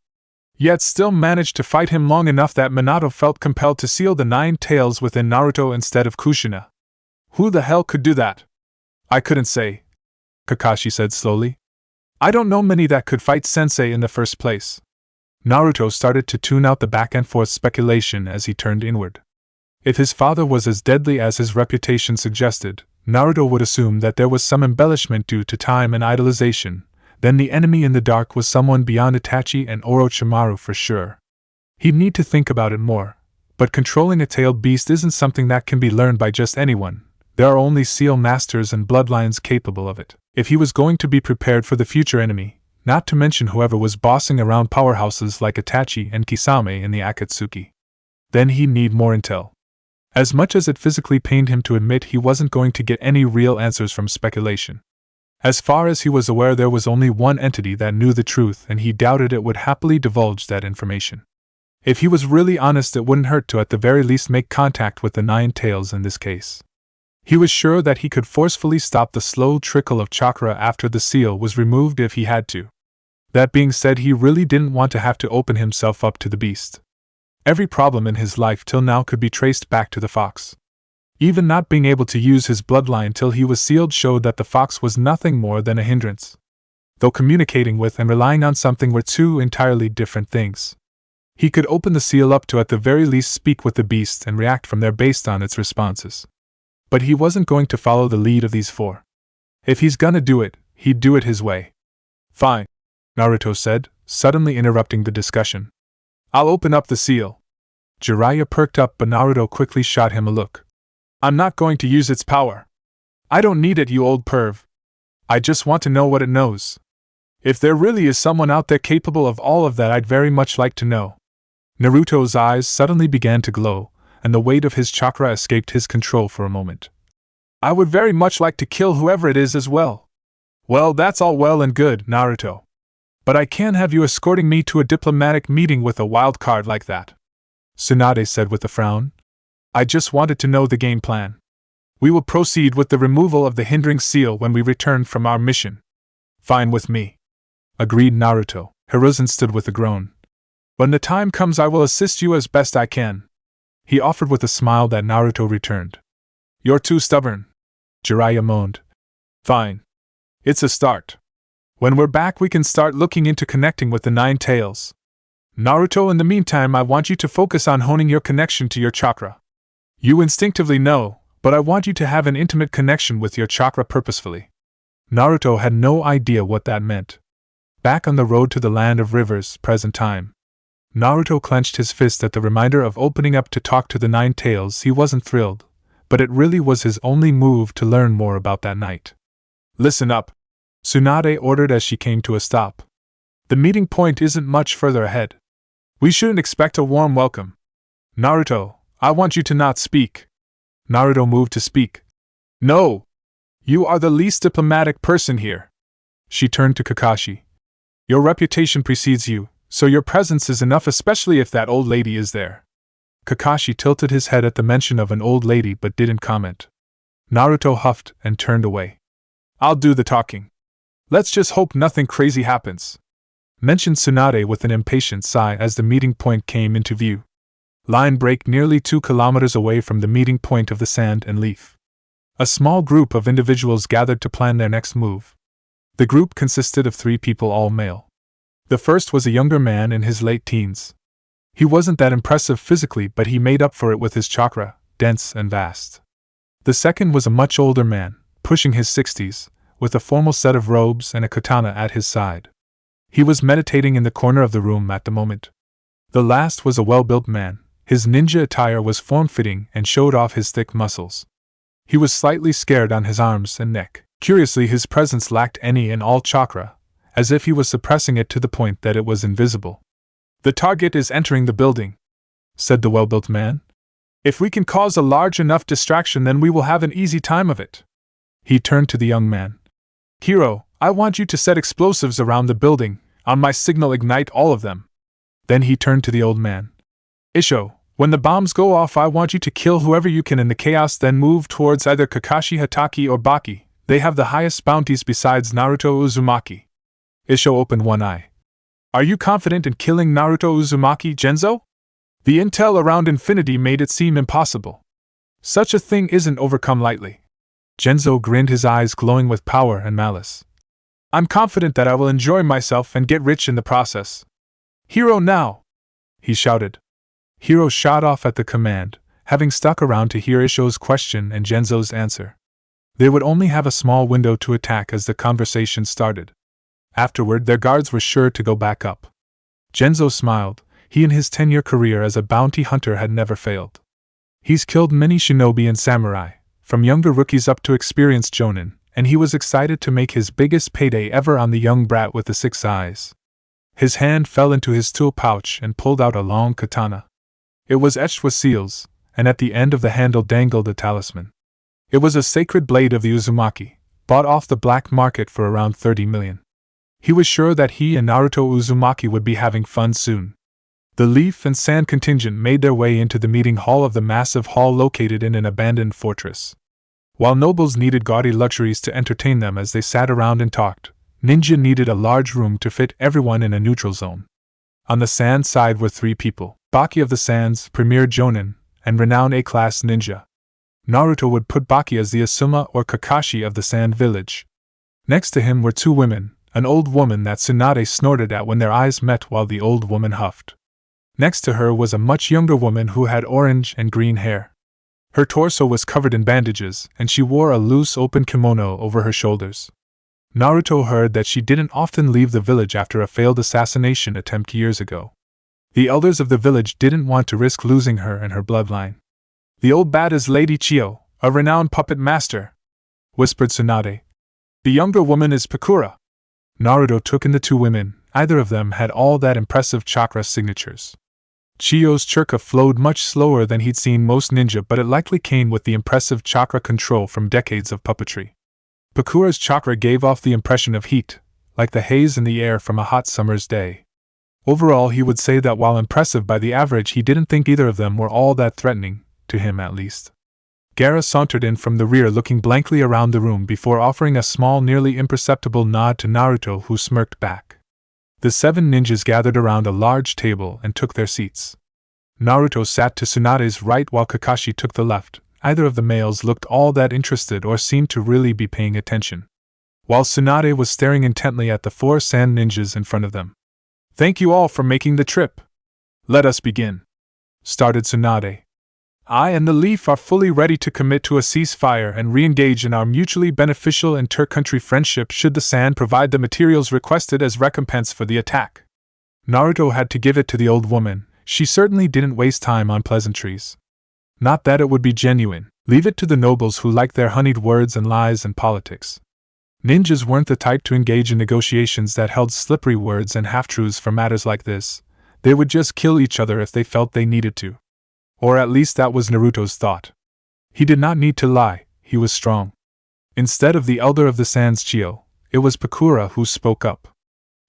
Yet still managed to fight him long enough that Minato felt compelled to seal the Nine Tails within Naruto instead of Kushina. Who the hell could do that? I couldn't say, Kakashi said slowly. I don't know many that could fight Sensei in the first place. Naruto started to tune out the back-and-forth speculation as he turned inward. If his father was as deadly as his reputation suggested, Naruto would assume that there was some embellishment due to time and idolization. Then the enemy in the dark was someone beyond Itachi and Orochimaru for sure. He'd need to think about it more, but controlling a tailed beast isn't something that can be learned by just anyone. There are only seal masters and bloodlines capable of it. If he was going to be prepared for the future enemy, not to mention whoever was bossing around powerhouses like Itachi and Kisame in the Akatsuki, then he'd need more intel. As much as it physically pained him to admit he wasn't going to get any real answers from speculation. As far as he was aware, there was only one entity that knew the truth, and he doubted it would happily divulge that information. If he was really honest, it wouldn't hurt to at the very least make contact with the Nine Tails in this case. He was sure that he could forcefully stop the slow trickle of chakra after the seal was removed if he had to. That being said, he really didn't want to have to open himself up to the beast. Every problem in his life till now could be traced back to the fox. Even not being able to use his bloodline till he was sealed showed that the fox was nothing more than a hindrance. Though communicating with and relying on something were two entirely different things. He could open the seal up to at the very least speak with the beast and react from there based on its responses. But he wasn't going to follow the lead of these four. If he's gonna do it, he'd do it his way. Fine, Naruto said, suddenly interrupting the discussion. I'll open up the seal. Jiraiya perked up, but Naruto quickly shot him a look. I'm not going to use its power. I don't need it, you old perv. I just want to know what it knows. If there really is someone out there capable of all of that, I'd very much like to know. Naruto's eyes suddenly began to glow, and the weight of his chakra escaped his control for a moment. I would very much like to kill whoever it is as well. Well, that's all well and good, Naruto. But I can't have you escorting me to a diplomatic meeting with a wild card like that, Tsunade said with a frown. I just wanted to know the game plan. We will proceed with the removal of the hindering seal when we return from our mission. Fine with me, agreed Naruto. Hiruzen stood with a groan. When the time comes, I will assist you as best I can, he offered with a smile that Naruto returned. You're too stubborn, Jiraiya moaned. Fine. It's a start. When we're back, we can start looking into connecting with the Nine Tails. Naruto, in the meantime, I want you to focus on honing your connection to your chakra. You instinctively know, but I want you to have an intimate connection with your chakra purposefully. Naruto had no idea what that meant. Back on the road to the land of rivers, present time. Naruto clenched his fist at the reminder of opening up to talk to the Nine Tails. He wasn't thrilled, but it really was his only move to learn more about that night. Listen up, Tsunade ordered as she came to a stop. The meeting point isn't much further ahead. We shouldn't expect a warm welcome. Naruto, I want you to not speak. Naruto moved to speak. No! You are the least diplomatic person here. She turned to Kakashi. Your reputation precedes you, so your presence is enough, especially if that old lady is there. Kakashi tilted his head at the mention of an old lady but didn't comment. Naruto huffed and turned away. I'll do the talking. Let's just hope nothing crazy happens, mentioned Tsunade with an impatient sigh as the meeting point came into view. Line break nearly 2 kilometers away from the meeting point of the Sand and Leaf. A small group of individuals gathered to plan their next move. The group consisted of 3 people, all male. The first was a younger man in his late teens. He wasn't that impressive physically, but he made up for it with his chakra, dense and vast. The second was a much older man, pushing his 60s, with a formal set of robes and a katana at his side. He was meditating in the corner of the room at the moment. The last was a well-built man. His ninja attire was form-fitting and showed off his thick muscles. He was slightly scared on his arms and neck. Curiously, his presence lacked any and all chakra, as if he was suppressing it to the point that it was invisible. The target is entering the building, said the well-built man. If we can cause a large enough distraction, then we will have an easy time of it. He turned to the young man. Hiro, I want you to set explosives around the building. On my signal, ignite all of them. Then he turned to the old man. Isho, when the bombs go off, I want you to kill whoever you can in the chaos, then move towards either Kakashi Hatake or Baki. They have the highest bounties besides Naruto Uzumaki. Isho opened one eye. Are you confident in killing Naruto Uzumaki, Genzo? The intel around Infinity made it seem impossible. Such a thing isn't overcome lightly. Genzo grinned, his eyes glowing with power and malice. I'm confident that I will enjoy myself and get rich in the process. Hiro now! He shouted. Hiro shot off at the command, having stuck around to hear Isho's question and Genzo's answer. They would only have a small window to attack as the conversation started. Afterward, their guards were sure to go back up. Genzo smiled. He in his 10-year career as a bounty hunter had never failed. He's killed many shinobi and samurai, from younger rookies up to experienced jonin, and he was excited to make his biggest payday ever on the young brat with the 6 eyes. His hand fell into his tool pouch and pulled out a long katana. It was etched with seals, and at the end of the handle dangled a talisman. It was a sacred blade of the Uzumaki, bought off the black market for around 30 million. He was sure that he and Naruto Uzumaki would be having fun soon. The Leaf and Sand contingent made their way into the meeting hall of the massive hall located in an abandoned fortress. While nobles needed gaudy luxuries to entertain them as they sat around and talked, ninja needed a large room to fit everyone in a neutral zone. On the Sand side were 3 people, Baki of the Sands, premier jonin, and renowned A-class ninja. Naruto would put Baki as the Asuma or Kakashi of the Sand village. Next to him were 2 women, an old woman that Tsunade snorted at when their eyes met while the old woman huffed. Next to her was a much younger woman who had orange and green hair. Her torso was covered in bandages, and she wore a loose open kimono over her shoulders. Naruto heard that she didn't often leave the village after a failed assassination attempt years ago. The elders of the village didn't want to risk losing her and her bloodline. The old bat is Lady Chiyo, a renowned puppet master, whispered Tsunade. The younger woman is Pakura. Naruto took in the 2 women. Either of them had all that impressive chakra signatures. Chiyo's chakra flowed much slower than he'd seen most ninja, but it likely came with the impressive chakra control from decades of puppetry. Pakura's chakra gave off the impression of heat, like the haze in the air from a hot summer's day. Overall, he would say that while impressive by the average, he didn't think either of them were all that threatening, to him at least. Gaara sauntered in from the rear, looking blankly around the room before offering a small, nearly imperceptible nod to Naruto, who smirked back. The 7 ninjas gathered around a large table and took their seats. Naruto sat to Tsunade's right while Kakashi took the left. Neither of the males looked all that interested or seemed to really be paying attention, while Tsunade was staring intently at the 4 sand ninjas in front of them. "Thank you all for making the trip. Let us begin," started Tsunade. "I and the Leaf are fully ready to commit to a ceasefire and re-engage in our mutually beneficial inter-country friendship should the sand provide the materials requested as recompense for the attack." Naruto had to give it to the old woman. She certainly didn't waste time on pleasantries. Not that it would be genuine. Leave it to the nobles who liked their honeyed words and lies and politics. Ninjas weren't the type to engage in negotiations that held slippery words and half-truths for matters like this. They would just kill each other if they felt they needed to. Or at least that was Naruto's thought. He did not need to lie, he was strong. Instead of the elder of the Sands Chio, it was Pakura who spoke up.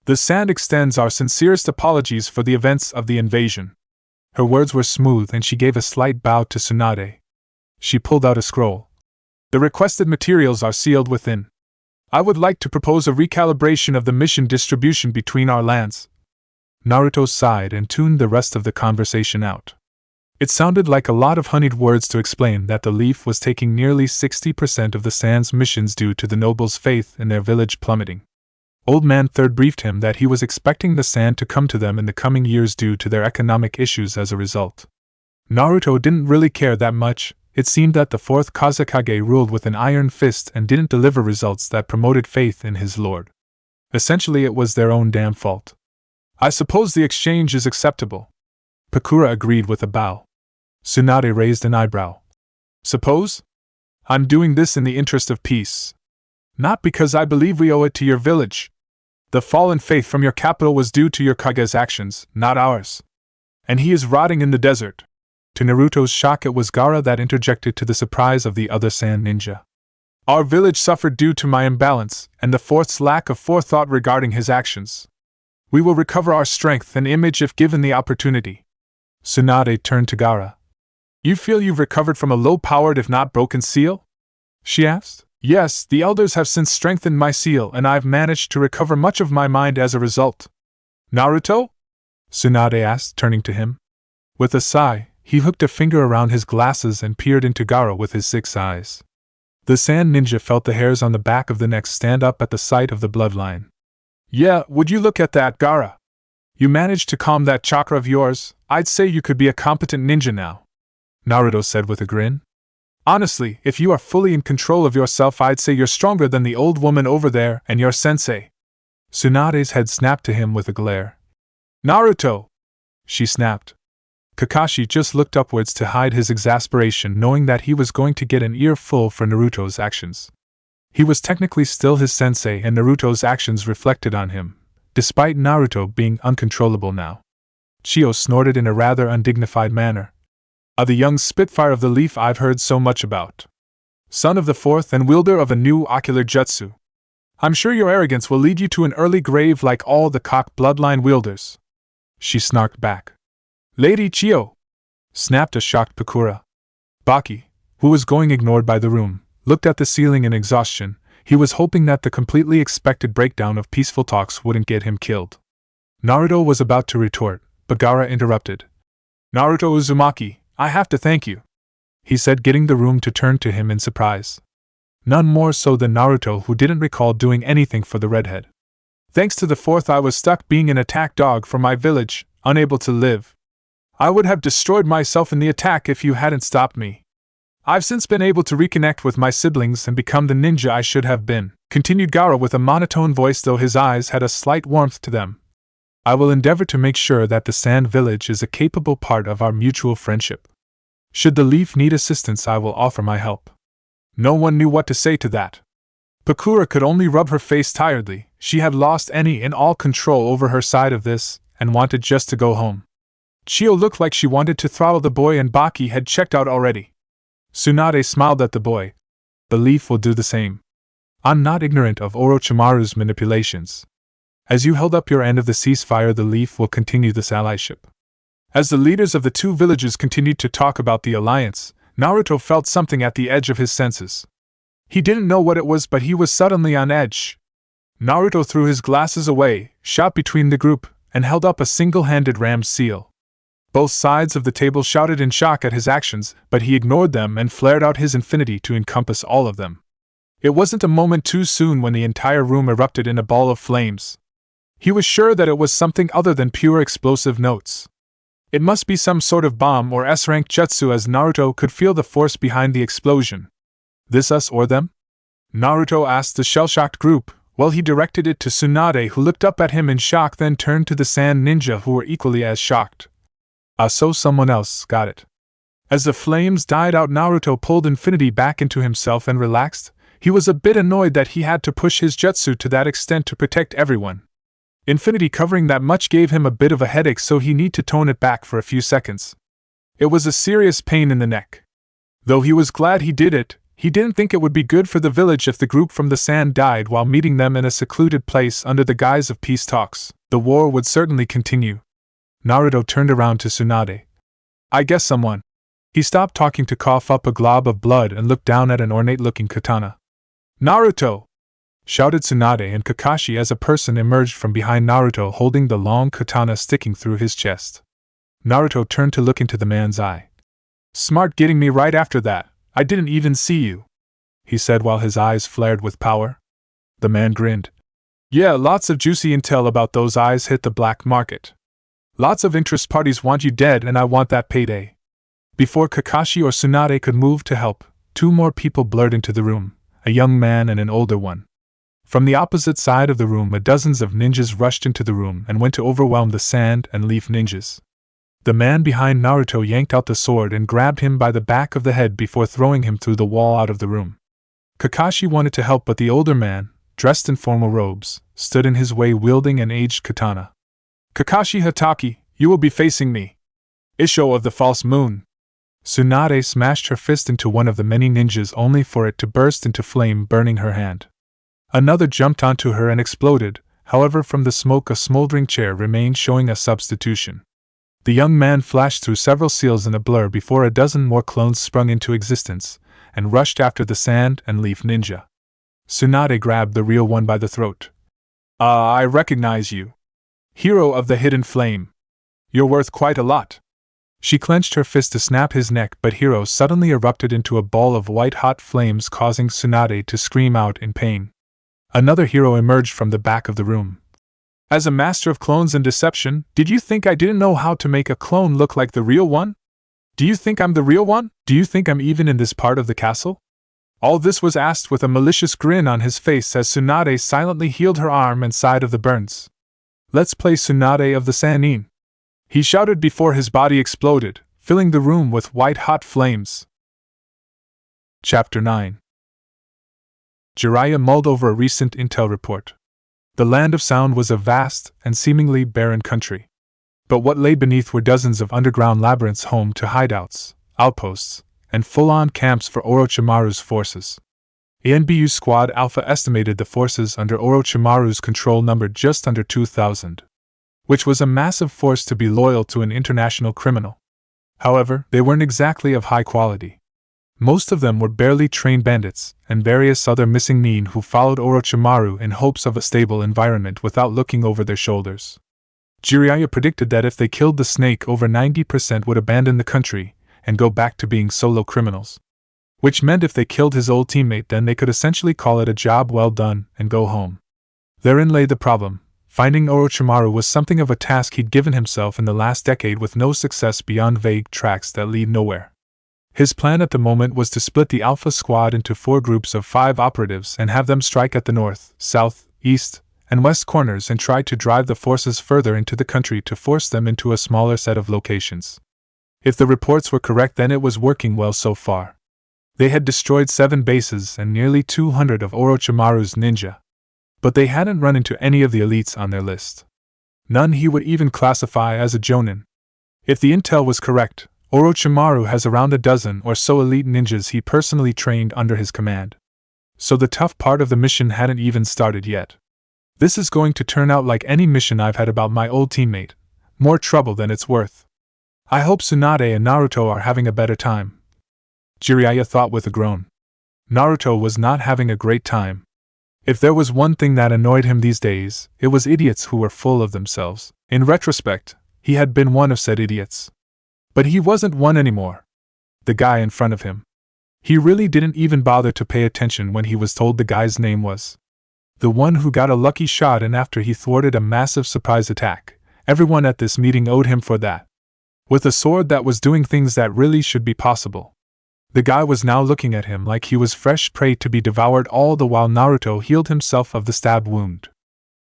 "The Sand extends our sincerest apologies for the events of the invasion." Her words were smooth and she gave a slight bow to Tsunade. She pulled out a scroll. "The requested materials are sealed within. I would like to propose a recalibration of the mission distribution between our lands." Naruto sighed and tuned the rest of the conversation out. It sounded like a lot of honeyed words to explain that the Leaf was taking nearly 60% of the Sand's missions due to the nobles' faith in their village plummeting. Old Man Third briefed him that he was expecting the Sand to come to them in the coming years due to their economic issues as a result. Naruto didn't really care that much. It seemed that the 4th Kazekage ruled with an iron fist and didn't deliver results that promoted faith in his lord. Essentially, it was their own damn fault. "I suppose the exchange is acceptable." Pakura agreed with a bow. Tsunade raised an eyebrow. "Suppose? I'm doing this in the interest of peace. Not because I believe we owe it to your village. The fallen faith from your capital was due to your Kage's actions, not ours. And he is rotting in the desert." To Naruto's shock, it was Gaara that interjected, to the surprise of the other sand ninja. "Our village suffered due to my imbalance, and the 4th's lack of forethought regarding his actions. We will recover our strength and image if given the opportunity." Tsunade turned to Gaara. "You feel you've recovered from a low-powered if not broken seal?" she asked. "Yes, the elders have since strengthened my seal and I've managed to recover much of my mind as a result." "Naruto?" Tsunade asked, turning to him. With a sigh, he hooked a finger around his glasses and peered into Gaara with his 6 eyes. The sand ninja felt the hairs on the back of the neck stand up at the sight of the bloodline. "Yeah, would you look at that, Gaara? You managed to calm that chakra of yours. I'd say you could be a competent ninja now," Naruto said with a grin. "Honestly, if you are fully in control of yourself, I'd say you're stronger than the old woman over there and your sensei." Tsunade's head snapped to him with a glare. "Naruto!" she snapped. Kakashi just looked upwards to hide his exasperation, knowing that he was going to get an earful for Naruto's actions. He was technically still his sensei, and Naruto's actions reflected on him, despite Naruto being uncontrollable now. Chio snorted in a rather undignified manner. "The young Spitfire of the Leaf I've heard so much about. Son of the 4th and wielder of a new ocular jutsu. I'm sure your arrogance will lead you to an early grave like all the cock bloodline wielders," she snarked back. "Lady Chio!" snapped a shocked Pakura. Baki, who was going ignored by the room, looked at the ceiling in exhaustion. He was hoping that the completely expected breakdown of peaceful talks wouldn't get him killed. Naruto was about to retort, but Gaara interrupted. "Naruto Uzumaki, I have to thank you," he said, getting the room to turn to him in surprise. None more so than Naruto, who didn't recall doing anything for the redhead. "Thanks to the 4th, I was stuck being an attack dog for my village, unable to live. I would have destroyed myself in the attack if you hadn't stopped me. I've since been able to reconnect with my siblings and become the ninja I should have been," continued Gaara with a monotone voice, though his eyes had a slight warmth to them. "I will endeavor to make sure that the Sand Village is a capable part of our mutual friendship. Should the Leaf need assistance, I will offer my help." No one knew what to say to that. Pakura could only rub her face tiredly. She had lost any and all control over her side of this, and wanted just to go home. Chio looked like she wanted to throttle the boy, and Baki had checked out already. Tsunade smiled at the boy. "The Leaf will do the same. I'm not ignorant of Orochimaru's manipulations. As you held up your end of the ceasefire, the Leaf will continue this allyship. As the leaders of the two villages continued to talk about the alliance, Naruto felt something at the edge of his senses. He didn't know what it was, but he was suddenly on edge. Naruto threw his glasses away, shot between the group, and held up a single-handed ram's seal. Both sides of the table shouted in shock at his actions, but he ignored them and flared out his infinity to encompass all of them. It wasn't a moment too soon when the entire room erupted in a ball of flames. He was sure that it was something other than pure explosive notes. It must be some sort of bomb or S-rank jutsu, as Naruto could feel the force behind the explosion. This us or them? Naruto asked the shell-shocked group, while he directed it to Tsunade, who looked up at him in shock, then turned to the sand ninja, who were equally as shocked. So someone else got it. As the flames died out, Naruto pulled infinity back into himself and relaxed. He was a bit annoyed that he had to push his jutsu to that extent to protect everyone. Infinity covering that much gave him a bit of a headache, so he needed to tone it back for a few seconds. It was a serious pain in the neck. Though he was glad he did it, he didn't think it would be good for the village if the group from the sand died while meeting them in a secluded place under the guise of peace talks. The war would certainly continue. Naruto turned around to Tsunade. I guess someone. He stopped talking to cough up a glob of blood and looked down at an ornate-looking katana. Naruto! Shouted Tsunade, and Kakashi as a person emerged from behind Naruto holding the long katana sticking through his chest. Naruto turned to look into the man's eye. Smart getting me right after that. I didn't even see you, he said while his eyes flared with power. The man grinned. Yeah, lots of juicy intel about those eyes hit the black market. Lots of interest parties want you dead, and I want that payday. Before Kakashi or Tsunade could move to help, two more people blurred into the room, a young man and an older one. From the opposite side of the room, dozens of ninjas rushed into the room and went to overwhelm the sand and leaf ninjas. The man behind Naruto yanked out the sword and grabbed him by the back of the head before throwing him through the wall out of the room. Kakashi wanted to help, but the older man, dressed in formal robes, stood in his way wielding an aged katana. Kakashi Hatake, you will be facing me. Isho of the False Moon. Tsunade smashed her fist into one of the many ninjas only for it to burst into flame, burning her hand. Another jumped onto her and exploded, however from the smoke a smoldering chair remained, showing a substitution. The young man flashed through several seals in a blur before a dozen more clones sprung into existence, and rushed after the sand and leaf ninja. Tsunade grabbed the real one by the throat. I recognize you. Hero of the Hidden Flame. You're worth quite a lot. She clenched her fist to snap his neck, but Hero suddenly erupted into a ball of white-hot flames, causing Tsunade to scream out in pain. Another hero emerged from the back of the room. As a master of clones and deception, did you think I didn't know how to make a clone look like the real one? Do you think I'm the real one? Do you think I'm even in this part of the castle? All this was asked with a malicious grin on his face as Tsunade silently healed her arm and side of the burns. Let's play Tsunade of the Sannin, he shouted before his body exploded, filling the room with white-hot flames. Chapter 9. Jiraiya mulled over a recent intel report. The Land of Sound was a vast and seemingly barren country. But what lay beneath were dozens of underground labyrinths home to hideouts, outposts, and full-on camps for Orochimaru's forces. ANBU's Squad Alpha estimated the forces under Orochimaru's control numbered just under 2,000, which was a massive force to be loyal to an international criminal. However, they weren't exactly of high quality. Most of them were barely trained bandits, and various other missing nin who followed Orochimaru in hopes of a stable environment without looking over their shoulders. Jiraiya predicted that if they killed the snake, over 90% would abandon the country and go back to being solo criminals. Which meant if they killed his old teammate, then they could essentially call it a job well done and go home. Therein lay the problem. Finding Orochimaru was something of a task he'd given himself in the last decade, with no success beyond vague tracks that lead nowhere. His plan at the moment was to split the Alpha Squad into 4 groups of 5 operatives and have them strike at the north, south, east, and west corners and try to drive the forces further into the country to force them into a smaller set of locations. If the reports were correct, then it was working well so far. They had destroyed 7 bases and nearly 200 of Orochimaru's ninja. But they hadn't run into any of the elites on their list. None he would even classify as a jonin. If the intel was correct, Orochimaru has around a dozen or so elite ninjas he personally trained under his command. So the tough part of the mission hadn't even started yet. This is going to turn out like any mission I've had about my old teammate. More trouble than it's worth. I hope Tsunade and Naruto are having a better time. Jiraiya thought with a groan. Naruto was not having a great time. If there was one thing that annoyed him these days, it was idiots who were full of themselves. In retrospect, he had been one of said idiots. But he wasn't one anymore. The guy in front of him. He really didn't even bother to pay attention when he was told the guy's name was. The one who got a lucky shot, and after he thwarted a massive surprise attack, everyone at this meeting owed him for that. With a sword that was doing things that really should be possible. The guy was now looking at him like he was fresh prey to be devoured, all the while Naruto healed himself of the stab wound.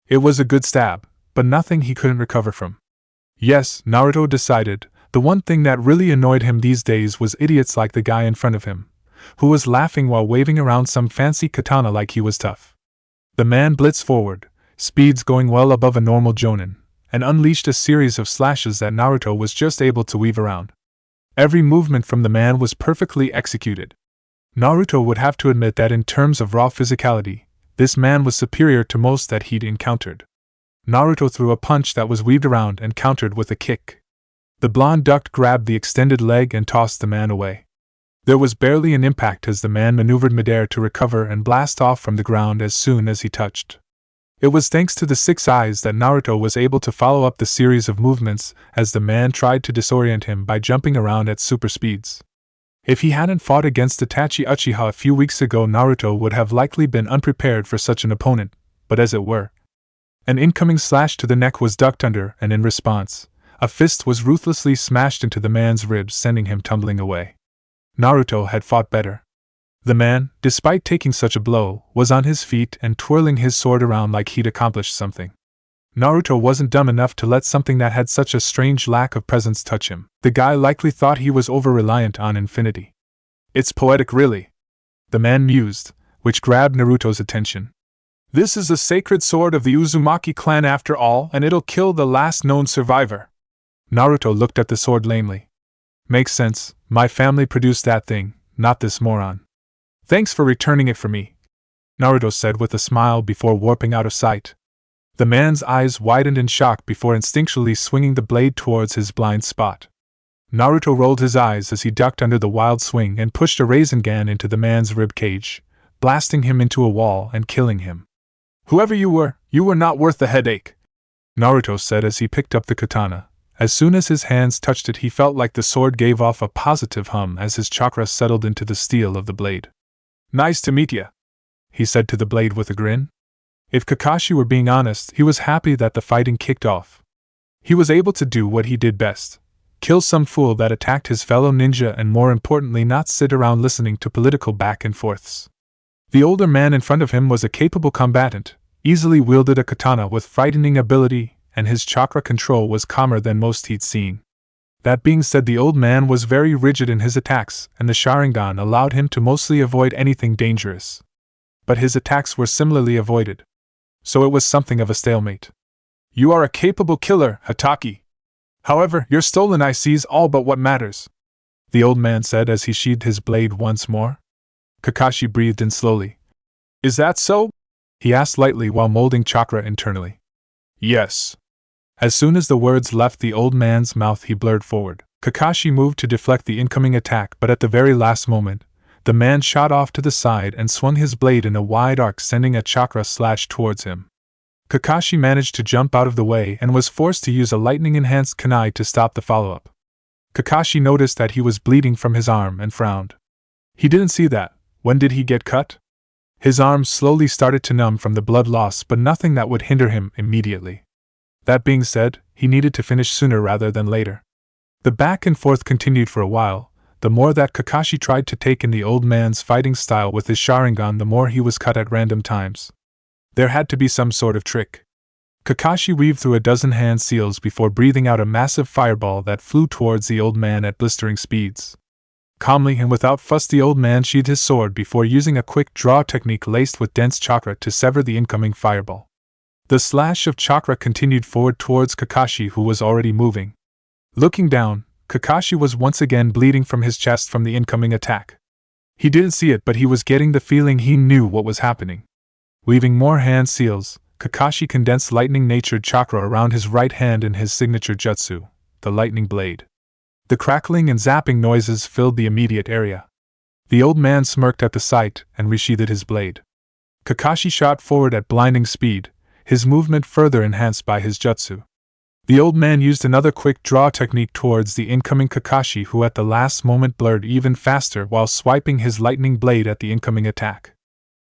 It was a good stab, but nothing he couldn't recover from. Yes, Naruto decided, the one thing that really annoyed him these days was idiots like the guy in front of him, who was laughing while waving around some fancy katana like he was tough. The man blitzed forward, speeds going well above a normal jonin, and unleashed a series of slashes that Naruto was just able to weave around. Every movement from the man was perfectly executed. Naruto would have to admit that in terms of raw physicality, this man was superior to most that he'd encountered. Naruto threw a punch that was weaved around and countered with a kick. The blonde ducked, grabbed the extended leg and tossed the man away. There was barely an impact as the man maneuvered midair to recover and blast off from the ground as soon as he touched. It was thanks to the 6 eyes that Naruto was able to follow up the series of movements as the man tried to disorient him by jumping around at super speeds. If he hadn't fought against Itachi Uchiha a few weeks ago, Naruto would have likely been unprepared for such an opponent, but as it were. An incoming slash to the neck was ducked under, and in response, a fist was ruthlessly smashed into the man's ribs, sending him tumbling away. Naruto had fought better. The man, despite taking such a blow, was on his feet and twirling his sword around like he'd accomplished something. Naruto wasn't dumb enough to let something that had such a strange lack of presence touch him. The guy likely thought he was over-reliant on infinity. It's poetic, really. The man mused, which grabbed Naruto's attention. This is a sacred sword of the Uzumaki clan after all, and it'll kill the last known survivor. Naruto looked at the sword lamely. Makes sense, my family produced that thing, not this moron. Thanks for returning it for me, Naruto said with a smile before warping out of sight. The man's eyes widened in shock before instinctually swinging the blade towards his blind spot. Naruto rolled his eyes as he ducked under the wild swing and pushed a Rasengan into the man's rib cage, blasting him into a wall and killing him. Whoever you were not worth the headache, Naruto said as he picked up the katana. As soon as his hands touched it, he felt like the sword gave off a positive hum as his chakra settled into the steel of the blade. Nice to meet ya, he said to the blade with a grin. If Kakashi were being honest, he was happy that the fighting kicked off. He was able to do what he did best. Kill some fool that attacked his fellow ninja, and more importantly not sit around listening to political back and forths. The older man in front of him was a capable combatant, easily wielded a katana with frightening ability, and his chakra control was calmer than most he'd seen. That being said, the old man was very rigid in his attacks, and the Sharingan allowed him to mostly avoid anything dangerous. But his attacks were similarly avoided. So it was something of a stalemate. You are a capable killer, Hatake. However, your stolen eye sees all but what matters, the old man said as he sheathed his blade once more. Kakashi breathed in slowly. Is that so? He asked lightly while molding chakra internally. Yes. As soon as the words left the old man's mouth, he blurred forward. Kakashi moved to deflect the incoming attack, but at the very last moment, the man shot off to the side and swung his blade in a wide arc, sending a chakra slash towards him. Kakashi managed to jump out of the way and was forced to use a lightning-enhanced kunai to stop the follow-up. Kakashi noticed that he was bleeding from his arm and frowned. He didn't see that. When did he get cut? His arm slowly started to numb from the blood loss, but nothing that would hinder him immediately. That being said, he needed to finish sooner rather than later. The back and forth continued for a while. The more that Kakashi tried to take in the old man's fighting style with his Sharingan, the more he was cut at random times. There had to be some sort of trick. Kakashi weaved through a dozen hand seals before breathing out a massive fireball that flew towards the old man at blistering speeds. Calmly and without fuss, the old man sheathed his sword before using a quick draw technique laced with dense chakra to sever the incoming fireball. The slash of chakra continued forward towards Kakashi, who was already moving. Looking down, Kakashi was once again bleeding from his chest from the incoming attack. He didn't see it, but he was getting the feeling he knew what was happening. Weaving more hand seals, Kakashi condensed lightning-natured chakra around his right hand in his signature jutsu, the lightning blade. The crackling and zapping noises filled the immediate area. The old man smirked at the sight and resheathed his blade. Kakashi shot forward at blinding speed, his movement further enhanced by his jutsu. The old man used another quick draw technique towards the incoming Kakashi, who at the last moment blurred even faster while swiping his lightning blade at the incoming attack.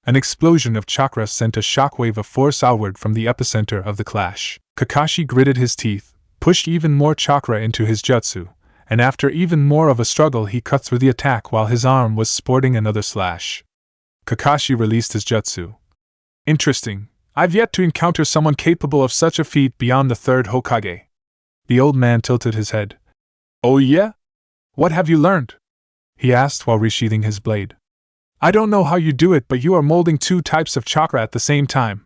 An explosion of chakra sent a shockwave of force outward from the epicenter of the clash. Kakashi gritted his teeth, pushed even more chakra into his jutsu, and after even more of a struggle he cut through the attack while his arm was sporting another slash. Kakashi released his jutsu. Interesting. I've yet to encounter someone capable of such a feat beyond the third Hokage. The old man tilted his head. Oh yeah? What have you learned? He asked while resheathing his blade. I don't know how you do it, but you are molding two types of chakra at the same time.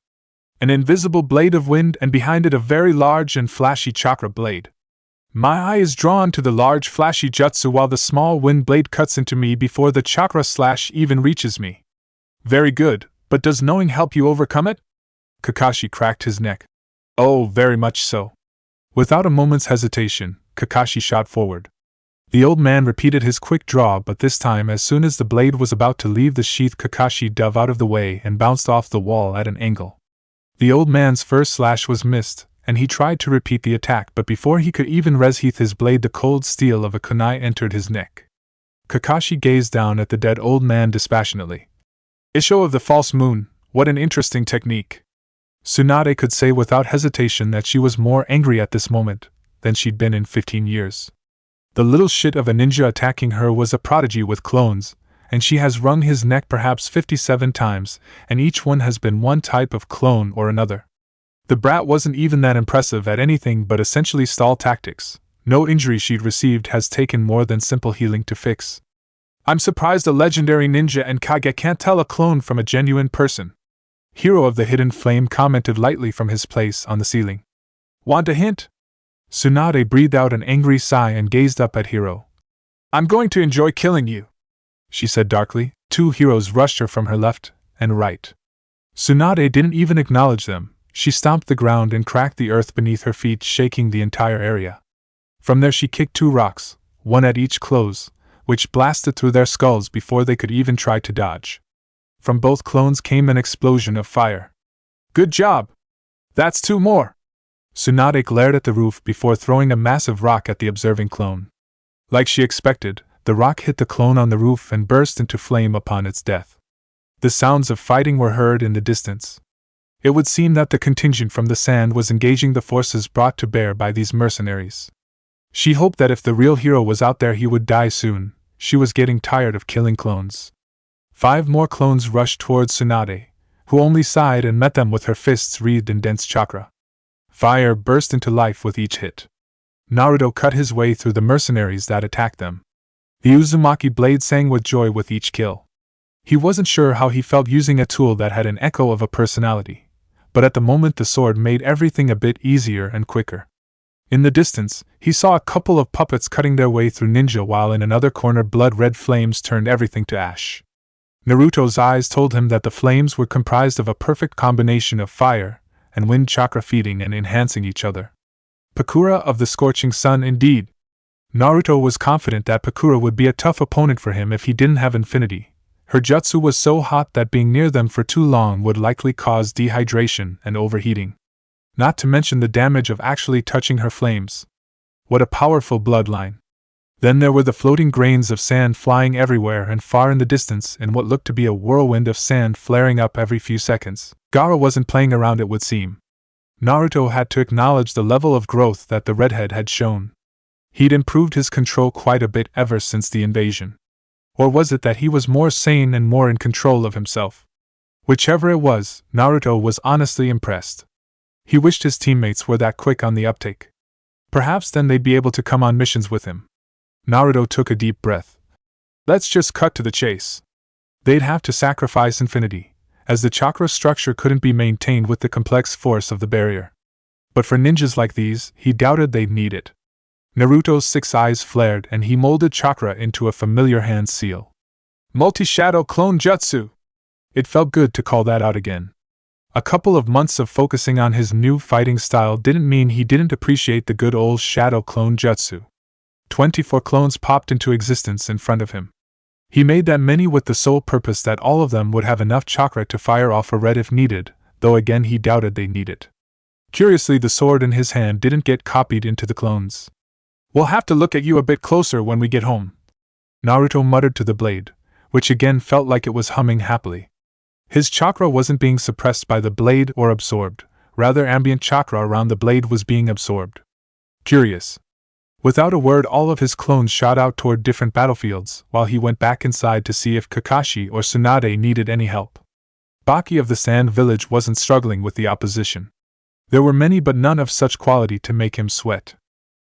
An invisible blade of wind and behind it a very large and flashy chakra blade. My eye is drawn to the large flashy jutsu while the small wind blade cuts into me before the chakra slash even reaches me. Very good, but does knowing help you overcome it? Kakashi cracked his neck. Oh, very much so. Without a moment's hesitation, Kakashi shot forward. The old man repeated his quick draw, but this time as soon as the blade was about to leave the sheath, Kakashi dove out of the way and bounced off the wall at an angle. The old man's first slash was missed, and he tried to repeat the attack, but before he could even resheath his blade the cold steel of a kunai entered his neck. Kakashi gazed down at the dead old man dispassionately. Isho of the false moon, what an interesting technique. Tsunade could say without hesitation that she was more angry at this moment than she'd been in 15 years. The little shit of a ninja attacking her was a prodigy with clones, and she has wrung his neck perhaps 57 times, and each one has been one type of clone or another. The brat wasn't even that impressive at anything but essentially stall tactics. No injury she'd received has taken more than simple healing to fix. I'm surprised a legendary ninja and Kage can't tell a clone from a genuine person. Hero of the Hidden Flame commented lightly from his place on the ceiling. Want a hint? Tsunade breathed out an angry sigh and gazed up at Hero. I'm going to enjoy killing you, she said darkly. Two heroes rushed her from her left and right. Tsunade didn't even acknowledge them. She stomped the ground and cracked the earth beneath her feet, shaking the entire area. From there she kicked two rocks, one at each close, which blasted through their skulls before they could even try to dodge. From both clones came an explosion of fire. Good job! That's two more! Tsunade glared at the roof before throwing a massive rock at the observing clone. Like she expected, the rock hit the clone on the roof and burst into flame upon its death. The sounds of fighting were heard in the distance. It would seem that the contingent from the sand was engaging the forces brought to bear by these mercenaries. She hoped that if the real hero was out there he would die soon. She was getting tired of killing clones. 5 more clones rushed towards Tsunade, who only sighed and met them with her fists wreathed in dense chakra. Fire burst into life with each hit. Naruto cut his way through the mercenaries that attacked them. The Uzumaki blade sang with joy with each kill. He wasn't sure how he felt using a tool that had an echo of a personality, but at the moment the sword made everything a bit easier and quicker. In the distance, he saw a couple of puppets cutting their way through ninja, while in another corner blood-red flames turned everything to ash. Naruto's eyes told him that the flames were comprised of a perfect combination of fire and wind chakra feeding and enhancing each other. Pakura of the Scorching Sun indeed. Naruto was confident that Pakura would be a tough opponent for him if he didn't have infinity. Her jutsu was so hot that being near them for too long would likely cause dehydration and overheating. Not to mention the damage of actually touching her flames. What a powerful bloodline. Then there were the floating grains of sand flying everywhere and far in the distance in what looked to be a whirlwind of sand flaring up every few seconds. Gaara wasn't playing around, it would seem. Naruto had to acknowledge the level of growth that the redhead had shown. He'd improved his control quite a bit ever since the invasion. Or was it that he was more sane and more in control of himself? Whichever it was, Naruto was honestly impressed. He wished his teammates were that quick on the uptake. Perhaps then they'd be able to come on missions with him. Naruto took a deep breath. Let's just cut to the chase. They'd have to sacrifice infinity, as the chakra structure couldn't be maintained with the complex force of the barrier. But for ninjas like these, he doubted they'd need it. Naruto's 6 eyes flared and he molded chakra into a familiar hand seal. Multi-shadow clone jutsu! It felt good to call that out again. A couple of months of focusing on his new fighting style didn't mean he didn't appreciate the good old shadow clone jutsu. 24 clones popped into existence in front of him. He made that many with the sole purpose that all of them would have enough chakra to fire off a red if needed, though again he doubted they need it. Curiously, the sword in his hand didn't get copied into the clones. "We'll have to look at you a bit closer when we get home," Naruto muttered to the blade, which again felt like it was humming happily. His chakra wasn't being suppressed by the blade or absorbed, rather ambient chakra around the blade was being absorbed. Curious. Without a word, all of his clones shot out toward different battlefields, while he went back inside to see if Kakashi or Tsunade needed any help. Baki of the Sand Village wasn't struggling with the opposition. There were many but none of such quality to make him sweat.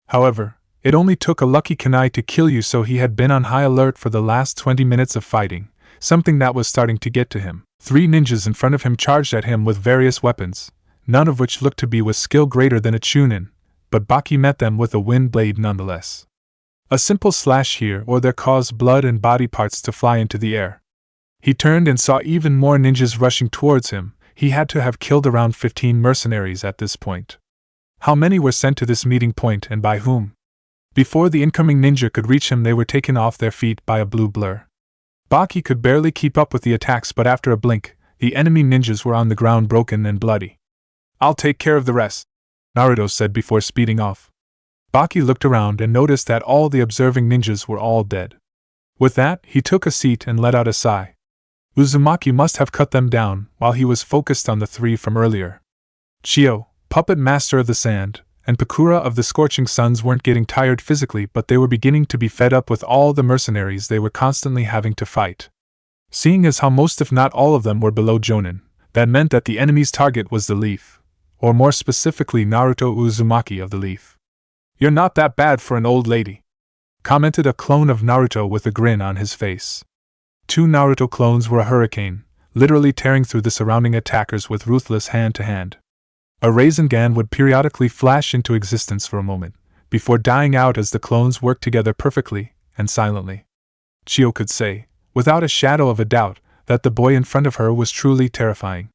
However, it only took a lucky kunai to kill you, so he had been on high alert for the last 20 minutes of fighting, something that was starting to get to him. 3 ninjas in front of him charged at him with various weapons, none of which looked to be with skill greater than a chunin, but Baki met them with a wind blade nonetheless. A simple slash here or there caused blood and body parts to fly into the air. He turned and saw even more ninjas rushing towards him. He had to have killed around 15 mercenaries at this point. How many were sent to this meeting point and by whom? Before the incoming ninja could reach him, they were taken off their feet by a blue blur. Baki could barely keep up with the attacks, but after a blink, the enemy ninjas were on the ground broken and bloody. "I'll take care of the rest," Naruto said before speeding off. Baki looked around and noticed that all the observing ninjas were all dead. With that, he took a seat and let out a sigh. Uzumaki must have cut them down while he was focused on the 3 from earlier. Chio, puppet master of the sand, and Pakura of the Scorching Suns weren't getting tired physically, but they were beginning to be fed up with all the mercenaries they were constantly having to fight. Seeing as how most if not all of them were below Jonin, that meant that the enemy's target was the Leaf, or more specifically Naruto Uzumaki of the Leaf. "You're not that bad for an old lady," commented a clone of Naruto with a grin on his face. 2 Naruto clones were a hurricane, literally tearing through the surrounding attackers with ruthless hand-to-hand. A Rasengan would periodically flash into existence for a moment, before dying out as the clones worked together perfectly and silently. Chio could say, without a shadow of a doubt, that the boy in front of her was truly terrifying.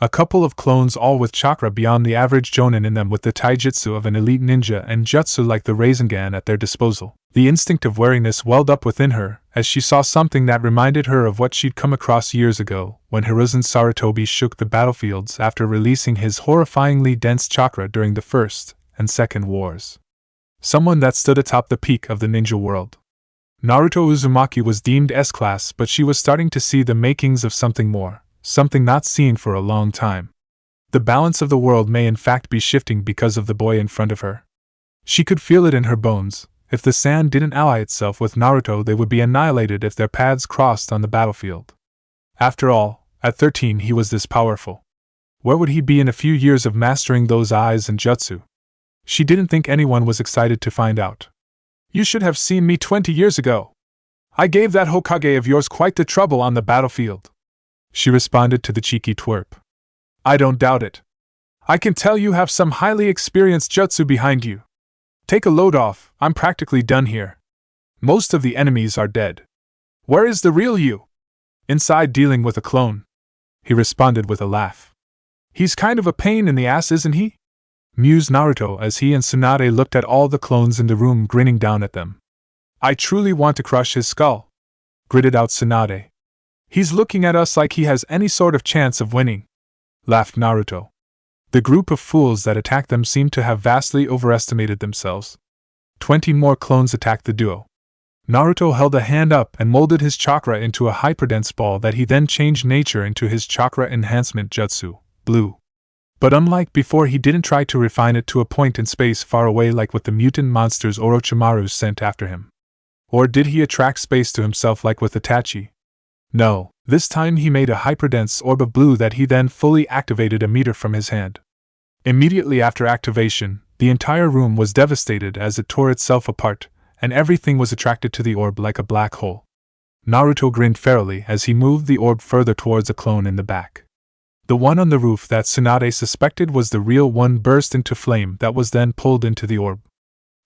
A couple of clones all with chakra beyond the average jonin in them, with the taijutsu of an elite ninja and jutsu like the Rasengan at their disposal. The instinct of wariness welled up within her as she saw something that reminded her of what she'd come across years ago when Hiruzen Sarutobi shook the battlefields after releasing his horrifyingly dense chakra during the First and Second Wars. Someone that stood atop the peak of the ninja world. Naruto Uzumaki was deemed S-class, but she was starting to see the makings of something more, something not seen for a long time. The balance of the world may in fact be shifting because of the boy in front of her. She could feel it in her bones. If the sand didn't ally itself with Naruto, they would be annihilated if their paths crossed on the battlefield. After all, at 13 he was this powerful. Where would he be in a few years of mastering those eyes and jutsu? She didn't think anyone was excited to find out. "You should have seen me 20 years ago. I gave that Hokage of yours quite the trouble on the battlefield," she responded to the cheeky twerp. "I don't doubt it. I can tell you have some highly experienced jutsu behind you. Take a load off, I'm practically done here. Most of the enemies are dead. Where is the real you?" "Inside dealing with a clone," he responded with a laugh. "He's kind of a pain in the ass, isn't he?" mused Naruto as he and Tsunade looked at all the clones in the room grinning down at them. "I truly want to crush his skull," gritted out Tsunade. "He's looking at us like he has any sort of chance of winning," laughed Naruto. The group of fools that attacked them seemed to have vastly overestimated themselves. 20 more clones attacked the duo. Naruto held a hand up and molded his chakra into a hyperdense ball that he then changed nature into his chakra enhancement jutsu, blue. But unlike before, he didn't try to refine it to a point in space far away like with the mutant monsters Orochimaru sent after him. Or did he attract space to himself like with Itachi? No, this time he made a hyperdense orb of blue that he then fully activated a meter from his hand. Immediately after activation, the entire room was devastated as it tore itself apart, and everything was attracted to the orb like a black hole. Naruto grinned ferally as he moved the orb further towards a clone in the back. The one on the roof that Tsunade suspected was the real one burst into flame that was then pulled into the orb.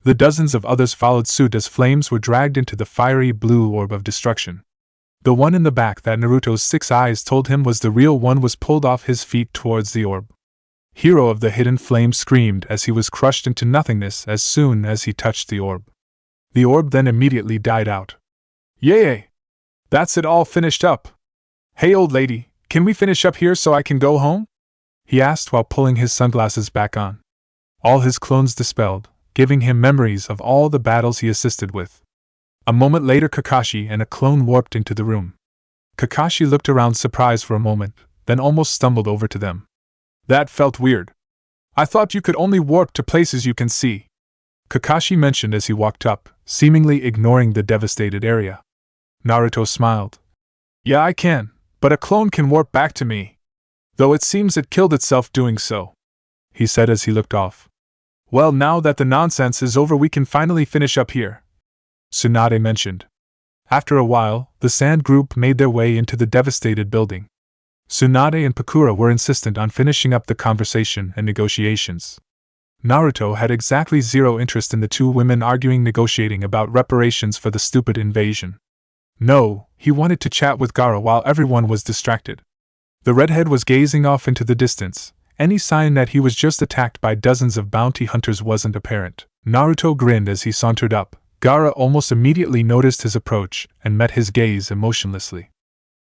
The dozens of others followed suit as flames were dragged into the fiery blue orb of destruction. The one in the back that Naruto's 6 eyes told him was the real one was pulled off his feet towards the orb. Hero of the Hidden Flame screamed as he was crushed into nothingness as soon as he touched the orb. The orb then immediately died out. Yay! That's it, all finished up. Hey old lady, can we finish up here so I can go home? He asked while pulling his sunglasses back on. All his clones dispelled, giving him memories of all the battles he assisted with. A moment later Kakashi and a clone warped into the room. Kakashi looked around surprised for a moment, then almost stumbled over to them. That felt weird. I thought you could only warp to places you can see, Kakashi mentioned as he walked up, seemingly ignoring the devastated area. Naruto smiled. Yeah, I can, but a clone can warp back to me. Though it seems it killed itself doing so, he said as he looked off. Well, now that the nonsense is over, we can finally finish up here, Tsunade mentioned. After a while, the sand group made their way into the devastated building. Tsunade and Pakura were insistent on finishing up the conversation and negotiations. Naruto had exactly zero interest in the two women negotiating about reparations for the stupid invasion. No, he wanted to chat with Gaara while everyone was distracted. The redhead was gazing off into the distance. Any sign that he was just attacked by dozens of bounty hunters wasn't apparent. Naruto grinned as he sauntered up. Gaara almost immediately noticed his approach and met his gaze emotionlessly.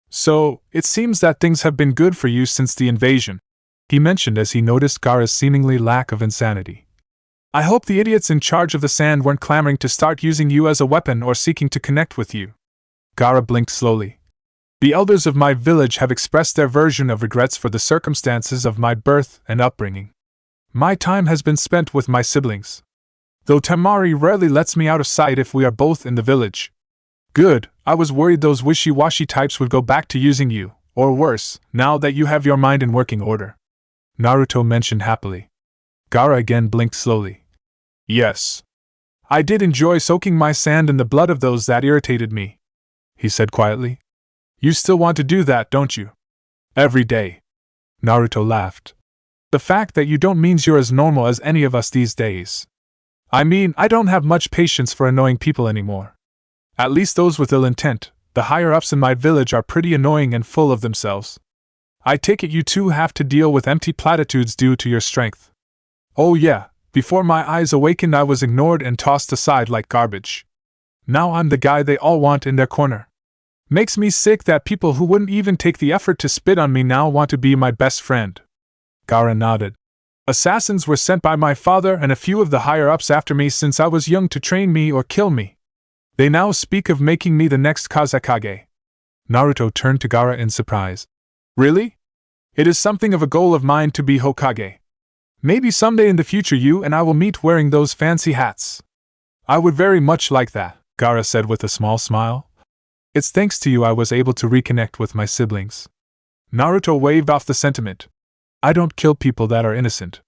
So, it seems that things have been good for you since the invasion, he mentioned as he noticed Gaara's seemingly lack of insanity. I hope the idiots in charge of the sand weren't clamoring to start using you as a weapon or seeking to connect with you. Gaara blinked slowly. The elders of my village have expressed their version of regrets for the circumstances of my birth and upbringing. My time has been spent with my siblings, though Temari rarely lets me out of sight if we are both in the village. Good, I was worried those wishy-washy types would go back to using you, or worse, now that you have your mind in working order, Naruto mentioned happily. Gaara again blinked slowly. Yes. I did enjoy soaking my sand in the blood of those that irritated me, he said quietly. You still want to do that, don't you? Every day. Naruto laughed. The fact that you don't means you're as normal as any of us these days. I mean, I don't have much patience for annoying people anymore. At least those with ill intent. The higher-ups in my village are pretty annoying and full of themselves. I take it you two have to deal with empty platitudes due to your strength. Oh yeah, before my eyes awakened I was ignored and tossed aside like garbage. Now I'm the guy they all want in their corner. Makes me sick that people who wouldn't even take the effort to spit on me now want to be my best friend. Gaara nodded. Assassins were sent by my father and a few of the higher-ups after me since I was young to train me or kill me. They now speak of making me the next Kazekage. Naruto turned to Gaara in surprise. Really? It is something of a goal of mine to be Hokage. Maybe someday in the future you and I will meet wearing those fancy hats. I would very much like that, Gaara said with a small smile. It's thanks to you I was able to reconnect with my siblings. Naruto waved off the sentiment. I don't kill people that are innocent.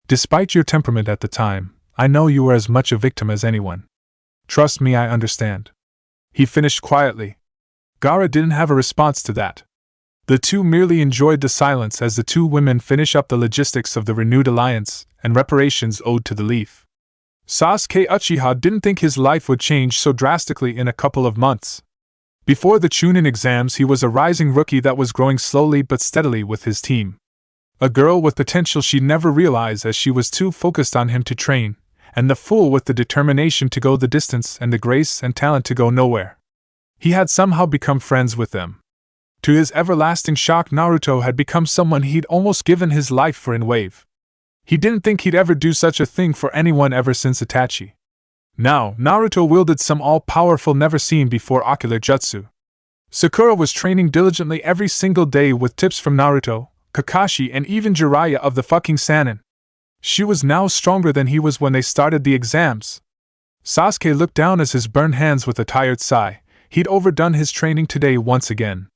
Despite your temperament at the time, I know you were as much a victim as anyone. Trust me, I understand. He finished quietly. Gaara didn't have a response to that. The two merely enjoyed the silence as the two women finish up the logistics of the renewed alliance and reparations owed to the leaf. Sasuke Uchiha didn't think his life would change so drastically in a couple of months. Before the Chunin exams he was a rising rookie that was growing slowly but steadily with his team. A girl with potential she'd never realize as she was too focused on him to train, and the fool with the determination to go the distance and the grace and talent to go nowhere. He had somehow become friends with them. To his everlasting shock, Naruto had become someone he'd almost given his life for in Wave. He didn't think he'd ever do such a thing for anyone ever since Itachi. Now, Naruto wielded some all-powerful never-seen-before ocular jutsu. Sakura was training diligently every single day with tips from Naruto, Kakashi and even Jiraiya of the fucking Sannin. She was now stronger than he was when they started the exams. Sasuke looked down as his burned hands with a tired sigh. He'd overdone his training today once again.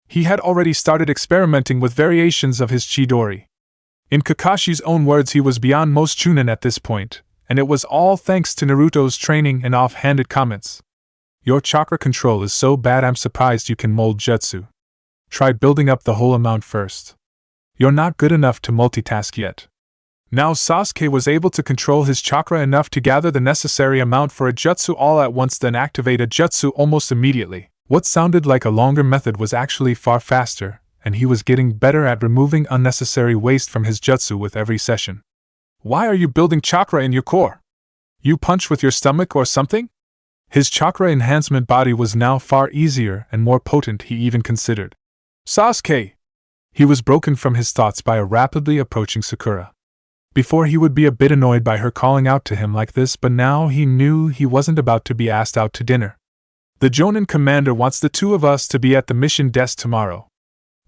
He had already started experimenting with variations of his Chidori. In Kakashi's own words, he was beyond most Chunin at this point, and it was all thanks to Naruto's training and off-handed comments. Your chakra control is so bad I'm surprised you can mold jutsu. Try building up the whole amount first. You're not good enough to multitask yet. Now Sasuke was able to control his chakra enough to gather the necessary amount for a jutsu all at once, then activate a jutsu almost immediately. What sounded like a longer method was actually far faster, and he was getting better at removing unnecessary waste from his jutsu with every session. Why are you building chakra in your core? You punch with your stomach or something? His chakra enhancement body was now far easier and more potent he even considered. Sasuke! He was broken from his thoughts by a rapidly approaching Sakura. Before he would be a bit annoyed by her calling out to him like this, but now he knew he wasn't about to be asked out to dinner. The Jonin commander wants the two of us to be at the mission desk tomorrow.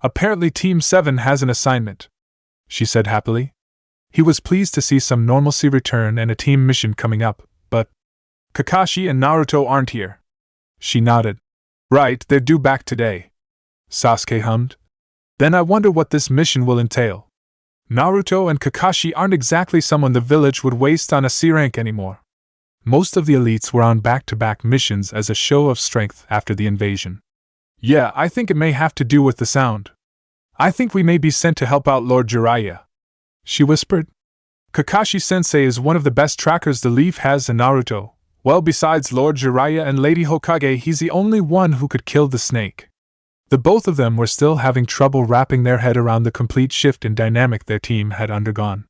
Apparently Team 7 has an assignment, she said happily. He was pleased to see some normalcy return and a team mission coming up, but Kakashi and Naruto aren't here. She nodded. Right, they're due back today. Sasuke hummed. Then I wonder what this mission will entail. Naruto and Kakashi aren't exactly someone the village would waste on a C rank anymore. Most of the elites were on back-to-back missions as a show of strength after the invasion. Yeah, I think it may have to do with the sound. I think we may be sent to help out Lord Jiraiya, she whispered. Kakashi-sensei is one of the best trackers the Leaf has in Naruto. Well, besides Lord Jiraiya and Lady Hokage, he's the only one who could kill the snake. The both of them were still having trouble wrapping their head around the complete shift in dynamic their team had undergone.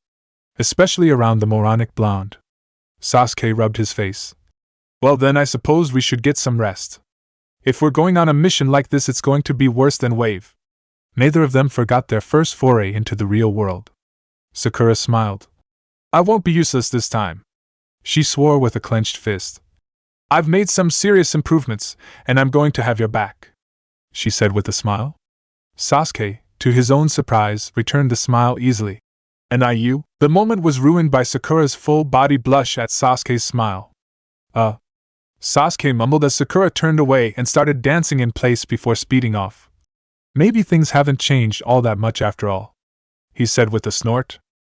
Especially around the moronic blonde. Sasuke rubbed his face. Well then I suppose we should get some rest. If we're going on a mission like this it's going to be worse than Wave. Neither of them forgot their first foray into the real world. Sakura smiled. I won't be useless this time. She swore with a clenched fist. I've made some serious improvements, and I'm going to have your back, she said with a smile. Sasuke, to his own surprise, returned the smile easily. And you? The moment was ruined by Sakura's full-body blush at Sasuke's smile. Sasuke mumbled as Sakura turned away and started dancing in place before speeding off. Maybe things haven't changed all that much after all, he said with a snort.